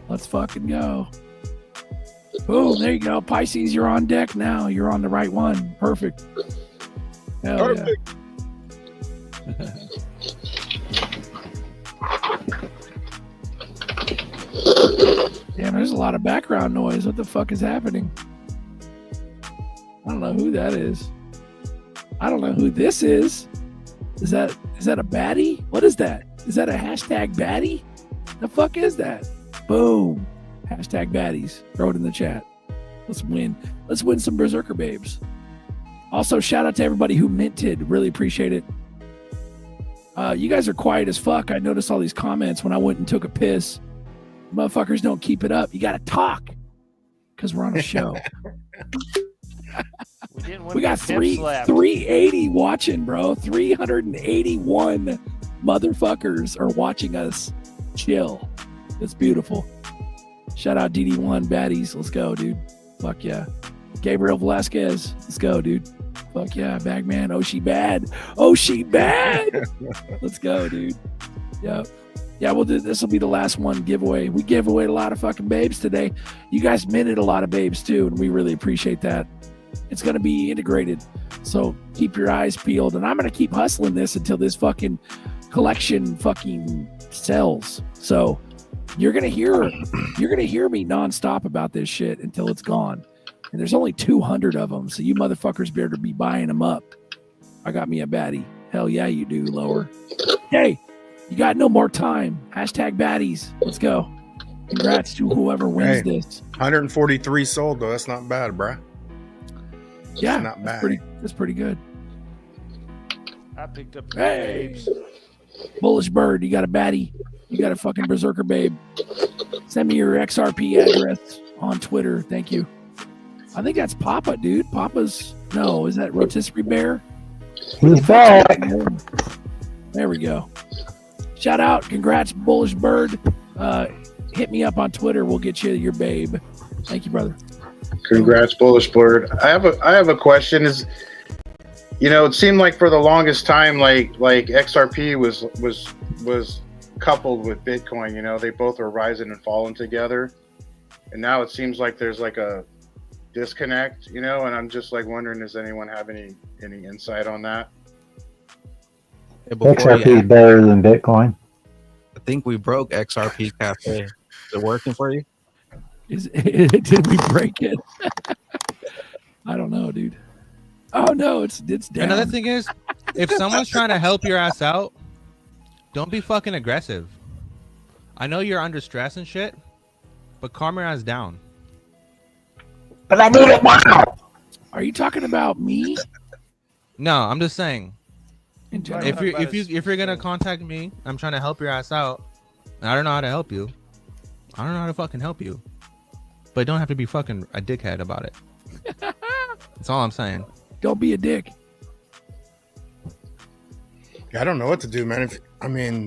Let's fucking go. Boom. There you go. Pisces, you're on deck now. You're on the right one. Perfect. Hell perfect. Yeah. Damn, there's a lot of background noise. What the fuck is happening? I don't know who that is. I don't know who this is. Is that a baddie? What is that? Is that a hashtag baddie? The fuck is that? Boom. Hashtag baddies. Throw it in the chat. Let's win. Let's win some berserker babes. Also, shout out to everybody who minted. Really appreciate it. You guys are quiet as fuck. I noticed all these comments when I went and took a piss. Motherfuckers don't keep it up. You got to talk because we're on a show. We got 380 watching, bro. 381 motherfuckers are watching us chill. It's beautiful. Shout out DD1 baddies. Let's go, dude. Fuck yeah. Gabriel Velasquez. Let's go, dude. Fuck yeah. Bagman. Oh, she bad. Oh, she bad. Let's go, dude. Yep. Yeah, we'll do this. Will be the last one giveaway. We gave away a lot of fucking babes today. You guys minted a lot of babes too, and we really appreciate that. It's going to be integrated. So keep your eyes peeled. And I'm going to keep hustling this until this fucking collection fucking sells. So you're going to hear me nonstop about this shit until it's gone. And there's only 200 of them. So you motherfuckers better be buying them up. I got me a baddie. Hell yeah, you do, lower. Hey, you got no more time. Hashtag baddies. Let's go. Congrats to whoever wins this. 143 sold though. That's not bad, bruh. Yeah, not bad. That's pretty good. I picked up the babes. Bullish Bird, you got a baddie. You got a fucking berserker babe. Send me your XRP address on Twitter. Thank you. I think that's Papa, dude. Papa's is that Rotisserie Bear? There we go. Shout out, congrats, Bullish Bird. Hit me up on Twitter. We'll get you your babe. Thank you, brother. Congrats, Bullish Bird. I have a question. You know, it seemed like for the longest time, like XRP was coupled with Bitcoin. You know, they both were rising and falling together, and now it seems like there's like a disconnect. You know, and I'm just like wondering, does anyone have any insight on that? XRP is better than Bitcoin. I think we broke XRP Cafe. Is it working for you? Did we break it? I don't know, dude. Oh no, it's down. Another thing is, if someone's trying to help your ass out, don't be fucking aggressive. I know you're under stress and shit, but calm your ass down. But I need it now. Are you talking about me? No, I'm just saying. In general. If you're gonna contact me, I'm trying to help your ass out. And I don't know how to help you. I don't know how to fucking help you. But don't have to be fucking a dickhead about it. That's all I'm saying. Don't be a dick. I don't know what to do, man.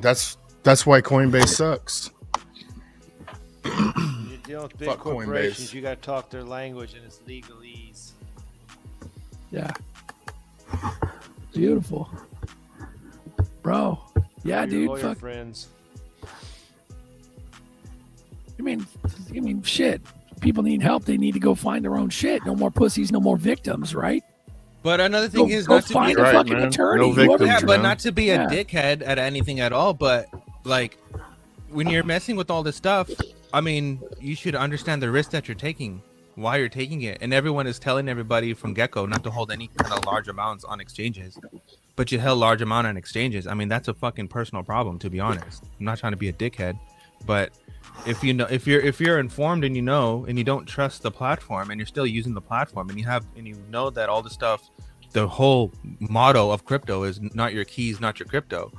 That's why Coinbase sucks. You're dealing with big Fuck corporations. Coinbase. You got to talk their language, and it's legalese. Yeah. Beautiful. Bro. Yeah, Your dude. lawyer Fuck. friends. I mean, shit. People need help. They need to go find their own shit. No more pussies, no more victims, right? But another thing is go not to find be a fucking attorney. Yeah, but not to be a dickhead at anything at all. But like, when you're messing with all this stuff, I mean, you should understand the risk that you're taking, why you're taking it, and everyone is telling everybody from get-go not to hold any kind of large amounts on exchanges. But you held large amount on exchanges. I mean, that's a fucking personal problem, to be honest. I'm not trying to be a dickhead, but if you know, if you're informed and you know, and you don't trust the platform, and you're still using the platform, and you know that all the stuff, the whole motto of crypto is not your keys, not your crypto,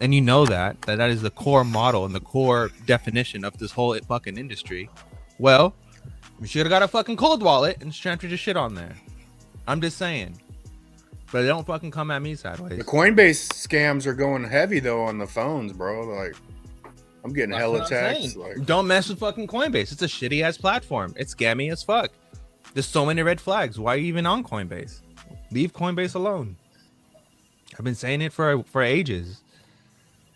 and you know that is the core model and the core definition of this whole fucking industry. Well, you should have got a fucking cold wallet and transferred your shit on there. I'm just saying. But don't fucking come at me sideways. The Coinbase scams are going heavy though on the phones, bro. Like, I'm getting hella texts. Like, don't mess with fucking Coinbase. It's a shitty ass platform. It's scammy as fuck. There's so many red flags. Why are you even on Coinbase? Leave Coinbase alone. I've been saying it for ages.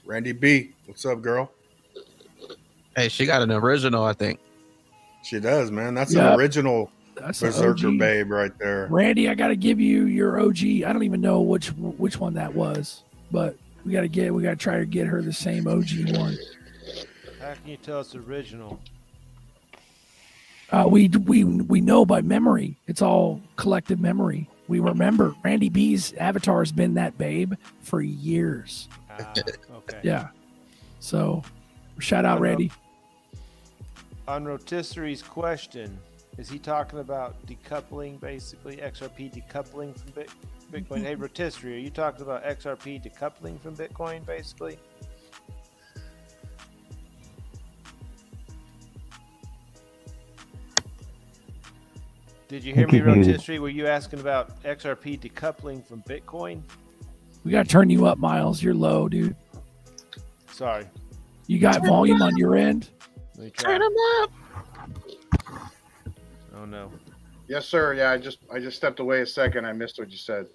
Randy B, what's up, girl? Hey, she got an original, I think. She does, man. That's Yeah. an original That's an Berserker OG. babe right there. Randy, I got to give you your OG. I don't even know which one that was, but we got to try to get her the same OG one. How can you tell it's original? We know by memory. It's all collective memory. We remember Randy B's avatar has been that babe for years. Okay. Yeah. So shout out Randy. On Rotisserie's question, is he talking about decoupling, basically XRP decoupling from Bitcoin? Hey, Rotisserie, are you talking about XRP decoupling from Bitcoin, basically? Did you hear me, Rotisserie? Were you asking about XRP decoupling from Bitcoin? We got to turn you up, Miles. You're low, dude. Sorry. You got volume on your end? Let me try. up. Oh no. Yes, sir. Yeah, I just stepped away a second. I missed what you said.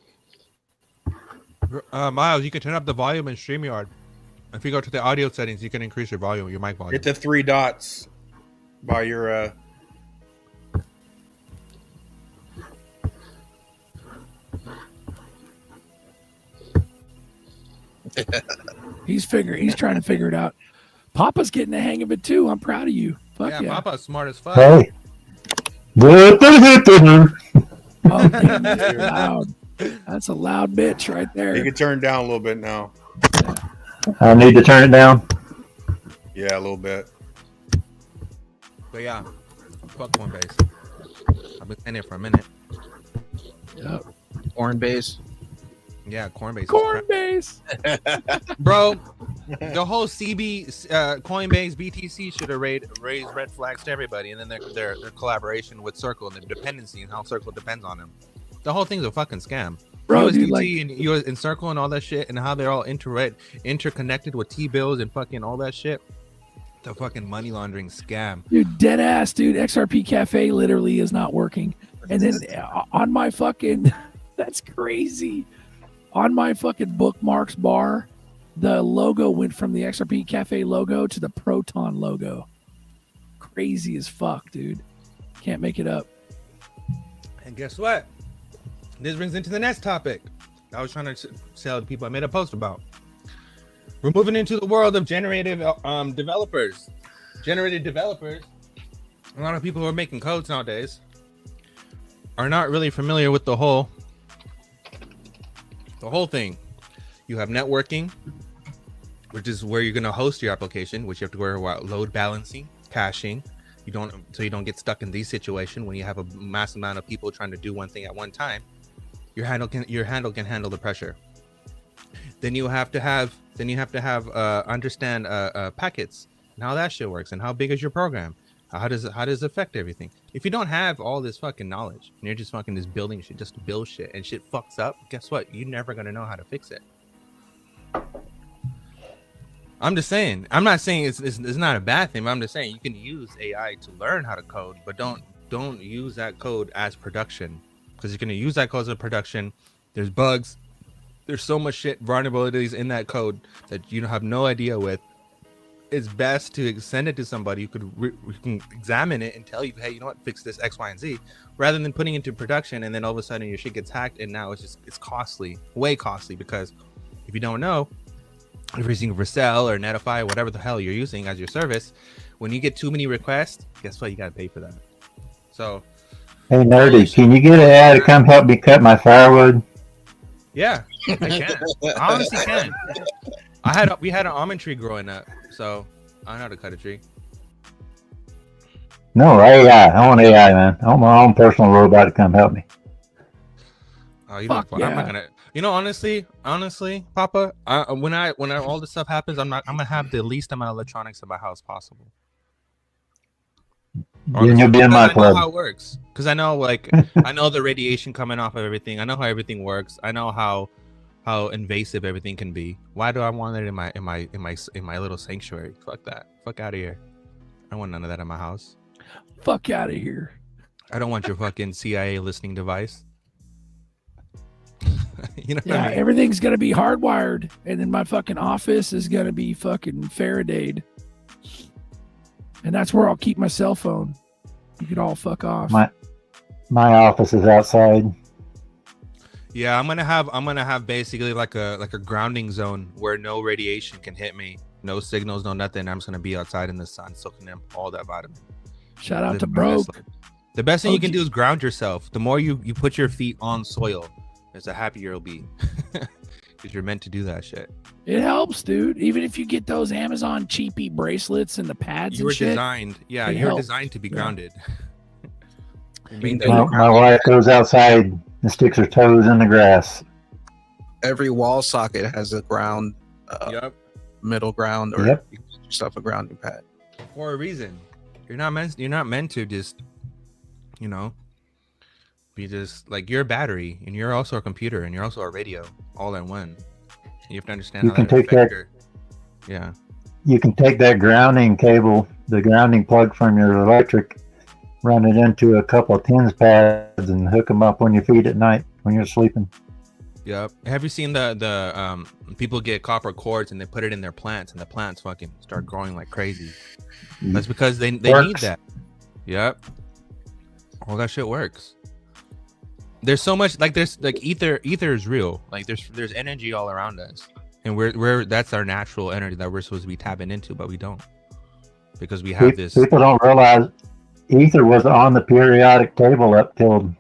Miles, you can turn up the volume in StreamYard. If you go to the audio settings, you can increase your volume, your mic volume. Hit the 3 dots by your He's trying to figure it out. Papa's getting the hang of it too. I'm proud of you. Fuck yeah. Papa's smart as fuck. Hey. Oh, damn, that's loud. That's a loud bitch right there. You can turn down a little bit now. I need to turn it down. Yeah, a little bit. But yeah, fuck Coinbase. I've been saying it for a minute. Yep. Coinbase. Yeah, Coinbase. Coinbase. Bro, the whole Coinbase, BTC should have raised red flags to everybody, and then their collaboration with Circle and the dependency and how Circle depends on them. The whole thing's a fucking scam. Bro, USDT dude, like, and US and Circle and all that shit, and how they're all interconnected with T-bills and fucking all that shit. The fucking money laundering scam. Dude, dead ass, dude. XRP Cafe literally is not working. And then on my fucking That's crazy. On my fucking bookmarks bar, the logo went from the XRP Cafe logo to the Proton logo. Crazy as fuck, dude. Can't make it up. And guess what? This brings into the next topic I was trying to tell the people I made a post about. We're moving into the world of generative developers. Generative developers, a lot of people who are making codes nowadays are not really familiar with the whole thing. You have networking, which is where you're going to host your application, which you have to worry about load balancing, caching. So you don't get stuck in these situations when you have a mass amount of people trying to do one thing at one time. Your handle can handle the pressure. Then you have to understand packets and how that shit works and how big is your program. How does it affect everything? If you don't have all this fucking knowledge and you're just fucking just building shit just to build shit and shit fucks up, guess what? You're never gonna know how to fix it. I'm just saying. I'm not saying it's not a bad thing. But I'm just saying you can use AI to learn how to code, but don't use that code as production, because you're gonna use that code as a production. There's bugs. There's so much shit, vulnerabilities in that code that you have no idea with. It's best to send it to somebody who can examine it and tell you, hey, you know what, fix this X, Y, and Z, rather than putting it into production and then all of a sudden your shit gets hacked and now it's costly, way costly, because if you don't know, if you're using Vercel or Netify, whatever the hell you're using as your service, when you get too many requests, guess what? You gotta pay for that. So, hey Nerdy, can you get an ad to come help me cut my firewood? Yeah, I can. I honestly can. We had an almond tree growing up, so I know how to cut a tree. No, AI. I want AI, man. I want my own personal robot to come help me. Oh, you know, I'm not gonna. You know, honestly, Papa, when all this stuff happens, I'm gonna have the least amount of electronics in my house possible. Then you'll be in my I know club. how it works, because I know, like, I know the radiation coming off of everything. I know how everything works. I know how invasive everything can be. Why do I want it in my little sanctuary? Fuck that. Fuck out of here. I don't want none of that in my house. Fuck out of here. I don't want your fucking CIA listening device. You know what Yeah, I mean? everything's gonna be hardwired, and then my fucking office is gonna be fucking Faradayed, and that's where I'll keep my cell phone. You could all fuck off. My office is outside. Yeah, I'm gonna have basically like a grounding zone where no radiation can hit me, no signals, no nothing. I'm just gonna be outside in the sun, soaking in all that vitamin. Shout out This to is my best Broke. life. The best thing you can do is ground yourself. The more you put your feet on soil, the happier you'll be, because you're meant to do that shit. It helps, dude. Even if you get those Amazon cheapy bracelets and the pads, You were and shit, designed, yeah, they you were help. designed to be Yeah. grounded. My wife goes outside and sticks her toes in the grass. Every wall socket has a ground, middle ground, or Yep. you can get yourself a grounding pad. For a reason. You're not meant to just, you know, be just like, you're a battery and you're also a computer and you're also a radio all in one. You have to understand You how can that take affects that. yeah. You can take that grounding cable, the grounding plug from your electric, run it into a couple of TENS pads and hook them up on your feet at night when you're sleeping. Yep. Have you seen the people get copper cords and they put it in their plants and the plants fucking start growing like crazy? That's because they need Works. that. Yep. All that shit works. There's so much, like, there's like ether is real. Like there's energy all around us, and we're that's our natural energy that we're supposed to be tapping into, but we don't, because we have this. People don't realize ether was on the periodic table up till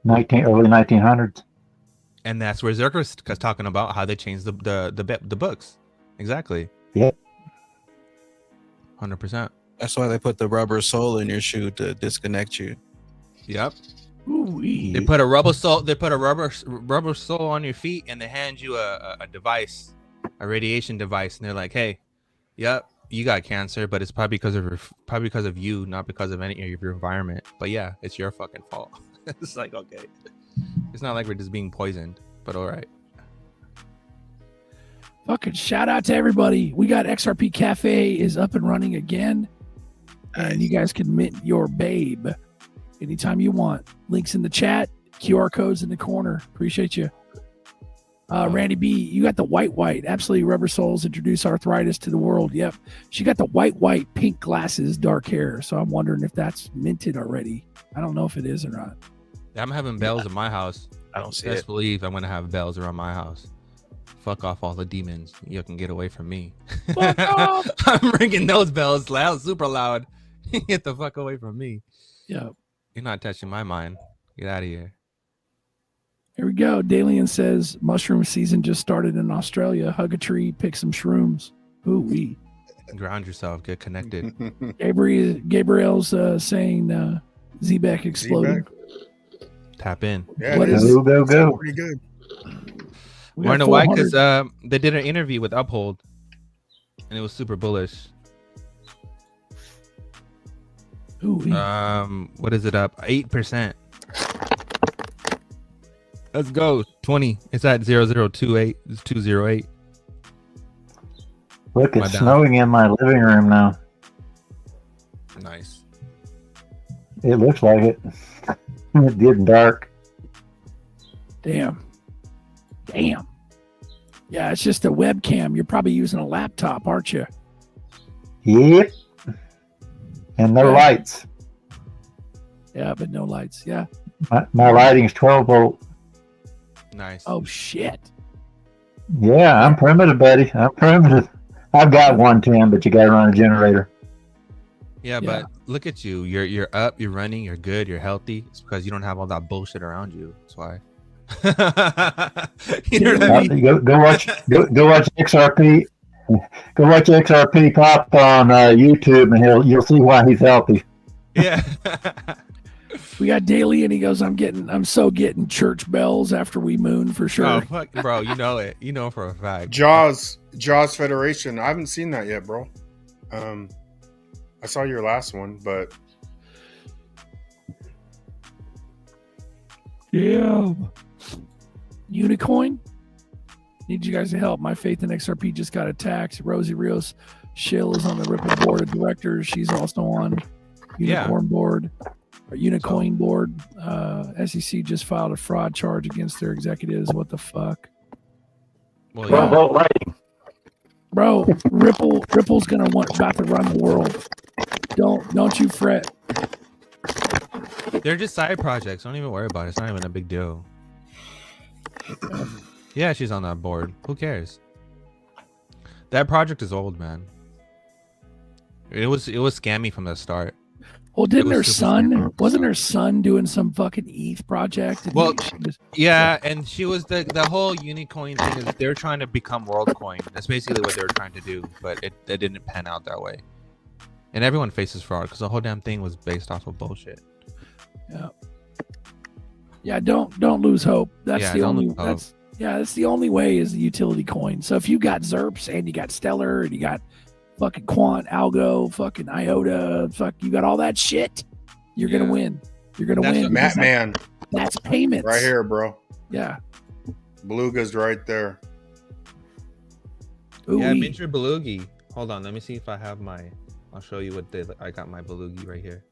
early 1900s. And that's where ZRK was talking about how they changed the books. Exactly. Yep. 100%. That's why they put the rubber sole in your shoe to disconnect you. Yep. Ooh-wee. They put a rubber sole. They put a rubber sole on your feet, and they hand you a device, a radiation device, and they're like, "Hey, yep, you got cancer, but it's probably because of you, not because of any of your environment. But yeah, it's your fucking fault." It's like, okay, it's not like we're just being poisoned, but all right. Fucking shout out to everybody. We got XRP Cafe is up and running again, and you guys can mint your babe anytime you want. Links in the chat. QR codes in the corner. Appreciate you. Randy B, you got the white. Absolutely rubber soles introduce arthritis to the world. Yep. She got the white, pink glasses, dark hair. So I'm wondering if that's minted already. I don't know if it is or not. I'm having bells in my house. I don't see Best it. believe I'm gonna have bells around my house. Fuck off all the demons. You can get away from me. Fuck off! I'm ringing those bells loud, super loud. Get the fuck away from me. Yeah. You're not touching my mind. Get out of here. Here we go. Dalian says mushroom season just started in Australia. Hug a tree, pick some shrooms. Ooh wee. Ground yourself. Get connected. Gabriel's saying Z-Back exploded. Tap in. Yeah, What it is- is. Go, go. Pretty good. We Wanna got know why? 400. Because they did an interview with Uphold, and it was super bullish. Ooh wee. What is it up? 8%. Let's go. 20. It's at 0028. It's 208. Look, My it's down. snowing in my living room now. Nice. It looks like it. It's getting dark. Damn. Yeah, it's just a webcam. You're probably using a laptop, aren't you? Yep. And no Yeah. lights. Yeah, but no lights. Yeah. My lighting's 12 volt. Nice. Oh shit. Yeah, I'm primitive, buddy. I'm primitive. I've got 110, but you got to run a generator. Yeah, but look at you. You're up, you're running, you're good, you're healthy. It's because you don't have all that bullshit around you. That's why. You know what I mean? Go watch XRP. Go watch XRP Pop on YouTube, and you'll see why he's healthy. Yeah. We got Daly, and he goes, I'm so getting church bells after we moon for sure. Oh, fuck, bro, you know it. You know for a fact. Jaws Federation. I haven't seen that yet, bro. I saw your last one, but Yeah. Unicoin. Need you guys to help. My faith in XRP just got attacked. Rosie Rios Shill is on the Ripple board of directors. She's also on Unicorn board or Unicoin board. SEC just filed a fraud charge against their executives. What the fuck? Well, Well, vote right. Bro, Ripple's about to run the world. Don't you fret. They're just side projects. Don't even worry about it. It's not even a big deal. Yeah, she's on that board. Who cares? That project is old, man. It was scammy from the start. Well, didn't It her was super son? scammy. Wasn't her son doing some fucking ETH project? And Well, she was- yeah, and she was the whole Unicoin thing is they're trying to become WorldCoin. That's basically what they were trying to do, but it didn't pan out that way. And everyone faces fraud because the whole damn thing was based off of bullshit. Yeah, don't lose hope. That's Yeah, the don't only lose hope. that's the only way is the utility coin. So if you got ZERPs and you got Stellar and you got fucking Quant, Algo, fucking IOTA, you got all that shit, you're gonna win. You're gonna that's win. Matt Man. That's payments. Right here, bro. Yeah. Beluga's right there. Yeah, mint your Belugi. Hold on, let me see if I have my. I'll show you what I got my Belugi right here.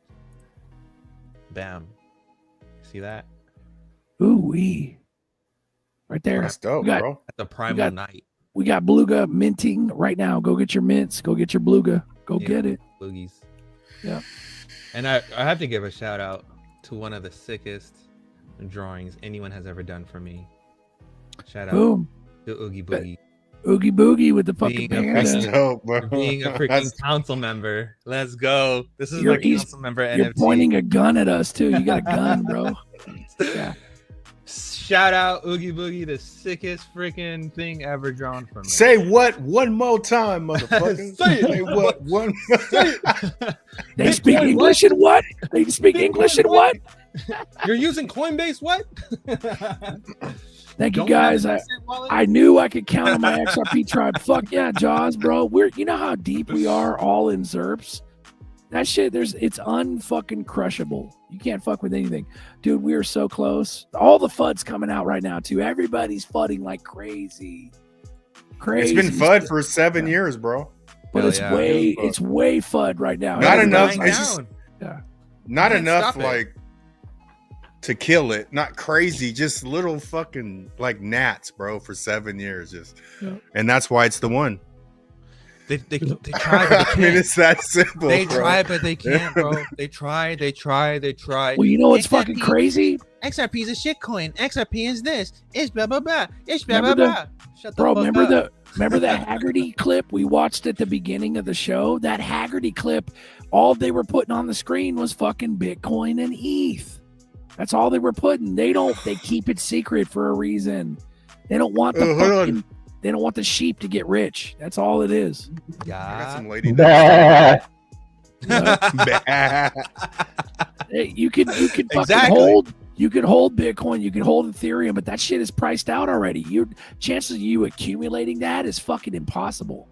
Bam. See that? Ooh wee. Right there. That's dope, We got- bro. At the primal night. We got Beluga minting right now. Go get your mints. Go get your Beluga. Go Yeah, get it. Belugis. Yeah. And I have to give a shout out to one of the sickest drawings anyone has ever done for me. Shout out Boom. to Oogie Boogie. Oogie Boogie with the fucking Being a panda. freaking, being a freaking council member. Let's go. This is my council member You're NFT. pointing a gun at us too. You got a gun, bro. Yeah. Shout out Oogie Boogie, the sickest freaking thing ever drawn for me. Say what one more time, motherfucker. Say it. Say what one They speak English and what? They speak English and what? You're using Coinbase what? Thank you Don't guys. have I, a cent wallet? I knew I could count on my XRP tribe. Fuck yeah, Jaws, bro. You know how deep we are all in ZERPs? That shit, it's unfucking crushable. You can't fuck with anything. Dude, we are so close. All the FUD's coming out right now, too. Everybody's FUDing like crazy. Crazy. It's been FUD for 7 years, bro. But it's way FUD right now. Not enough. Everybody's It's just yeah. not Can't enough. stop it. Like to kill it. Not crazy, just little fucking like gnats, bro, for 7 years. Just and that's why it's the one. They try, but they can't. I mean, it's that simple. They bro. try, but they can't, bro. They try. Well, you know what's fucking crazy? XRP is a shit coin. XRP is this. It's blah blah blah. It's blah blah Remember blah. Shut the Bro, fuck remember up. remember that Haggerty clip we watched at the beginning of the show? That Haggerty clip, all they were putting on the screen was fucking Bitcoin and ETH. That's all they were putting. They keep it secret for a reason. They don't want the they don't want the sheep to get rich. That's all it is. Yeah. I got some lady. Hey, you can fucking Exactly. hold. You could hold Bitcoin, you could hold Ethereum, but that shit is priced out already. Your chances of you accumulating that is fucking impossible.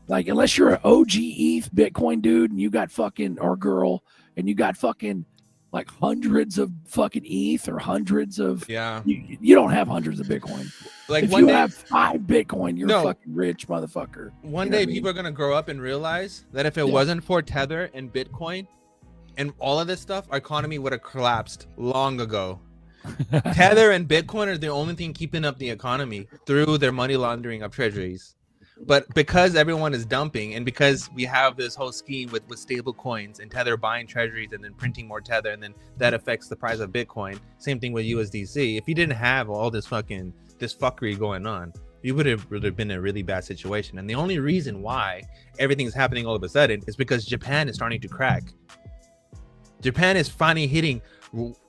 Like, unless you're an OG ETH Bitcoin dude and you got fucking, or girl, and you got fucking like hundreds of fucking ETH or hundreds of, you don't have hundreds of Bitcoin. Like, if one you day- have 5 Bitcoin, you're a fucking rich motherfucker. One You know day, what I mean? people are gonna grow up and realize that if it wasn't for Tether and Bitcoin and all of this stuff, our economy would have collapsed long ago. Tether and Bitcoin are the only thing keeping up the economy through their money laundering of treasuries. But because everyone is dumping, and because we have this whole scheme with stable coins and Tether buying treasuries and then printing more Tether, and then that affects the price of Bitcoin. Same thing with USDC. If you didn't have all this fuckery going on, you would have been in a really bad situation. And the only reason why everything's happening all of a sudden is because Japan is starting to crack. Japan is finally hitting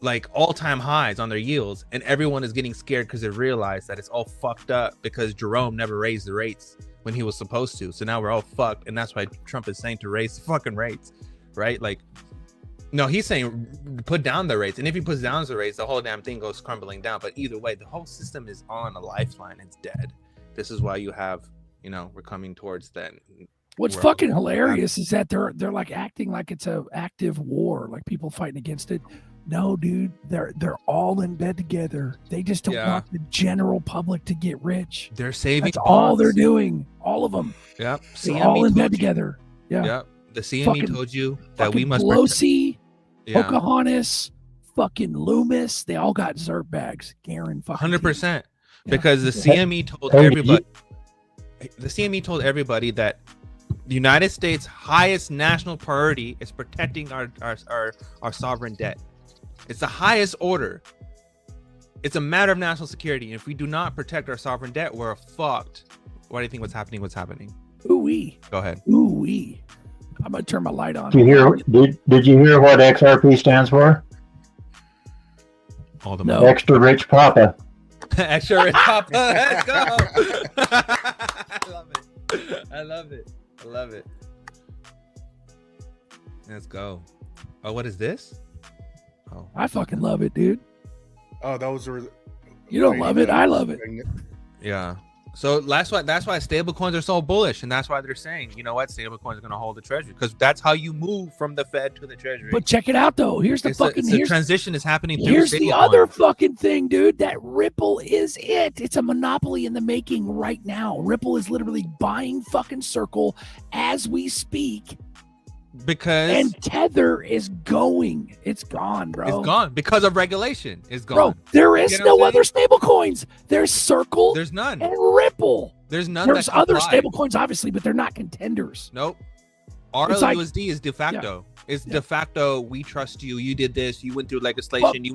like all-time highs on their yields, and everyone is getting scared because they realize that it's all fucked up because Jerome never raised the rates when he was supposed to. So now we're all fucked, and that's why Trump is saying to raise the fucking rates, right? Like, no, he's saying put down the rates, and if he puts down the rates, the whole damn thing goes crumbling down. But either way, the whole system is on a lifeline. It's dead. This is why you have, we're coming towards that. What's fucking hilarious is that they're like acting like it's a active war, like people fighting against it. No, dude, they're all in bed together. They just don't want the general public to get rich. They're saving. That's all they're doing. All of them. Yep. They're all in bed together. Yeah. Yep. The CME Fucking- told you that we fucking must. Pelosi, Yeah. Pocahontas, fucking Loomis. They all got ZRK bags. Garen fucking 100%. Because the CME told Hey, everybody. The CME told everybody that the United States' highest national priority is protecting our sovereign debt. It's the highest order. It's a matter of national security. And if we do not protect our sovereign debt, we're fucked. Why do you think what's happening? Ooh-wee. Go ahead. Ooh-wee. I'm going to turn my light on. Did you hear? Did you hear what XRP stands for? All the No. Extra rich papa. Extra rich papa. Let's go. I love it. I love it. I love it. Let's go. Oh, what is this? Oh, I fucking love it, dude. Oh, those are. You don't love it. I love it. yeah. So that's why stablecoins are so bullish, and that's why they're saying, you know what, stablecoins are going to hold the treasury, because that's how you move from the Fed to the treasury. But check it out, though. Here's the the transition is happening through Here's the stablecoins. other fucking thing, dude. That Ripple is it. It's a monopoly in the making right now. Ripple is literally buying fucking Circle as we speak. Because And Tether is going. It's gone, bro. it's gone because of regulation. It's gone. Bro, there is You know no what I'm other stable coins. There's Circle. There's none. And Ripple. There's none. There's that other comply. stable coins, obviously, but they're not contenders. Nope. It's like- RLUSD is de facto. It's de facto. We trust you. You did this. You went through legislation. You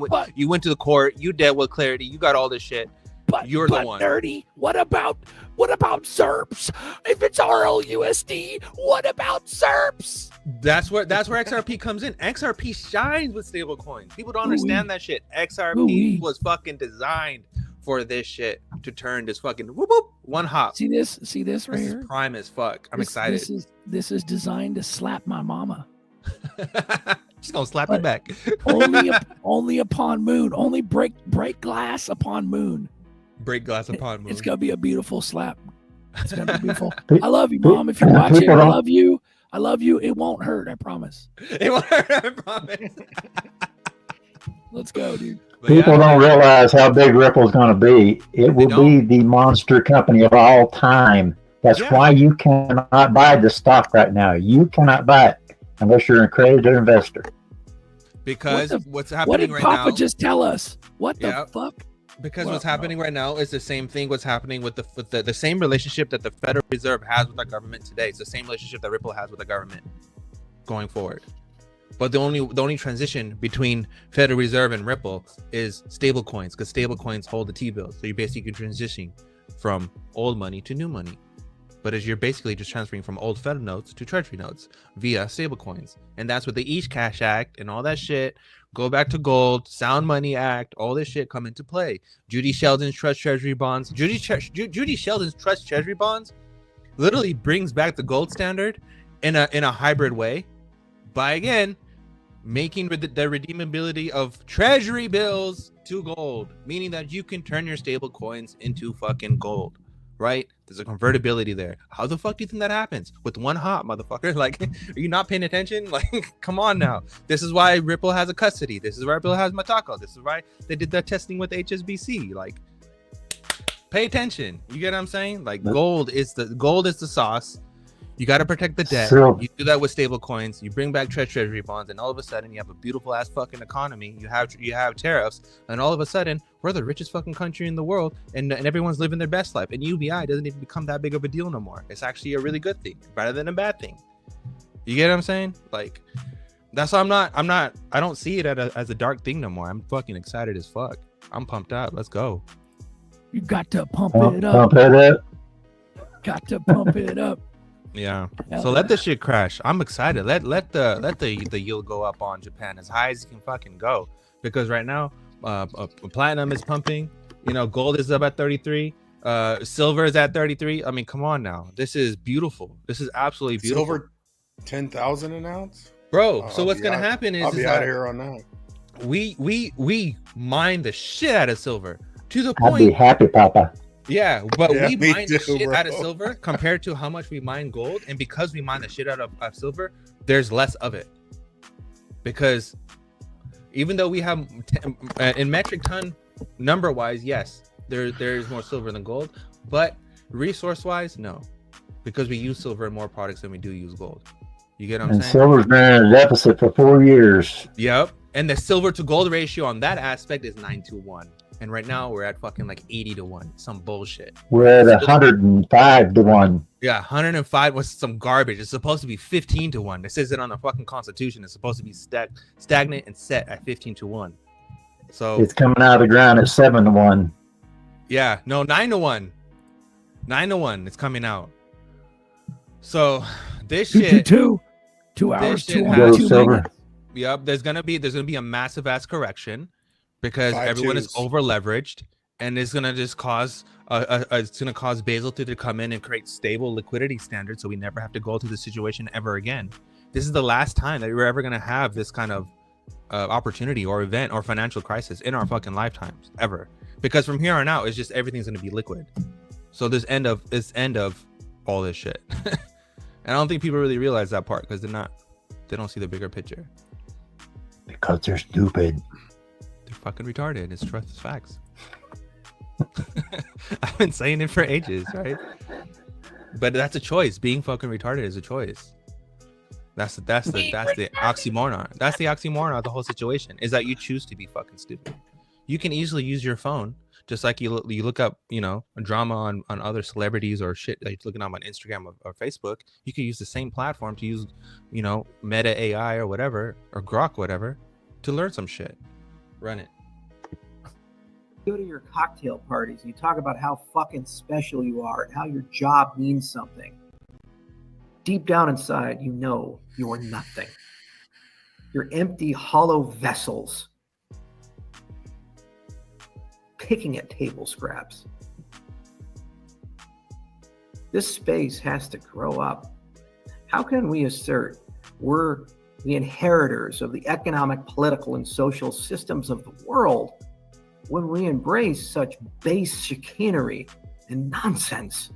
went to the court. You dealt with clarity. You got all this shit. You're the one. Nerdy. What about ZERPs? If it's RLUSD, what about ZERPs? That's where XRP comes in. XRP shines with stable coins. People don't understand that shit. XRP Ooh-wee. was fucking designed for this shit to turn this fucking whoop whoop one hop. See this right This is here? prime as fuck. I'm excited. This is designed to slap my mama. Just gonna slap you back. only upon moon. Only break glass upon moon. Break glass upon moon. It's gonna be a beautiful slap. It's gonna be beautiful. Pe- I love you, pe- Mom. If you're watching, people I don't- love you. I love you. It won't hurt. I promise. It won't hurt, I promise. Let's go, dude. People don't realize how big Ripple's going to be. It will be the monster company of all time. That's why you cannot buy the stock right now. You cannot buy it unless you're an accredited investor. Because What what's what happening did right Papa now? just tell us? What the Yeah. fuck? Because Well, what's happening right now is the same thing. What's happening with the same relationship that the Federal Reserve has with our government today. It's the same relationship that Ripple has with the government going forward. But the only transition between Federal Reserve and Ripple is stable coins, because stable coins hold the T-bills. So you're basically transitioning from old money to new money. But as you're basically just transferring from old Fed notes to Treasury notes via stable coins. And that's what the East Cash Act and all that shit, go back to gold, Sound Money Act, all this shit come into play. Judy Sheldon's Trust Treasury bonds. Judy Sheldon's Trust Treasury bonds literally brings back the gold standard in a hybrid way by, again, making the redeemability of treasury bills to gold, meaning that you can turn your stable coins into fucking gold, right? There's a convertibility there. How the fuck do you think that happens? With one hop, motherfucker. Like, are you not paying attention? Like, come on now. This is why Ripple has a custody. This is why Ripple has Matako. This is why they did that testing with HSBC. Like, pay attention. You get what I'm saying? Like, gold is the sauce. You got to protect the debt. So- You do that with stable coins. You bring back treasury bonds, and all of a sudden you have a beautiful ass fucking economy. You have tariffs, and all of a sudden we're the richest fucking country in the world, and everyone's living their best life. And UBI doesn't even become that big of a deal no more. It's actually a really good thing, better than a bad thing. You get what I'm saying? Like, that's why I don't see it as a dark thing no more. I'm fucking excited as fuck. I'm pumped up. Let's go. You got to pump Pump it up. it up. Got to pump it up. Yeah. Hell So let this shit crash. I'm excited. Let the yield go up on Japan as high as it can fucking go, because right now, platinum is pumping. You know, gold is up at 33. Silver is at 33. I mean, come on now. This is beautiful. This is absolutely beautiful. Silver, 10,000 an ounce, bro. So I'll what's be gonna out- happen is I'll be out of here on that. we mine the shit out of silver to the I'd be point. happy, Papa. Yeah, but Yeah, we me mine the too, shit out of bro. silver compared to how much we mine gold, and because we mine the shit out of silver, there's less of it. Because even though we have in metric ton number wise, yes, there is more silver than gold, but resource wise, no, because we use silver in more products than we do use gold. You get what I'm And saying? silver's been in a deficit for 4 years. Yep. And the silver to gold ratio on that aspect is 9-1. And right now we're at fucking like 80-1. Some bullshit. We're at 105 to 1. Yeah, 105 was some garbage. It's supposed to be 15-1. It says it on the fucking constitution. It's supposed to be stagnant and set at 15-1. So It's coming out of the ground at 7 to 1. yeah, no, 9-1. 9-1. It's coming out. So this shit. 2 this hours, shit 2 has- Go 2 silver. minutes. Yep, there's gonna be a massive ass correction because 5 everyone is twos. over leveraged, and it's gonna just cause it's gonna cause Basel to come in and create stable liquidity standards, so we never have to go through this situation ever again. This is the last time that we're ever gonna have this kind of opportunity or event or financial crisis in our fucking lifetimes ever, because from here on out, it's just everything's gonna be liquid. So this end of all this shit, and I don't think people really realize that part because they don't see the bigger picture. Because they're stupid. They're fucking retarded. It's trust, it's facts. I've been saying it for ages, right? But that's a choice. Being fucking retarded is a choice. That's the oxymoron. That's the oxymoron of the whole situation, is that you choose to be fucking stupid. You can easily use your phone, just like you look up, a drama on other celebrities or shit that you're looking up on Instagram or Facebook. You can use the same platform to use, Meta AI or whatever, or Grok, whatever, to learn some shit. Run it. Go to your cocktail parties, you talk about how fucking special you are and how your job means something. Deep down inside, you know you're nothing. You're empty, hollow vessels picking at table scraps. This space has to grow up. How can we assert we're the inheritors of the economic, political, and social systems of the world when we embrace such base chicanery and nonsense?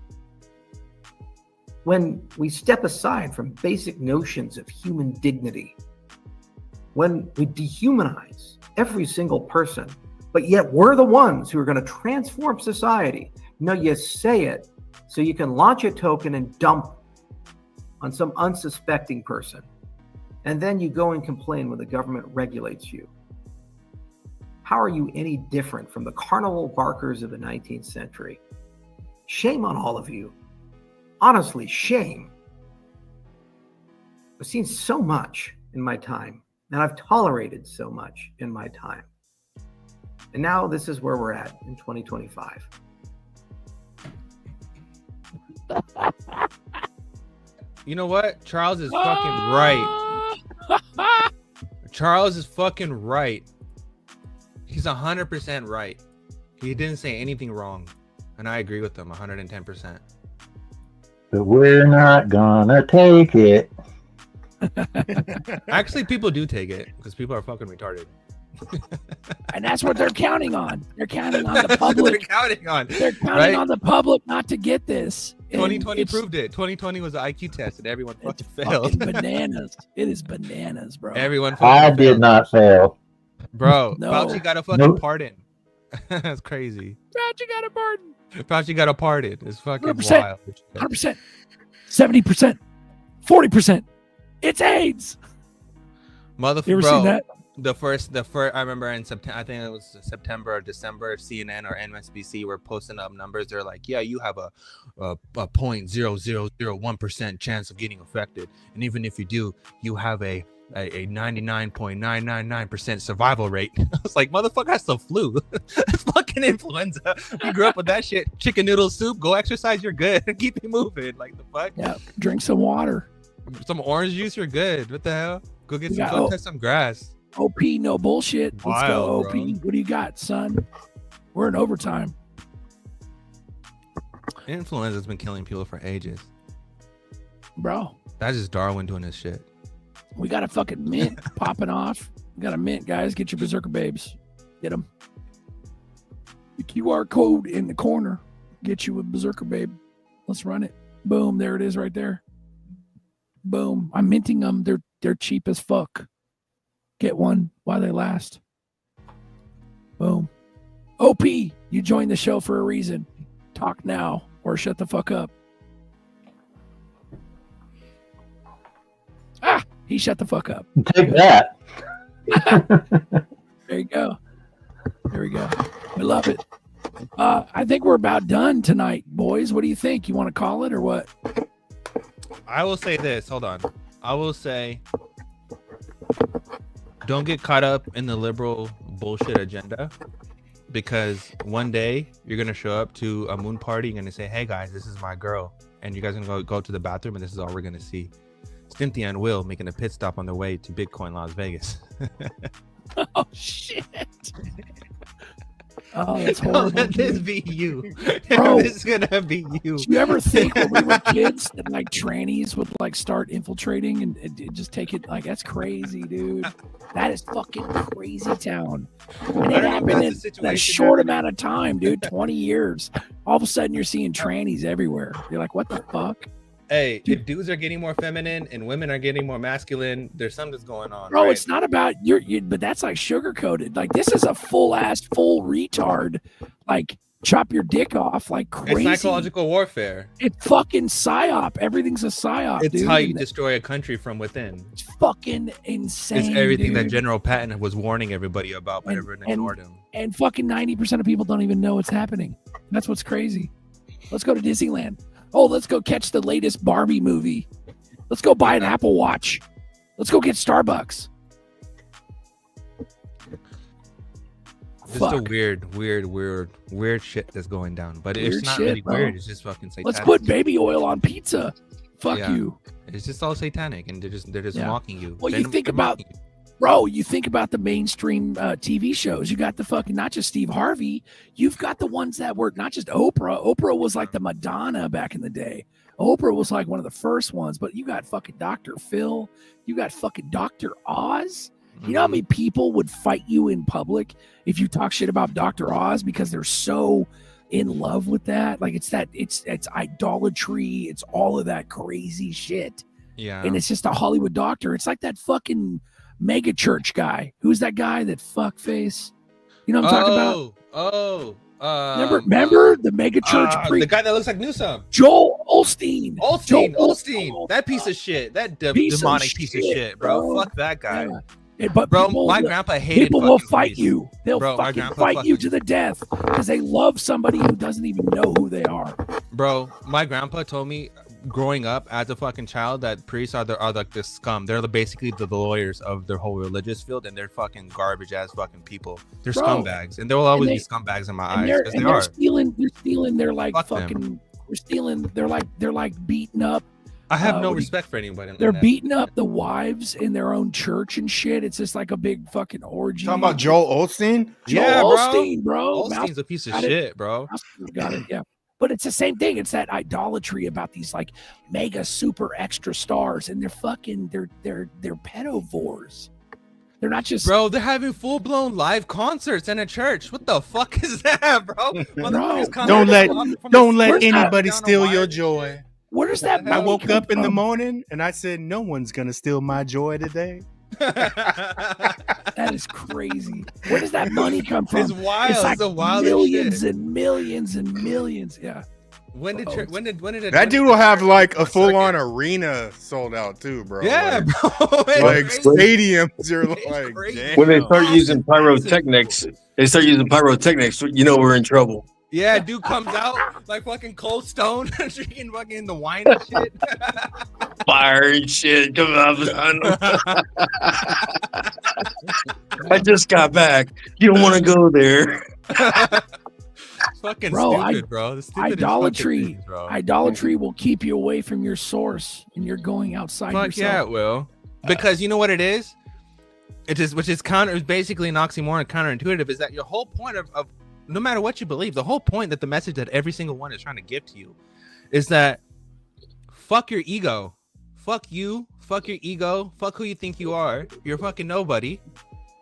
When we step aside from basic notions of human dignity, when we dehumanize every single person, but yet we're the ones who are going to transform society. No, you say it so you can launch a token and dump on some unsuspecting person. And then you go and complain when the government regulates you. How are you any different from the carnival barkers of the 19th century? Shame on all of you. Honestly, shame. I've seen so much in my time, and I've tolerated so much in my time. And now this is where we're at in 2025. You know what? Charles is fucking right. Charles is fucking right. He's 100% right. He didn't say anything wrong. And I agree with him 110%. But we're not gonna take it. Actually, people do take it because people are fucking retarded. And that's what they're counting on. They're counting on the public. They're counting on. They're counting right? on the public not to get this. 2020 proved it. 2020 was an IQ test, and everyone fucking failed. Fucking bananas. It is bananas, bro. Everyone. I did not fail. Bro, No. Fauci got a fucking Nope. pardon. That's crazy. Fauci got a pardon. Fauci got a pardon. It's fucking 100%, wild. 100%, 70%, 40%. It's AIDS. Motherfucker, You ever bro. seen that? The first, I remember in September, I think it was September or December, CNN or MSNBC were posting up numbers. They're like, yeah, you have a 0.0001% chance of getting affected. And even if you do, you have a 99.999% survival rate. I was like, motherfucker, that's the flu. That's fucking influenza. You grew up with that shit. Chicken noodle soup, go exercise, you're good. Keep it moving. Like the fuck? Yeah, drink some water. Some orange juice, you're good. What the hell? Go get Yeah, go touch some grass. OP, no bullshit. Let's Wild, go, OP. bro. What do you got, son? We're in overtime. Influenza's been killing people for ages. Bro, That's just Darwin doing his shit. we got a fucking mint popping off. We got a mint, guys. Get your berserker babes. Get them. The QR code in the corner. Get you a berserker babe. Let's run it. Boom. There it is right there. Boom. I'm minting them. They're cheap as fuck. Get one while they last. Boom. OP, you joined the show for a reason. Talk now or shut the fuck up. Ah, he shut the fuck up. Take that. There you go. There we go. We love it. I think we're about done tonight, boys. What do you think? You want to call it or what? I will say this. Hold on. I will say, don't get caught up in the liberal bullshit agenda, because one day you're gonna show up to a moon party and gonna say, "Hey guys, this is my girl," and you guys are gonna go to the bathroom, and this is all we're gonna see. Cynthia and Will making a pit stop on their way to Bitcoin Las Vegas. Oh shit! Oh, that's horrible. Let this be you. Bro, This is gonna be you. do you ever think when we were kids that like trannies would like start infiltrating and just take it? Like, that's crazy, dude. That is fucking crazy town. And it happened in a short amount of time, dude. 20 years. All of a sudden you're seeing trannies everywhere. You're like, what the fuck? Hey, if dudes are getting more feminine and women are getting more masculine, there's something's going on. Bro, right? it's not about you, but that's like sugar coated. Like, this is a full retard. Like, chop your dick off like crazy. It's psychological warfare. It's fucking psyop. Everything's a psyop, It's dude. how you And destroy a country from within. it's fucking insane. It's everything that dude. General Patton was warning everybody about, but everyone ignored him. And fucking 90% of people don't even know it's happening. That's what's crazy. Let's go to Disneyland. Oh, let's go catch the latest Barbie movie. Let's go buy an Apple Watch. Let's go get Starbucks. Just a weird shit that's going down. But Weird it's not shit, really bro. weird. It's just fucking satanic. Let's put baby oil on pizza. Fuck Yeah. you. It's just all satanic, and they're just Yeah. mocking you. Well, They're- you think they're about, mocking you. bro, you think about the mainstream TV shows. You got the fucking, not just Steve Harvey. You've got the ones that were not just Oprah. Oprah was like the Madonna back in the day. Oprah was like one of the first ones, but you got fucking Dr. Phil. You got fucking Dr. Oz. You know how many people would fight you in public if you talk shit about Dr. Oz because they're so in love with that? Like, it's idolatry. It's all of that crazy shit. Yeah. And it's just a Hollywood doctor. It's like that fucking mega church guy. Who's that guy? That fuck face? You know what I'm talking about? Remember the mega church the guy that looks like Newsom. Joel Osteen. Osteen. That piece of shit. That demonic piece of shit, bro. Fuck that guy. Yeah. But bro, people, my grandpa hated. People will fight you. They'll bro, fucking fight you to the death because they love somebody who doesn't even know who they are. Bro, my grandpa told me growing up as a fucking child that priests are like the scum. They're basically the lawyers of their whole religious field, and they're fucking garbage ass fucking people. They're scumbags, and there will always be scumbags in my eyes because they are. They're stealing. They're like fucking. They're stealing. They're like beating up. I have no respect for anybody. They're beating up the wives in their own church and shit. It's just like a big fucking orgy. Talking about Joel Osteen? Joel Osteen, bro. Osteen's a piece of shit, bro. Got it. Yeah. But it's the same thing. It's that idolatry about these like mega super extra stars, and they're pedovores. They're not just bro. They're having full blown live concerts in a church. What the fuck is that, bro? Don't let anybody steal your joy. Where does that money I woke come up in the from? morning and I said, no one's gonna steal my joy today. That is crazy. Where does that money come from? It's wild. It's like It's the wildest millions shit. and millions and millions. Yeah. When did That dude will have like a full on arena sold out too, bro. Yeah, like, bro. Like stadiums are like damn. When they start using pyrotechnics, you know we're in trouble. Yeah, dude comes out like fucking Cold Stone, drinking fucking the wine and shit. Fire and shit coming out of I just got back. You don't want to go there. It's fucking stupid, bro. The stupid Idolatry. Things, bro. Idolatry will keep you away from your source, and you're going outside Fuck yourself. yeah, it will. Because you know what it is? It is, which is basically an oxymoron, counterintuitive, is that your whole point of no matter what you believe, the whole point that the message that every single one is trying to give to you is that fuck your ego. Fuck you. Fuck your ego. Fuck who you think you are. You're fucking nobody,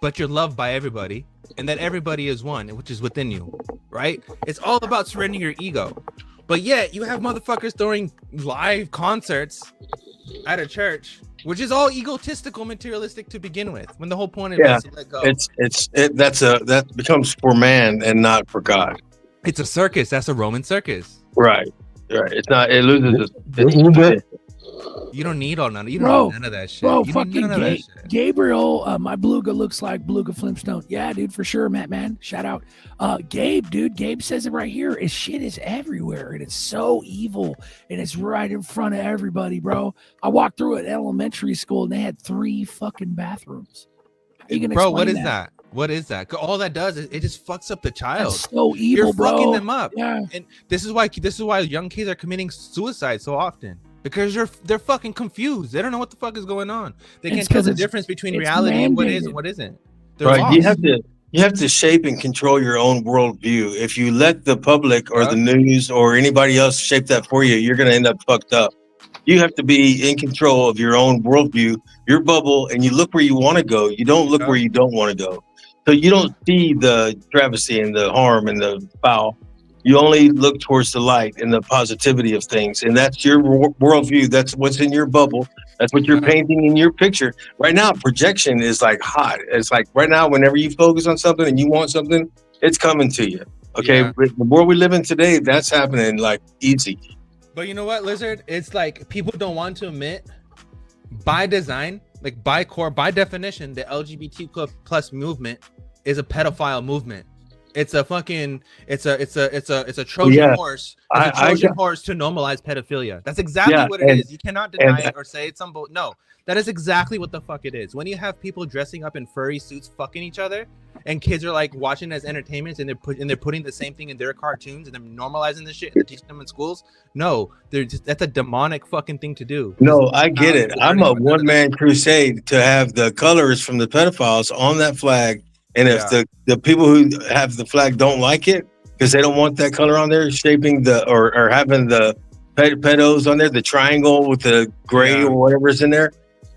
but you're loved by everybody, and that everybody is one, which is within you, right? It's all about surrendering your ego. But yet you have motherfuckers throwing live concerts at a church, which is all egotistical, materialistic to begin with, when the whole point is to let go. That becomes for man and not for God. It's a circus. That's a Roman circus. Right. It's not. It loses its. You don't need none of that shit. Bro, You don't need fucking none of that shit. Gabriel, my beluga looks like Beluga Flintstone. Yeah, dude, for sure, Matt, man. Shout out. Gabe, dude. Gabe says it right here. His shit is everywhere, and it's so evil, and it's right in front of everybody, bro. I walked through an elementary school, and they had 3 fucking bathrums. How you gonna Bro, what explain is that? What is that? All that does is it just fucks up the child. That's so evil, You're bro. fucking them up. Yeah. And this is why young kids are committing suicide so often. Because they're fucking confused. They don't know what the fuck is going on. They can't tell the difference between reality and what is and what isn't. They're Right. lost. You have to shape and control your own worldview. If you let the public or the news or anybody else shape that for you, you're gonna end up fucked up. You have to be in control of your own worldview, your bubble, and you look where you want to go. You don't look where you don't want to go. So you don't see the travesty and the harm and the foul. You only look towards the light and the positivity of things. And that's your worldview. That's what's in your bubble. That's what you're painting in your picture. Right now, projection is like hot. It's like right now, whenever you focus on something and you want something, it's coming to you. Okay. Yeah. The world we live in today, that's happening like easy. But you know what, Lizard? It's like people don't want to admit by design, like by definition, the LGBT plus movement is a pedophile movement. It's a fucking it's a Trojan horse. It's a Trojan horse to normalize pedophilia. That's exactly what it is. You cannot deny it or say it's some no. That is exactly what the fuck it is. When you have people dressing up in furry suits fucking each other, and kids are like watching as entertainment, and they're putting the same thing in their cartoons, and they're normalizing this shit and they're teaching them in schools. No, that's a demonic fucking thing to do. No, I get it. I'm a one-man crusade to have the colors from the pedophiles on that flag. And if the people who have the flag don't like it because they don't want that color on there, shaping or having the pedos on there, the triangle with the gray or whatever is in there,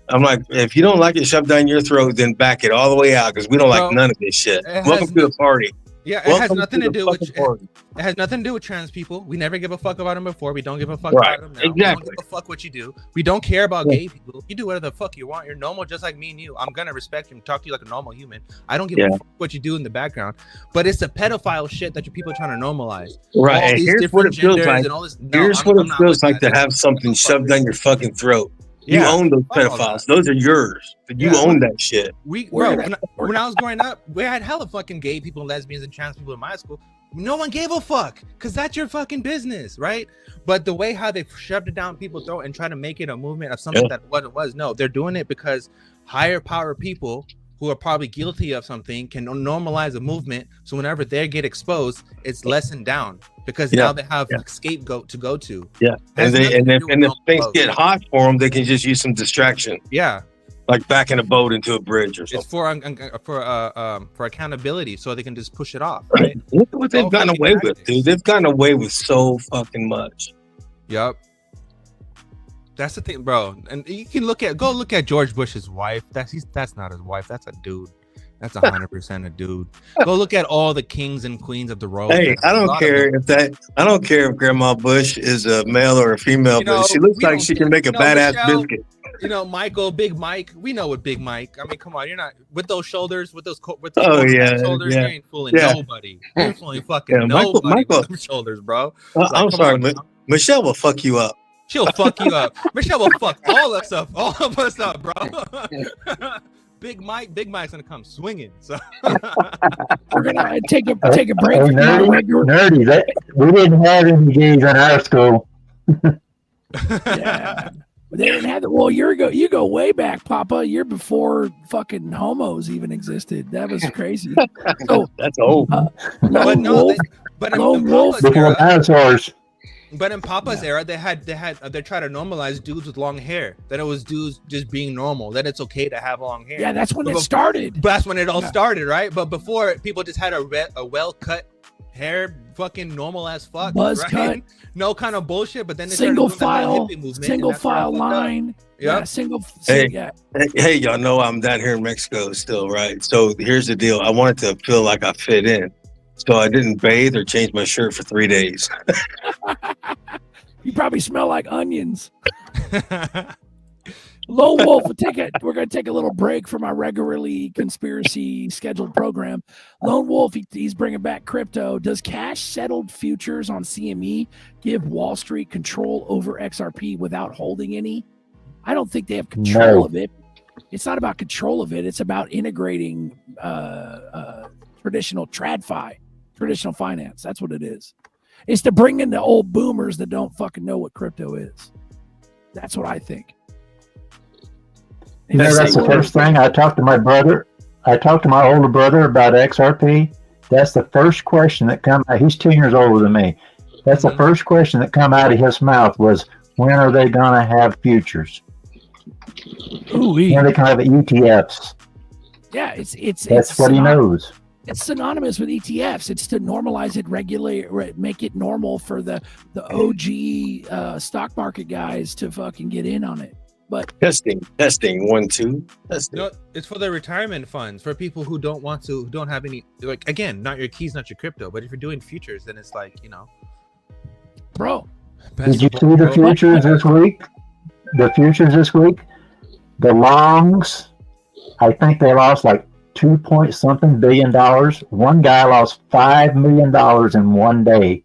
I'm like, if you don't like it shoved down your throat, then back it all the way out because we don't like none of this shit. Welcome to the party. Yeah, it Welcome has nothing to the do with fucking party. it has nothing to do with trans people. We never give a fuck about them before. We don't give a fuck Right, about them now. We don't give a fuck what you do. We don't care about gay people. You do whatever the fuck you want. You're normal, just like me and you. I'm gonna respect you and talk to you like a normal human. I don't give a fuck what you do in the background. But it's the pedophile shit that you people are trying to normalize. Right, All and these here's what different it feels genders like. and all this. No, Here's I'm what it not feels with like that. to have something shoved down your fucking throat. You Yeah, own those fuck all pedophiles. Those are yours. You Yeah. own that shit. Bro, when I was growing up, we had hella fucking gay people, lesbians, and trans people in my school. No one gave a fuck because that's your fucking business, right? But the way how they shoved it down people's throat and try to make it a movement of something that what it was, no, they're doing it because higher power people who are probably guilty of something can normalize a movement. So whenever they get exposed, it's lessened down because now they have a scapegoat to go to. Yeah, and if things get hot for them, they can just use some distraction. Yeah. Like backing a boat into a bridge or It's something. for accountability, so they can just push it off. Right? Look at what they've gotten away with, dude. They've gotten away with so fucking much. Yup. That's the thing, bro. And you can go look at George Bush's wife. That's not his wife. That's a dude. That's 100% a dude. Go look at all the kings and queens of the royal. Hey, I don't care if Grandma Bush is a male or a female, but she looks like she can make a badass Michelle, biscuit. You know, Big Mike. We know what Big Mike. I mean, come on, you're not with those shoulders, with those shoulders. You ain't fooling nobody. You ain't fooling fucking nobody with them shoulders, bro. I'm sorry, Michelle will fuck you up. She'll fuck you up. Michelle will fuck all of us up, bro. Big Mike's gonna come swinging. So we're gonna take a break. Hey, nerdy. We didn't have any gays in our school. Yeah. They didn't have it. Well, you go way back, Papa. You're before fucking homos even existed. That was crazy. So, that's old. Lone Wolf. Before dinosaurs. But in Papa's era, they tried to normalize dudes with long hair. That it was dudes just being normal. That it's okay to have long hair. Yeah, that's when it started. That's when it all started, right? But before, people just had a well cut hair, fucking normal as fuck, buzz right? cut. No kind of bullshit. But then they single file line. Yep. Yeah, single. Hey, y'all know I'm down here in Mexico still, right? So here's the deal. I wanted to feel like I fit in. So I didn't bathe or change my shirt for 3 days. You probably smell like onions. Lone Wolf, we're going to take a little break from our regularly conspiracy scheduled program. Lone Wolf, he's bringing back crypto. Does cash settled futures on CME give Wall Street control over XRP without holding any? I don't think they have control of it. It's not about control of it. It's about integrating traditional TradFi, traditional finance. That's what it is. It's to bring in the old boomers that don't fucking know what crypto is. That's what I think. You know, that's the first thing. I talked to my brother. I talked to my older brother about XRP. That's the first question that come out. He's 10 years older than me. That's the first question that come out of his mouth was, when are they going to have futures? When are they going to have ETFs? Yeah, That's what he knows. It's synonymous with ETFs. It's to normalize it, regulate, make it normal for the OG stock market guys to fucking get in on it. But testing 1 2 testing. No, it's for the retirement funds for people who don't have any, like, again, not your keys, not your crypto. But if you're doing futures, then it's like, bro. Did you see the futures this week? The futures this week, the longs, I think they lost like $2 billion. One guy lost $5 million in 1 day.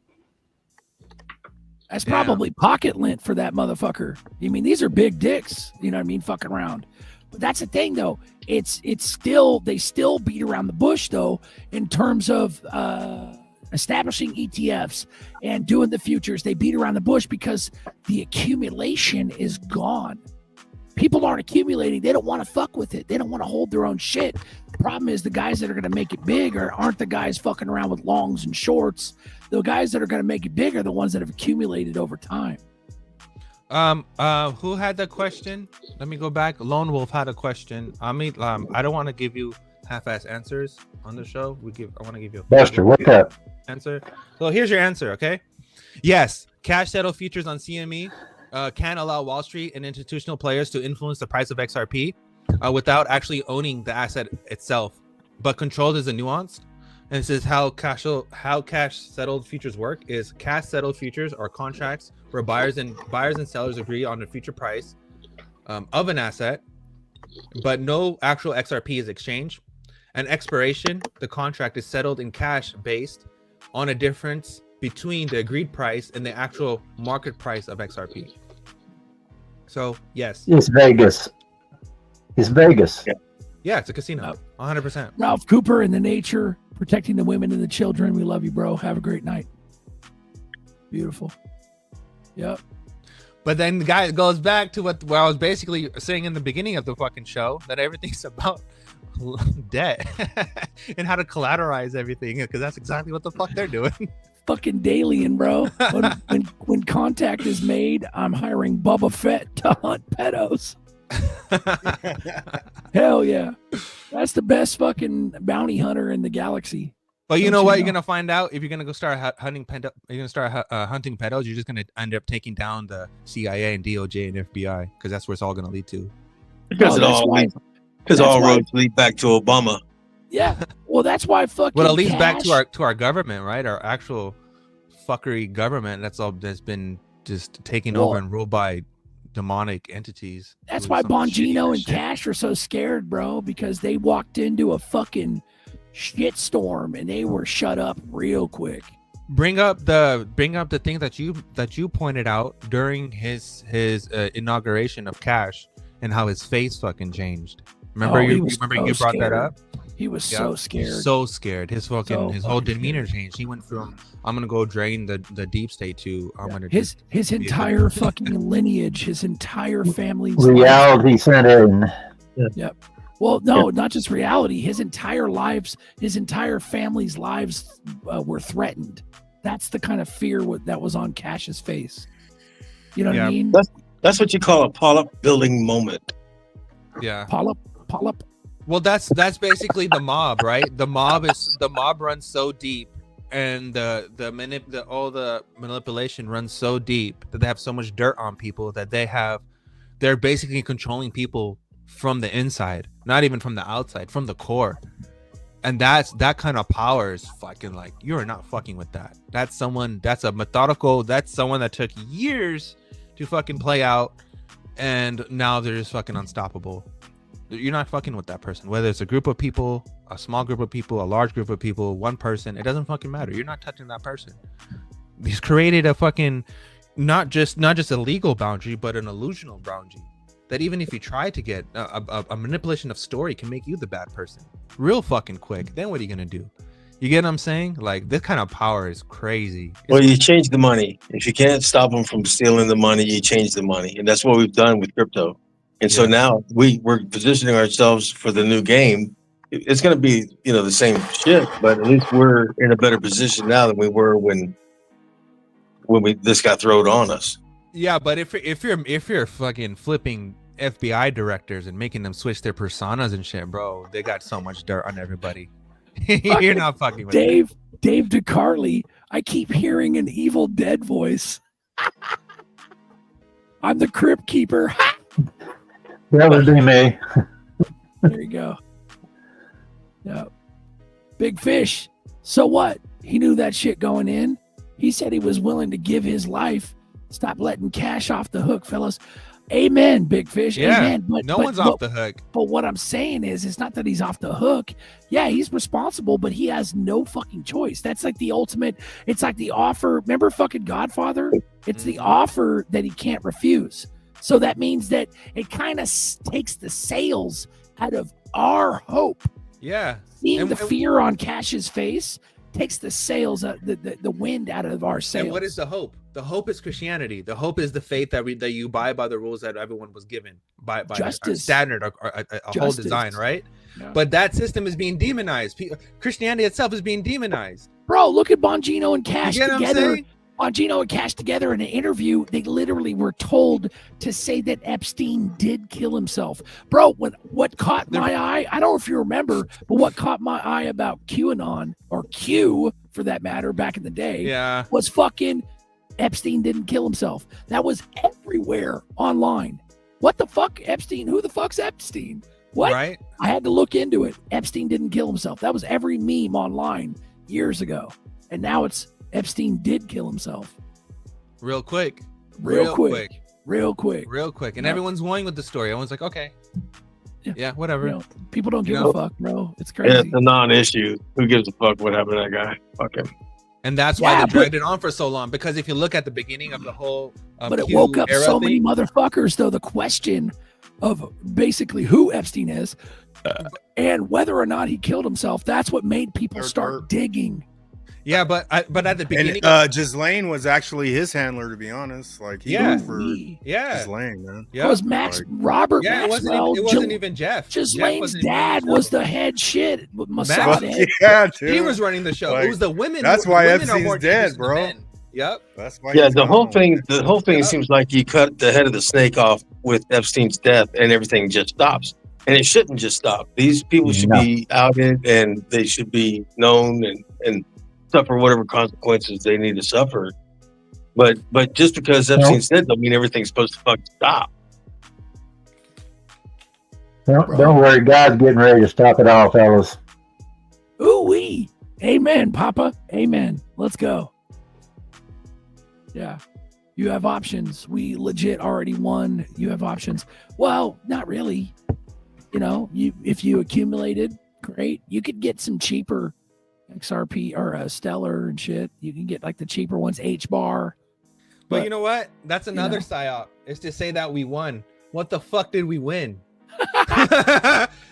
That's probably pocket lint for that motherfucker. I mean, these are big dicks, you know what I mean, fucking around. But that's the thing, though. They still beat around the bush, though, in terms of establishing ETFs and doing the futures. They beat around the bush because the accumulation is gone. People aren't accumulating. They don't want to fuck with it. They don't want to hold their own shit. The problem is the guys that are going to make it big aren't the guys fucking around with longs and shorts. The guys that are going to make it big are the ones that have accumulated over time. Who had the question? Let me go back. Lone Wolf had a question. I mean, I don't want to give you half-ass answers on the show. I want to give you a Buster, what's up? Answer. So here's your answer, okay? Yes, cash settle futures on CME can allow Wall Street and institutional players to influence the price of XRP without actually owning the asset itself. But control is a nuance. And it says how cash settled futures work is cash settled futures are contracts where buyers and sellers agree on the future price of an asset, but no actual XRP is exchanged. At expiration, the contract is settled in cash based on a difference between the agreed price and the actual market price of XRP. So yes, It's Vegas. It's Vegas. yeah, it's a casino, 100%. Ralph Cooper in the nature, protecting the women and the children. We love you, bro. Have a great night. Beautiful. Yep. But then the guy goes back to what I was basically saying in the beginning of the fucking show, that everything's about debt and how to collateralize everything, because that's exactly what the fuck they're doing. Fucking Dalian, bro. When contact is made, I'm hiring Bubba Fett to hunt pedos. Hell yeah. That's the best fucking bounty hunter in the galaxy. But you know what? You're gonna find out if you're gonna go start hunting pedos. You're gonna start hunting pedos. You're just gonna end up taking down the CIA and DOJ and FBI, because that's where it's all gonna lead to. Because all roads lead back to Obama. Yeah. Well, that's why fucking. Well, it leads back to our government, right? Our actual fuckery government. That's been just taken over and ruled by demonic entities. That's why Bongino and Cash are so scared, bro, because they walked into a fucking shitstorm and they were shut up real quick. Bring up the thing that you pointed out during his inauguration of Cash and how his face fucking changed. Remember you brought that up? He was so scared. So scared. His whole demeanor changed. He went from I'm gonna go drain the deep state to I'm gonna his entire fucking lineage, his entire family's Reality set in. Yep. Well, no, not just reality. His entire family's lives were threatened. That's the kind of fear that was on Cash's face. You know what I mean? That's what you call a polyp building moment. Yeah. Polyp. Well, that's basically the mob, right? The mob runs so deep, and all the manipulation runs so deep that they have so much dirt on people that they're basically controlling people from the inside, not even from the outside, from the core. And that kind of power is fucking like, you're not fucking with that. That's someone that took years to fucking play out, and now they're just fucking unstoppable. You're not fucking with that person, whether it's a group of people, a small group of people, a large group of people, one person. It doesn't fucking matter. You're not touching that person. He's created a fucking not just a legal boundary, but an illusional boundary that even if you try to get a manipulation of story can make you the bad person real fucking quick. Then what are you gonna do? You get what I'm saying? Like, this kind of power is crazy. Well, you change the money. If you can't stop them from stealing the money, you change the money, and that's what we've done with crypto. And so now we're positioning ourselves for the new game. It's going to be, the same shit, but at least we're in a better position now than we were when this got thrown on us. Yeah, but if you're fucking flipping FBI directors and making them switch their personas and shit, bro, they got so much dirt on everybody. You're not fucking with Dave DeCarly. I keep hearing an Evil Dead voice. I'm the Crypt Keeper. That would be me. There you go. Yeah. Big Fish. So what? He knew that shit going in. He said he was willing to give his life. Stop letting Cash off the hook, fellas. Amen, Big Fish. Yeah, amen. no one's off the hook. But what I'm saying is, it's not that he's off the hook. Yeah, he's responsible, but he has no fucking choice. That's like the ultimate. It's like the offer. Remember fucking Godfather? It's the offer that he can't refuse. So that means that it kind of takes the sails out of our hope. Yeah. Seeing the fear on Cash's face takes the sails, the wind out of our sails. And what is the hope? The hope is Christianity. The hope is the faith that you buy by the rules that everyone was given by justice, a standard, a whole design, right? Yeah. But that system is being demonized. Christianity itself is being demonized. Bro, look at Bongino and Cash together. Bongino and Cash together in an interview, they literally were told to say that Epstein did kill himself. Bro, what caught my eye, I don't know if you remember, but what caught my eye about QAnon, or Q for that matter, back in the day, was fucking Epstein didn't kill himself. That was everywhere online. What the fuck, Epstein? Who the fuck's Epstein? What? Right? I had to look into it. Epstein didn't kill himself. That was every meme online years ago. And now it's Epstein did kill himself. Real quick. Real quick. And everyone's going with the story. Everyone's like, okay. Yeah, whatever. You know, people don't give You know? a fuck, bro. It's crazy. Yeah, it's a non-issue. Who gives a fuck what happened to that guy? Fuck him. And that's why they dragged it on for so long. Because if you look at the beginning of the whole But it Q woke up era so many thing, motherfuckers, though. The question of basically who Epstein is and whether or not he killed himself, that's what made people start digging. Yeah, but at the beginning, And Ghislaine was actually his handler, to be honest. Like he worked for Ghislaine, man. Yeah, Because Robert Yeah, Maxwell, it wasn't even Jeff. Jeff Ghislaine's wasn't even dad in the was show. the head shit. Mossad Max- head. Yeah, dude. He was running the show. Like, it was the women. That's the why women are Epstein's more dead, dangerous than the bro. men. Yep. That's why. Yeah, he's the whole gone. thing seems like you cut the head of the snake off with Epstein's death, and everything just stops. And it shouldn't just stop. These people should be outed, and they should be known and suffer whatever consequences they need to suffer. But just because Epstein's dead, don't mean everything's supposed to fucking stop. Don't worry, God's getting ready to stop it all, fellas. Ooh-wee. Amen, Papa. Amen. Let's go. Yeah. You have options. We legit already won. You have options. Well, not really. You know, if you accumulated, great. You could get some cheaper XRP or Stellar and shit. You can get like the cheaper ones, H-bar. But you know what? That's another psyop. Is to say that we won. What the fuck did we win?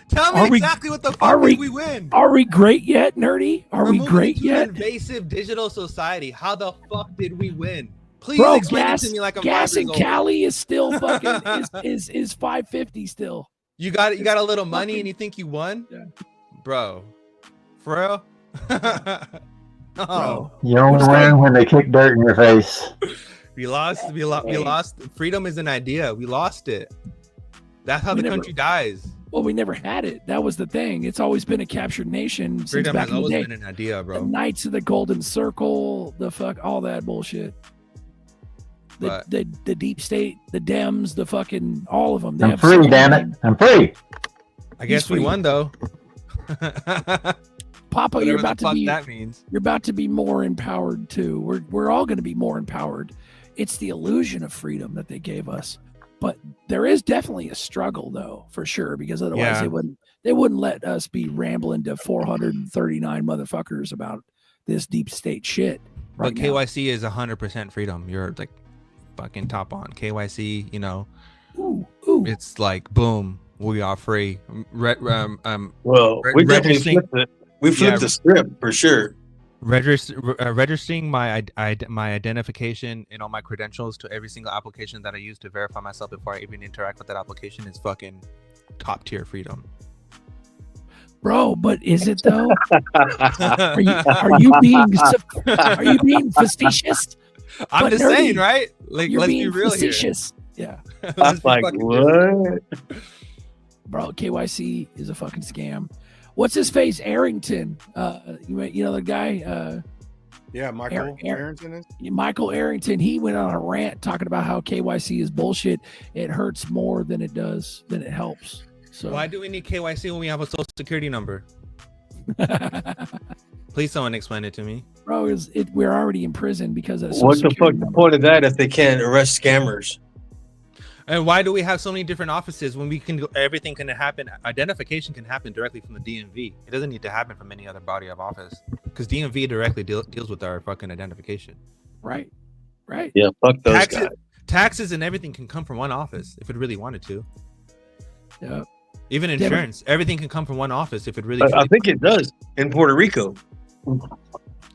Tell me exactly what the fuck did we win? Are we great yet, nerdy? Are We're we moving great into yet? an invasive digital society. How the fuck did we win? Please Bro, explain gas, it to me like I'm gas 5 in years old. Cali is still fucking is 550 still. You got a little money and you think you won? Yeah. Bro. For real? Oh. You only win when they kick dirt in your face. We lost. We lost. Freedom is an idea. We lost it. That's how the country dies. Well, we never had it. That was the thing. It's always been a captured nation since Freedom back has in the always day. been an idea, bro. The Knights of the Golden Circle, the fuck, all that bullshit. The deep state, the Dems, the fucking all of them. They I'm have free, so damn many. it. I'm free. I guess we won though. Papa, Whatever you're the about to fuck be that means. You're about to be more empowered too. We're all going to be more empowered. It's the illusion of freedom that they gave us. But there is definitely a struggle though, for sure, because otherwise they wouldn't let us be rambling to 439 motherfuckers about this deep state shit. But KYC is 100% freedom. You're like fucking top on KYC. You know, it's like boom, we are free. We definitely flipped it. We flipped the script for sure. Registering my identification and all my credentials to every single application that I use to verify myself before I even interact with that application is fucking top tier freedom. Bro, but is it though? are you being facetious? I'm But just nerdy, saying, right? Like, you're let's being be real facetious. here. Yeah. Let's be Like fucking what? Bro, KYC is a fucking scam. What's his face? Arrington. You know the guy? Yeah, Michael Arrington is? Michael Arrington. He went on a rant talking about how KYC is bullshit. It hurts more than it helps. So Why do we need KYC when we have a social security number? Please someone explain it to me. Bro, we're already in prison because of What the fuck the point of that if they can't arrest scammers? And why do we have so many different offices when we can do everything can happen? Identification can happen directly from the DMV. It doesn't need to happen from any other body of office because DMV directly deals with our fucking identification. Right. Yeah, fuck those guys. Taxes and everything can come from one office if it really wanted to. Yeah. Even insurance, everything can come from one office if it really. I think it does in Puerto Rico.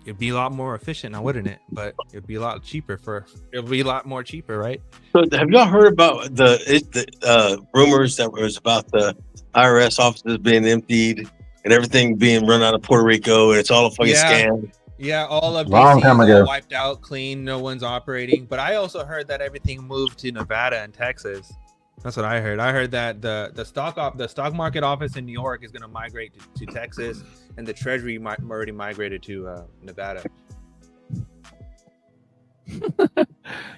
It'd be a lot more efficient now, wouldn't it? But it'd be a lot cheaper it'll be a lot more cheaper, right? So have y'all heard about the rumors that was about the IRS offices being emptied and everything being run out of Puerto Rico and it's all a fucking scam? Yeah, all of Long DC time is ago. all wiped out, clean, no one's operating. But I also heard that everything moved to Nevada and Texas. That's what I heard. I heard that the stock market office in New York is going to migrate to Texas, and the Treasury already migrated to Nevada.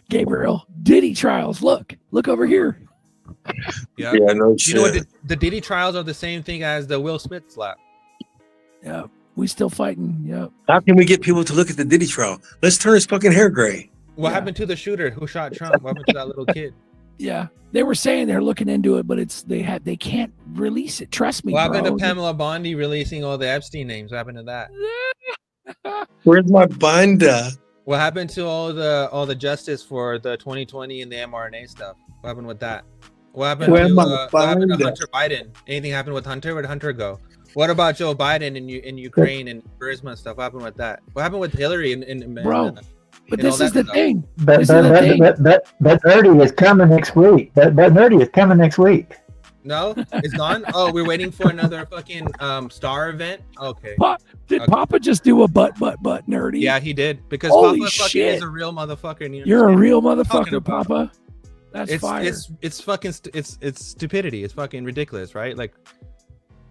Gabriel, Diddy trials. Look over here. Yeah. Yeah, no You know what? shit. The Diddy trials are the same thing as the Will Smith slap. Yeah, we still fighting. Yep. How can we get people to look at the Diddy trial? Let's turn his fucking hair gray. What happened to the shooter who shot Trump? What happened to that little kid? Yeah, they were saying they're looking into it, but they can't release it. Trust me, What happened bro. to Pamela Bondi releasing all the Epstein names? What happened to that? Where's my binder? What happened to all the justice for the 2020 and the mRNA stuff? What happened with that? What happened Where's to my what happened to binder? Hunter Biden? Anything happened with Hunter? Where'd Hunter go? What about Joe Biden in Ukraine and Burisma and stuff? What happened with that? What happened with Hillary and Bro, but and this all is that the stuff? thing. But This is the thing. Nerdy is coming next week. But Nerdy is coming next week. No, it's gone. Oh, we're waiting for another fucking star event. Okay. Did Okay. Papa just do a butt nerdy? Yeah, he did because Holy Papa fucking shit. is a real motherfucker. And You're a understand real what I'm talking motherfucker, about. Papa. That's fire. It's fucking it's stupidity. It's fucking ridiculous, right? Like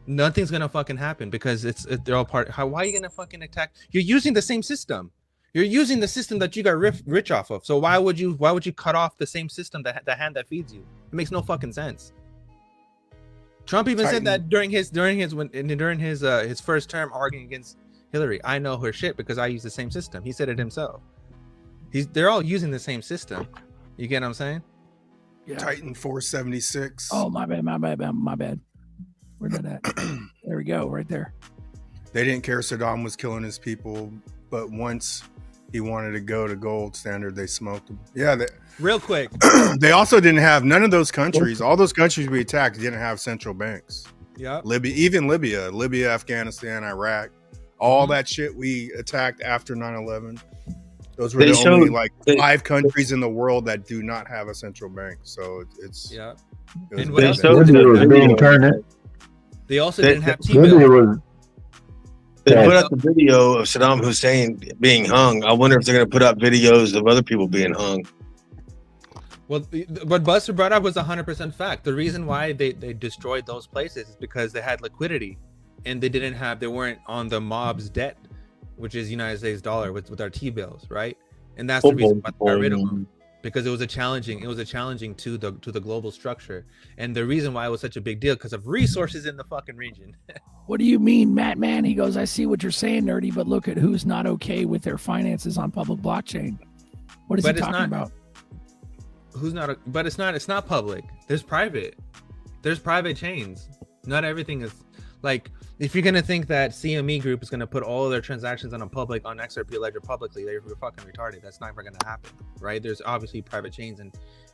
nothing's gonna fucking happen because they're all part. Why are you gonna fucking attack? You're using the same system. You're using the system that you got rich off of. So why would you cut off the same system the hand that feeds you? It makes no fucking sense. Trump even said that during his first term arguing against Hillary. I know her shit because I use the same system. He said it himself. They're all using the same system. You get what I'm saying? Yeah. Titan 476. Oh, my bad. Where did that? There we go, right there. They didn't care Saddam was killing his people, but once he wanted to go to gold standard, they smoked him. Yeah, real quick. They also didn't have none of those countries. All those countries we attacked didn't have central banks. Yeah. Libya, Afghanistan, Iraq, all that shit we attacked after 9/11. Those were the only 5 countries in the world that do not have a central bank. So it's yeah. It And was they also didn't have T-bills. They put out the video of Saddam Hussein being hung. I wonder if they're going to put out videos of other people being hung. Well, what Buster brought up was 100% fact. The reason why they destroyed those places is because they had liquidity, and they weren't on the mob's debt, which is United States dollar with our T-bills, right? And that's the reason why they got rid of them, because it was a challenging to the global structure, and the reason why it was such a big deal because of resources in the fucking region. What do you mean, Matt? Man, he goes, I see what you're saying, Nerdy, but look at who's not okay with their finances on public blockchain. What is he talking about? Who's not? But it's not public. There's private chains. Not everything is like. If you're gonna think that CME Group is gonna put all of their transactions on XRP Ledger publicly, you're fucking retarded. That's never gonna happen, right? There's obviously private chains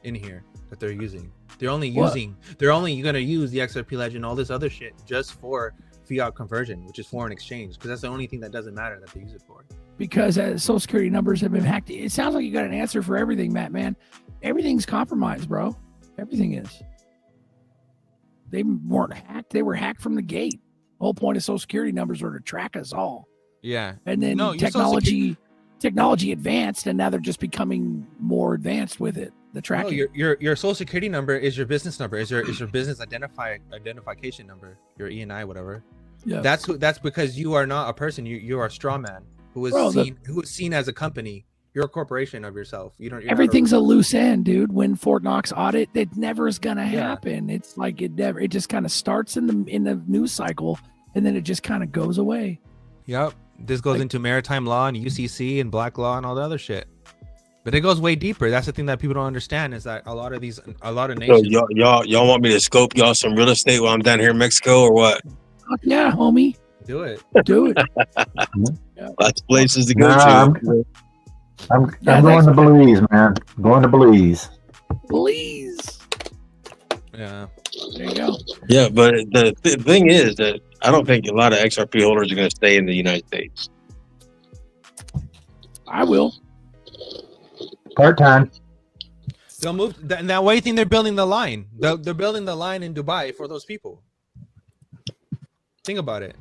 in here that they're using. They're only gonna use the XRP Ledger and all this other shit just for fiat conversion, which is foreign exchange, because that's the only thing that doesn't matter that they use it for. Because Social Security numbers have been hacked. It sounds like you got an answer for everything, Matt. Man, everything's compromised, bro. Everything is. They weren't hacked. They were hacked from the gate. The whole point of Social Security numbers are to track us all. Yeah. And then technology advanced, and now they're just becoming more advanced with it. The tracking. No, your Social Security number is your business number. Is your business identification number. Your E&I, whatever. Yeah. That's because you are not a person. You are a straw man who is seen as a company. You're a corporation of yourself. Everything's a loose end, dude. When Fort Knox audit, that never is gonna happen. It's like it just kind of starts in the news cycle, and then it just kind of goes away. Yep. This goes into maritime law and UCC and black law and all the other shit. But it goes way deeper. That's the thing that people don't understand is that a lot of nations. So y'all want me to scope y'all some real estate while I'm down here in Mexico or what? Yeah, homie. Do it. Do it. Lots of places to go to. I'm going to Belize, man. I'm going to Belize. Belize. Yeah. There you go. Yeah, but the thing is that I don't think a lot of XRP holders are going to stay in the United States. I will. Part-time. They'll move. Now, why do you think they're building the line? They're building the line in Dubai for those people. Think about it.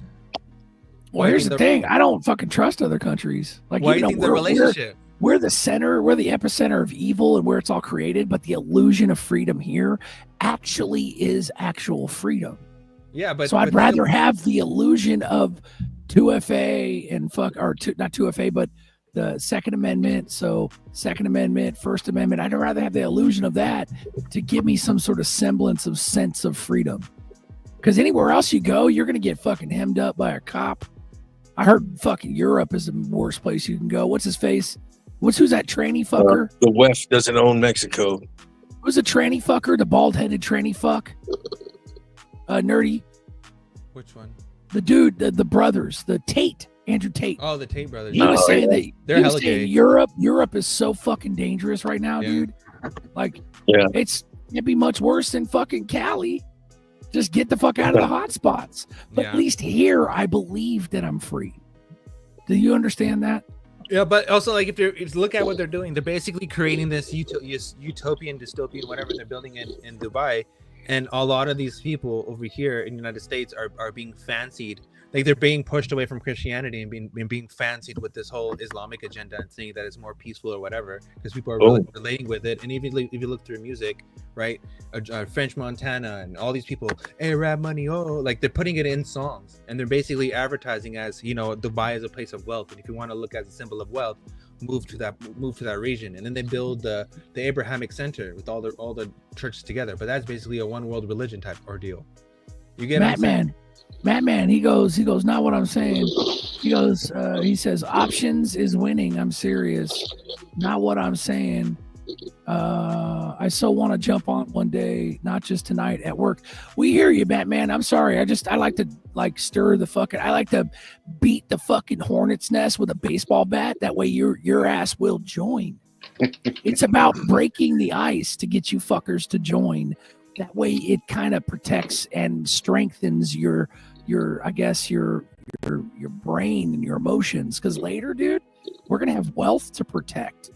Well, here's the thing. I don't fucking trust other countries. Like, why do you think the relationship? We're the center. We're the epicenter of evil and where it's all created. But the illusion of freedom here actually is actual freedom. Yeah, but so I'd rather have the illusion of 2FA and not 2FA, but the Second Amendment. So Second Amendment, First Amendment, I'd rather have the illusion of that to give me some sort of semblance of sense of freedom. Because anywhere else you go, you're going to get fucking hemmed up by a cop. I heard fucking Europe is the worst place you can go. What's his face? Who's that tranny fucker? The WEF doesn't own Mexico. Who's the tranny fucker? The bald-headed tranny fuck? Nerdy. Which one? The dude, the brothers, the Tate, Andrew Tate. Oh, the Tate brothers. He was saying that they're he was hella saying gay. Europe is so fucking dangerous right now, dude. Like, it'd be much worse than fucking Cali. Just get the fuck out of the hot spots. But at least here, I believe that I'm free. Do you understand that? Yeah, but also like if you look at what they're doing, they're basically creating this utopian, dystopian, whatever they're building in Dubai, and a lot of these people over here in the United States are being fancied. Like they're being pushed away from Christianity and being fancied with this whole Islamic agenda and saying that it's more peaceful or whatever because people are relating with it. And even if you look through music, right, French Montana and all these people, hey, rap money, like they're putting it in songs and they're basically advertising as, you know, Dubai is a place of wealth, and if you want to look as a symbol of wealth, move to that region. And then they build the Abrahamic Center with all the churches together, but that's basically a one world religion type ordeal. You get Madman, he goes, not what I'm saying. He goes, he says, options is winning. I'm serious. Not what I'm saying. I so want to jump on one day, not just tonight at work. We hear you, Batman. I'm sorry. I like to stir the fucking, I like to beat the fucking hornet's nest with a baseball bat. That way your ass will join. It's about breaking the ice to get you fuckers to join. That way it kind of protects and strengthens your brain and your emotions. Because later, dude, we're going to have wealth to protect.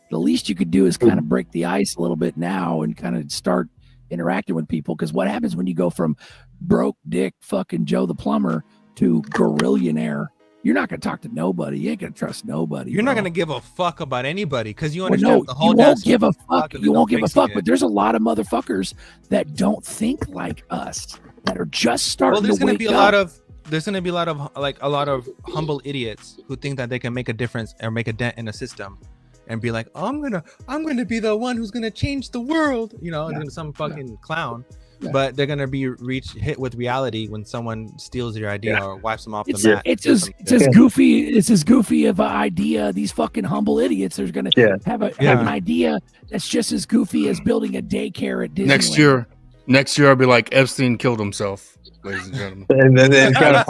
The least you could do is kind of break the ice a little bit now and kind of start interacting with people. Because what happens when you go from broke dick fucking Joe the plumber to gorillionaire? You're not going to talk to nobody. You ain't going to trust nobody. You're not going to give a fuck about anybody because you understand the whole. You won't give a fuck. You won't give a fuck. But there's a lot of motherfuckers that don't think like us, that are just starting to wake up. There's going to be a lot of humble idiots who think that they can make a difference or make a dent in a system, and be like, oh, I'm gonna be the one who's gonna change the world. You know, some fucking clown. Yeah. But they're gonna be hit with reality when someone steals your idea or wipes them off the mat. It's as goofy. It's as goofy of an idea. These fucking humble idiots are gonna have an idea that's just as goofy as building a daycare at Disneyland. Next year, I'll be like, Epstein killed himself, ladies and gentlemen. And then kind of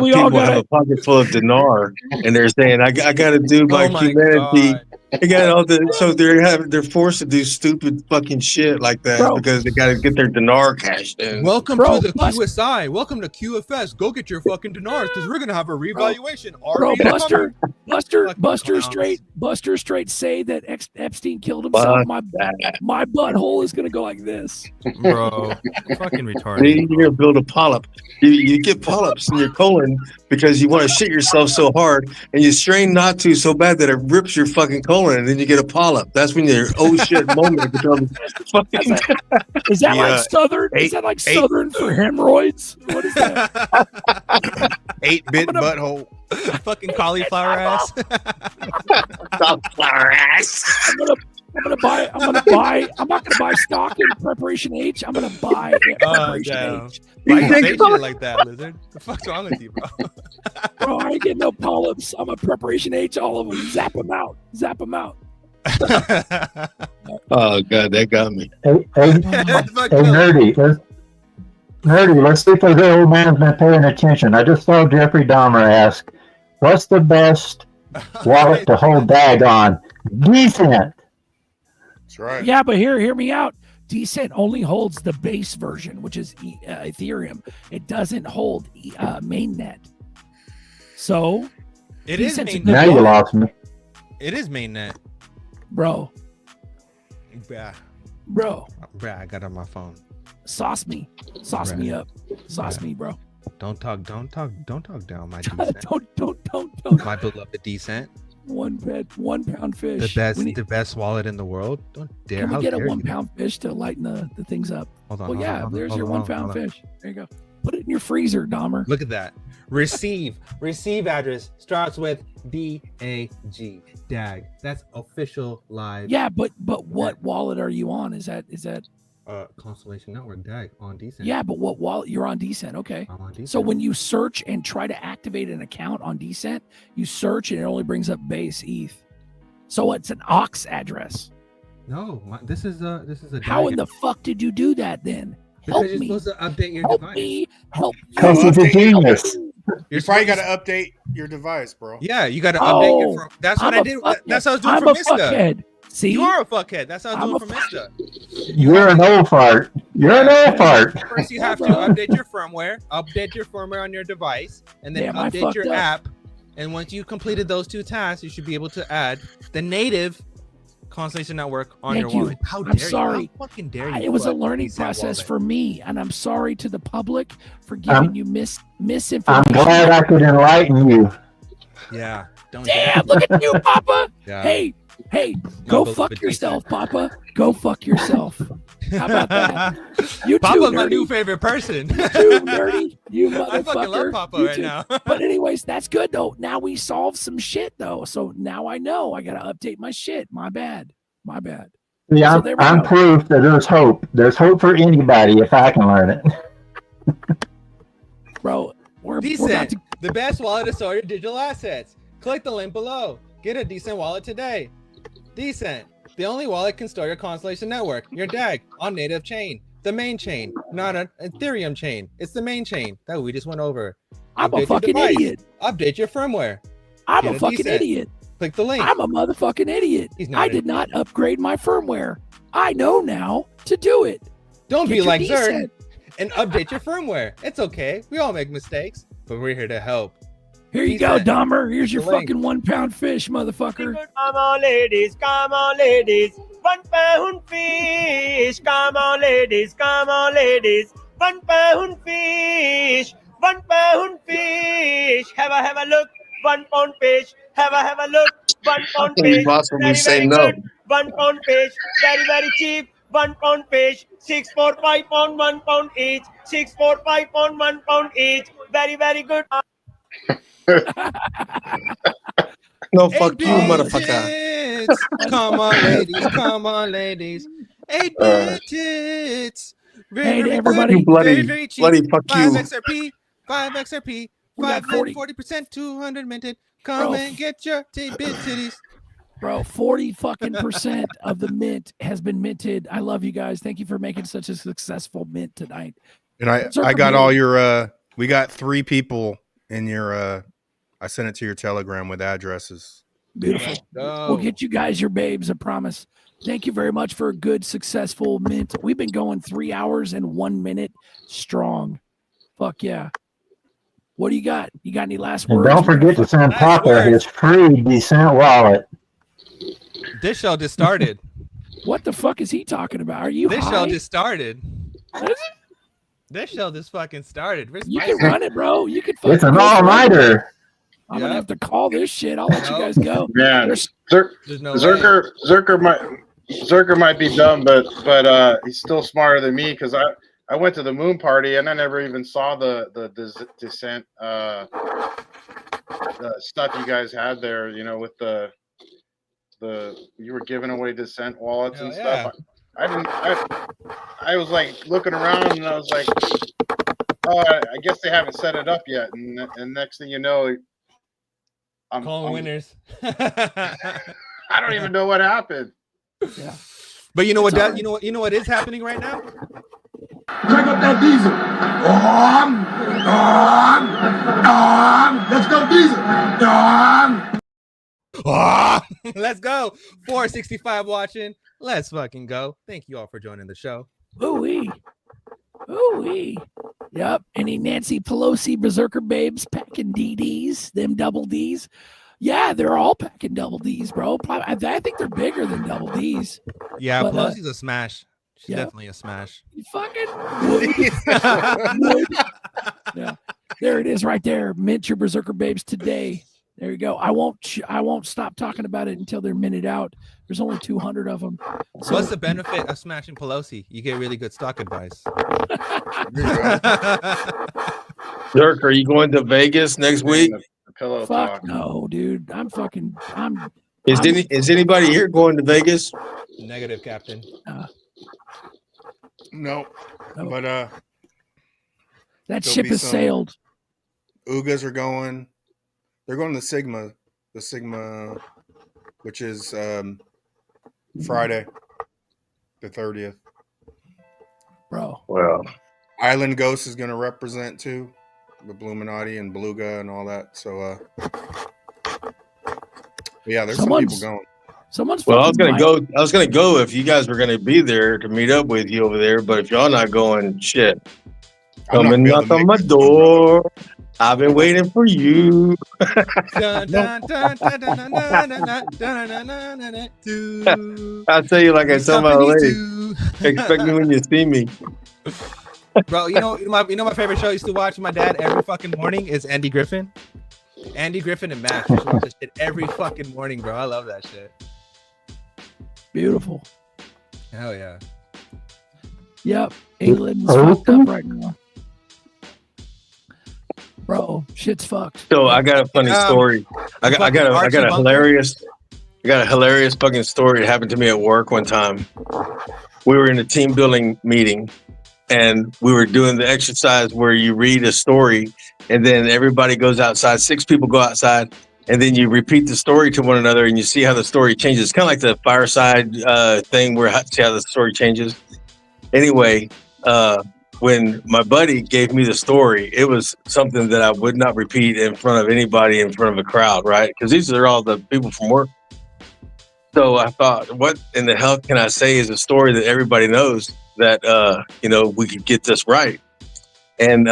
we all have a pocket full of dinar, and they're saying, "I got to do my humanity." They got all so they're forced to do stupid fucking shit like that because they got to get their dinar cashed in. Welcome to the QSI. Welcome to QFS. Go get your fucking dinars because we're gonna have a revaluation. Buster straight say that Epstein killed himself. My butthole is gonna go like this, bro. Fucking retarded. You're gonna build a polyp. You get polyps in your colon because you want to shit yourself so hard, and you strain not to so bad that it rips your fucking colon. And then you get a polyp. That's when your oh shit moment becomes fucking. Is that like Southern? Is that like Southern for hemorrhoids? What is that? 8-bit butthole. Fucking cauliflower ass. Cauliflower ass. I'm not gonna buy stock in Preparation H. I'm gonna buy Preparation H. Why you say shit like that, Lizard? The fuck's wrong with you, bro? Bro, I ain't getting no polyps. I'm a Preparation H, all of them. Zap them out. Oh god, that got me. Hey, nerdy. Let's see if the old man's been paying attention. I just saw Jeffrey Dahmer ask, "What's the best wallet to hold bag on?" Decent. That's right. Yeah, but hear me out. Decent only holds the base version, which is Ethereum. It doesn't hold mainnet. So it is mainnet. Now you lost me. It is mainnet, bro. Bro, I got it on my phone. Sauce me up, me, bro. Don't talk down, my decent. don't. My beloved decent. 1 pound fish. The best wallet in the world. Don't dare. Can we get a 1 pound fish to lighten the things up? Hold on. Well, there's your 1 pound fish. There you go. Put it in your freezer, Dahmer. Look at that. Receive address starts with DAG. DAG. That's official live. Yeah, but what wallet are you on? Is that Constellation Network DAG on Decent. Yeah, but what wallet? You're on Decent. Okay. I'm on Decent. So when you search and try to activate an account on Decent, you search and it only brings up base ETH. So it's an aux address. No, this is a How DAG. in the fuck did you do that then? Because Help you're me. supposed to update your Help device. me. Help you. Because he's a genius. You probably got to update your device, bro. Yeah, you got to update your phone. That's what I'm I a did. fuckhead. That's what I was doing I'm for a Mista. fuckhead. See? You are a fuckhead. That's how I was I'm doing for Mista. You're an old fart. You're an old fart. First, you have to update your firmware on your device, and then Damn, I update fucked your up. app. And once you completed those two tasks, you should be able to add the native Constellation Network on Thank your you. wallet. How dare I'm you? sorry. How fucking dare you? It was a put learning Decent process wallet? for me, and I'm sorry to the public for giving you I'm misinformation. glad I could enlighten you. Yeah. Don't Damn, look at you, Papa. Yeah. Hey, go believe fuck it, yourself, Papa. Go fuck yourself. How about that? You too, Papa's my nerdy. new favorite person. You too, nerdy. You motherfucker. I fucking love Papa You right too. now. But anyways, that's good though. Now we solved some shit though. So now I know I gotta update my shit. My bad. Yeah, So there we I'm go. proof that there's hope. There's hope for anybody if I can learn it. Bro, we're about Decent. to The best wallet to store your digital assets. Click the link below. Get a Decent wallet today. Decent. The only wallet can store your Constellation Network, your DAG, on native chain. The main chain, not an Ethereum chain. It's the main chain that we just went over. I'm a Update your fucking device. idiot. Update your firmware. I'm Get a fucking Decent. idiot. Click the link. I'm a motherfucking idiot. He's not I an did not upgrade my firmware. I know now to do it. Don't Get be your like Zerd Decent. and update your firmware. It's okay. We all make mistakes, but we're here to help. Here you go, Decent. Dahmer. Here's your The link. fucking 1 pound fish, motherfucker. Come on, ladies. Come on, ladies. 1 pound fish. Come on, ladies. Come on, ladies. 1 pound fish. 1 pound fish. Have a look. 1 pound fish. Have a look. 1 pound can you fish. possibly say no? good. 1 pound fish. Very cheap. 1 pound fish. 6, 4, 5 pound. 1 pound each. 6, 4, 5 pound. 1 pound each. Very good. No, fuck you, motherfucker. Come on, ladies. Come on, ladies. 8 digits. Hey, Very everybody. good, You bloody- very, very cheap. bloody fuck 5 you. XRP. 5 XRP. We got 40. 40%. 200 minted. Come Bro. and get your bit titties. Bro, 40 fucking % of the mint has been minted. I love you guys. Thank you for making such a successful mint tonight. And I got all your we got 3 people in your I sent it to your Telegram with addresses. Beautiful. We'll get you guys your babes, I promise. Thank you very much for a good, successful mint. We've been going 3 hours and 1 minute strong. Fuck yeah. What do you got? You got any last And words? don't forget to send Papa his free Decent wallet. This show just started. What the fuck is he talking about? Are you This high? show just started. This show just fucking started. We're You can spicy. run it, bro. You can fucking It's an go for it. all-nighter. I'm gonna have to call this shit. I'll let you guys go. Man, There's- There's no way. Zerker might be dumb, but he's still smarter than me because I went to the moon party and I never even saw the Descent stuff you guys had there. You know, with the you were giving away Descent wallets and stuff. I was like looking around and I was like, oh, I guess they haven't set it up yet. And next thing you know, I'm calling winners. I don't even know what happened. Yeah. But you know what? It's all That, you know what is happening right now? Crank up that diesel. Let's go diesel. Let's go. 465 watching. Let's fucking go. Thank you all for joining the show. Ooh-wee. Ooh-wee. Yep. Any Nancy Pelosi Berserker babes packing DDs, them double Ds? Yeah, they're all packing double Ds, bro. I think they're bigger than double Ds. Yeah, But, Pelosi's a smash. She's yeah. definitely a smash. You fucking would. Yeah. There it is right there. Mint your Berserker babes today. There you go. I won't stop talking about it until they're minted out. There's only 200 of them. So, What's the benefit of smashing Pelosi? You get really good stock advice. Dirk, are you going to Vegas next week? The pillow fuck talk. no, dude. Is anybody here going to Vegas? Negative, Captain. No, but that there'll ship be has some- sailed. Ugas are going. They're going to Sigma, which is Friday, the 30th. Bro. Well, Island Ghost is going to represent too, the Bluminati and Beluga and all that. So, yeah, there's some people going. Well, I was gonna go if you guys were gonna be there to meet up with you over there. But if y'all not going, shit, I'm come and not knock on my door. I've been waiting for you. I tell you, like I tell my lady, expect me when you see me. Bro, you know my favorite show I used to watch with my dad every fucking morning is Andy Griffin. Andy Griffin and Max. I used to watch this shit every fucking morning, bro. I love that shit. Beautiful. Hell yeah. Yep. England's fucked up right now. Bro, shit's fucked. So I got a funny story. I got a hilarious fucking story that happened to me at work one time. We were in a team building meeting and we were doing the exercise where you read a story and then everybody goes outside. 6 people go outside and then you repeat the story to one another and you see how the story changes. It's kind of like the fireside thing where see how the story changes. Anyway, when my buddy gave me the story, it was something that I would not repeat in front of anybody in front of a crowd, right? Because these are all the people from work. So I thought, what in the hell can I say is a story that everybody knows that, we could get this right. And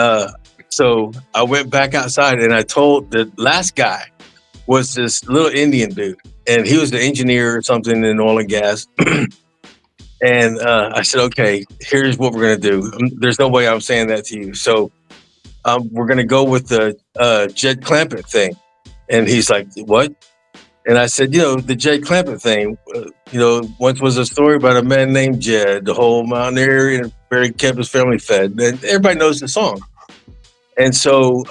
so I went back outside and I told the last guy was this little Indian dude. And he was the engineer or something in oil and gas. And I said, okay, here's what we're going to do. There's no way I'm saying that to you. So we're going to go with the Jed Clampett thing. And he's like, what? And I said, the Jed Clampett thing, once was a story about a man named Jed, the whole mountain area, where he kept his family fed. And everybody knows the song. And so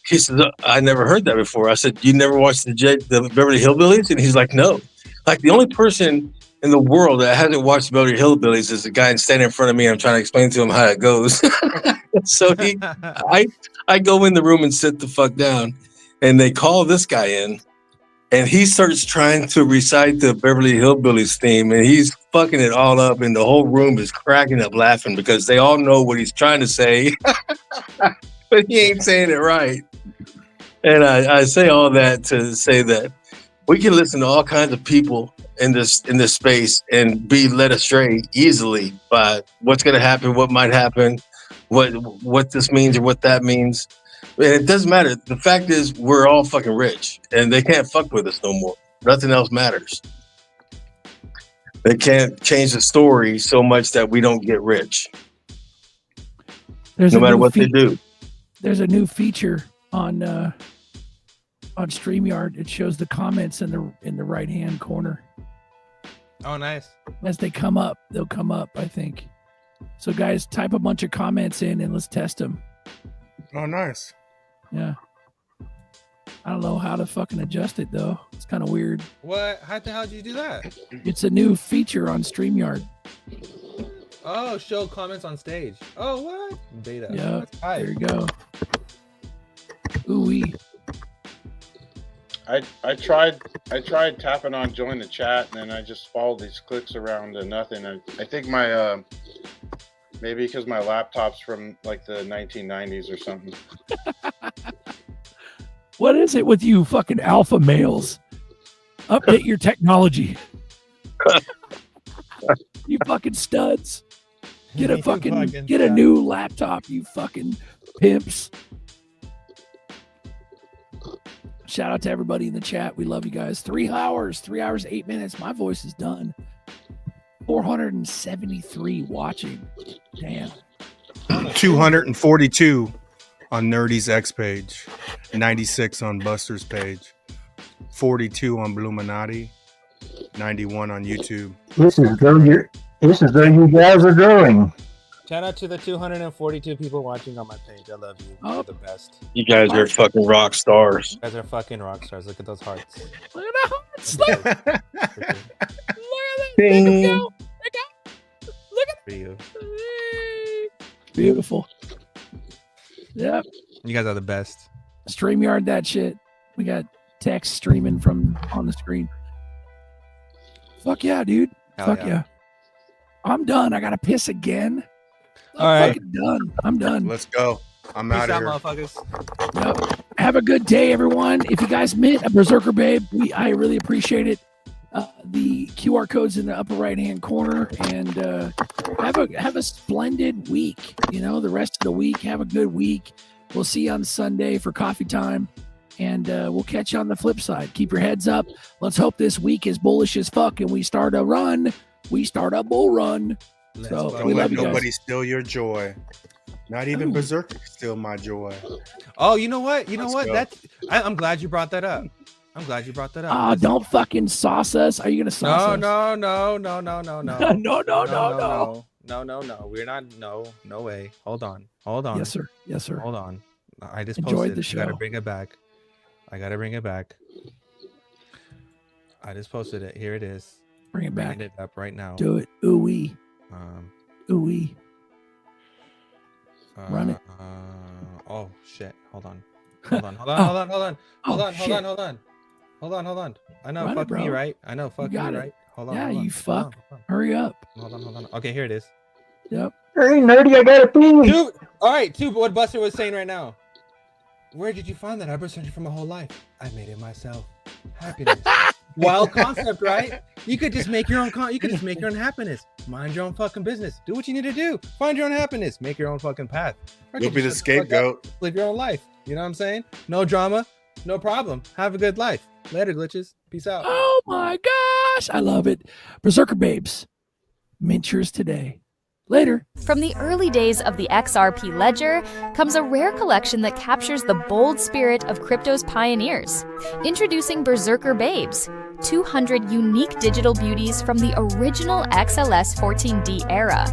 he said, I never heard that before. I said, you never watched the Beverly Hillbillies? And he's like, no. Like the only person in the world that hasn't watched Beverly Hillbillies is the guy standing in front of me. And I'm trying to explain to him how it goes. So I go in the room and sit the fuck down. And they call this guy in. And he starts trying to recite the Beverly Hillbillies theme, and he's fucking it all up, and the whole room is cracking up laughing because they all know what he's trying to say, but he ain't saying it right. And I say all that to say that we can listen to all kinds of people in this space and be led astray easily by what's going to happen, what might happen, what this means or what that means. And it doesn't matter. The fact is, we're all fucking rich, and they can't fuck with us no more. Nothing else matters. They can't change the story so much that we don't get rich. No matter what they do. There's a new feature on StreamYard. It shows the comments in the right hand corner. Oh, nice. As they come up, they'll come up, I think. So guys, type a bunch of comments in and let's test them. Oh, nice. Yeah. I don't know how to fucking adjust it though. It's kind of weird. What? How the hell did you do that? It's a new feature on StreamYard. Oh, show comments on stage. Oh, what? Beta. Yeah. There you go. Ooh-wee. I tried tapping on join the chat, and then I just followed these clicks around to nothing. I think my maybe because my laptop's from like the 1990s or something. What is it with you fucking alpha males? Update your technology. You fucking studs. Get a new laptop, you fucking pimps. Shout out to everybody in the chat. We love you guys. 3 hours, 8 minutes. My voice is done. 473 watching. Damn. 242 on Nerdy's X page. 96 on Buster's page. 42 on Bluminati, 91 on YouTube. This is though you guys are growing. Shout out to the 242 people watching on my page. I love you. You're the best. You guys are fucking rock stars. You guys are fucking rock stars. Look at those hearts. Look at the hearts. Look at that. Ding. Look at go. Look at For you. Beautiful. Yep. You guys are the best. StreamYard that shit. We got text streaming from on the screen. Fuck yeah, dude. Hell Fuck yeah. I'm done. I gotta piss again. All right. Fucking done. I'm done. Let's go. I'm Peace out out, of here. motherfuckers. Yep. Have a good day, everyone. If you guys met a Berserker Babe, I really appreciate it. The QR code's in the upper right-hand corner, and have a splendid week. You know, the rest of the week, have a good week. We'll see you on Sunday for coffee time, and we'll catch you on the flip side. Keep your heads up. Let's hope this week is bullish as fuck, and we start a run. We start a bull run. So Don't we let love you nobody guys. steal your joy. Not even Berserker can steal my joy. Oh, you know what? You know Let's what? go. I'm glad you brought that up. I'm glad you brought that up. Ah, don't fucking sauce us. Are you gonna sauce us? No. No. No. We're not. No way. Hold on. Yes, sir. Yes, sir. Hold on. I just Enjoyed posted. the I gotta show. bring it back. I just posted it. Here it is. Bring it back. Bringing it up right now. Do it. Ooh wee. Ooh wee. Run it. Oh shit. Hold on. Oh, Hold on. I know. Run it, Fuck me, bro. right? I know. Fuck me, got it. right? Hold on. Yeah, hold on, you hold fuck. on, hold Hurry up. on. Okay, here it is. Yep. Hey, nerdy, I got a pee. Dude, all right, what Buster was saying right now. Where did you find that? I've been searching for my whole life. I made it myself. Happiness. Wild concept, right? You could just make your own you could just make your own happiness. Mind your own fucking business. Do what you need to do. Find your own happiness. Make your own fucking path. Or You'll just be the shut fuck up, scapegoat. Live your own life. You know what I'm saying? No drama, no problem. Have a good life. Later, glitches. Peace out. Oh my gosh. I love it. Berserker Babes. Mint yours today. Later. From the early days of the XRP ledger comes a rare collection that captures the bold spirit of crypto's pioneers. Introducing Berserker Babes, 200 unique digital beauties from the original XLS 14D era.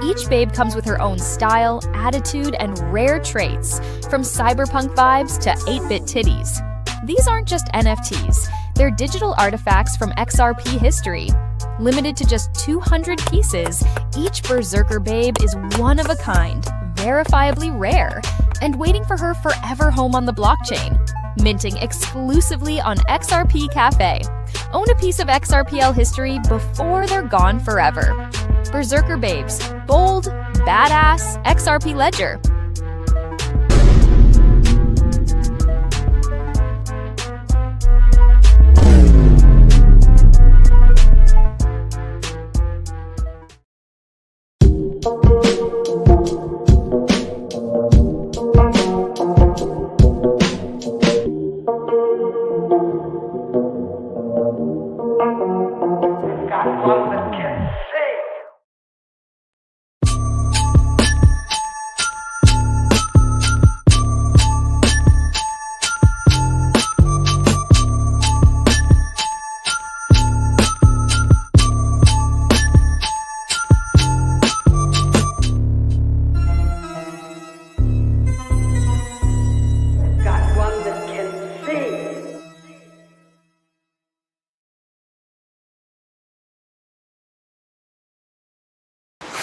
Each babe comes with her own style, attitude, and rare traits, from cyberpunk vibes to 8-bit titties. These aren't just NFTs, they're digital artifacts from XRP history. Limited to just 200 pieces, each Berserker Babe is one of a kind, verifiably rare, and waiting for her forever home on the blockchain. Minting exclusively on XRP Cafe. Own a piece of XRPL history before they're gone forever. Berserker Babes, bold, badass, XRP Ledger.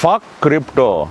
Fuck crypto.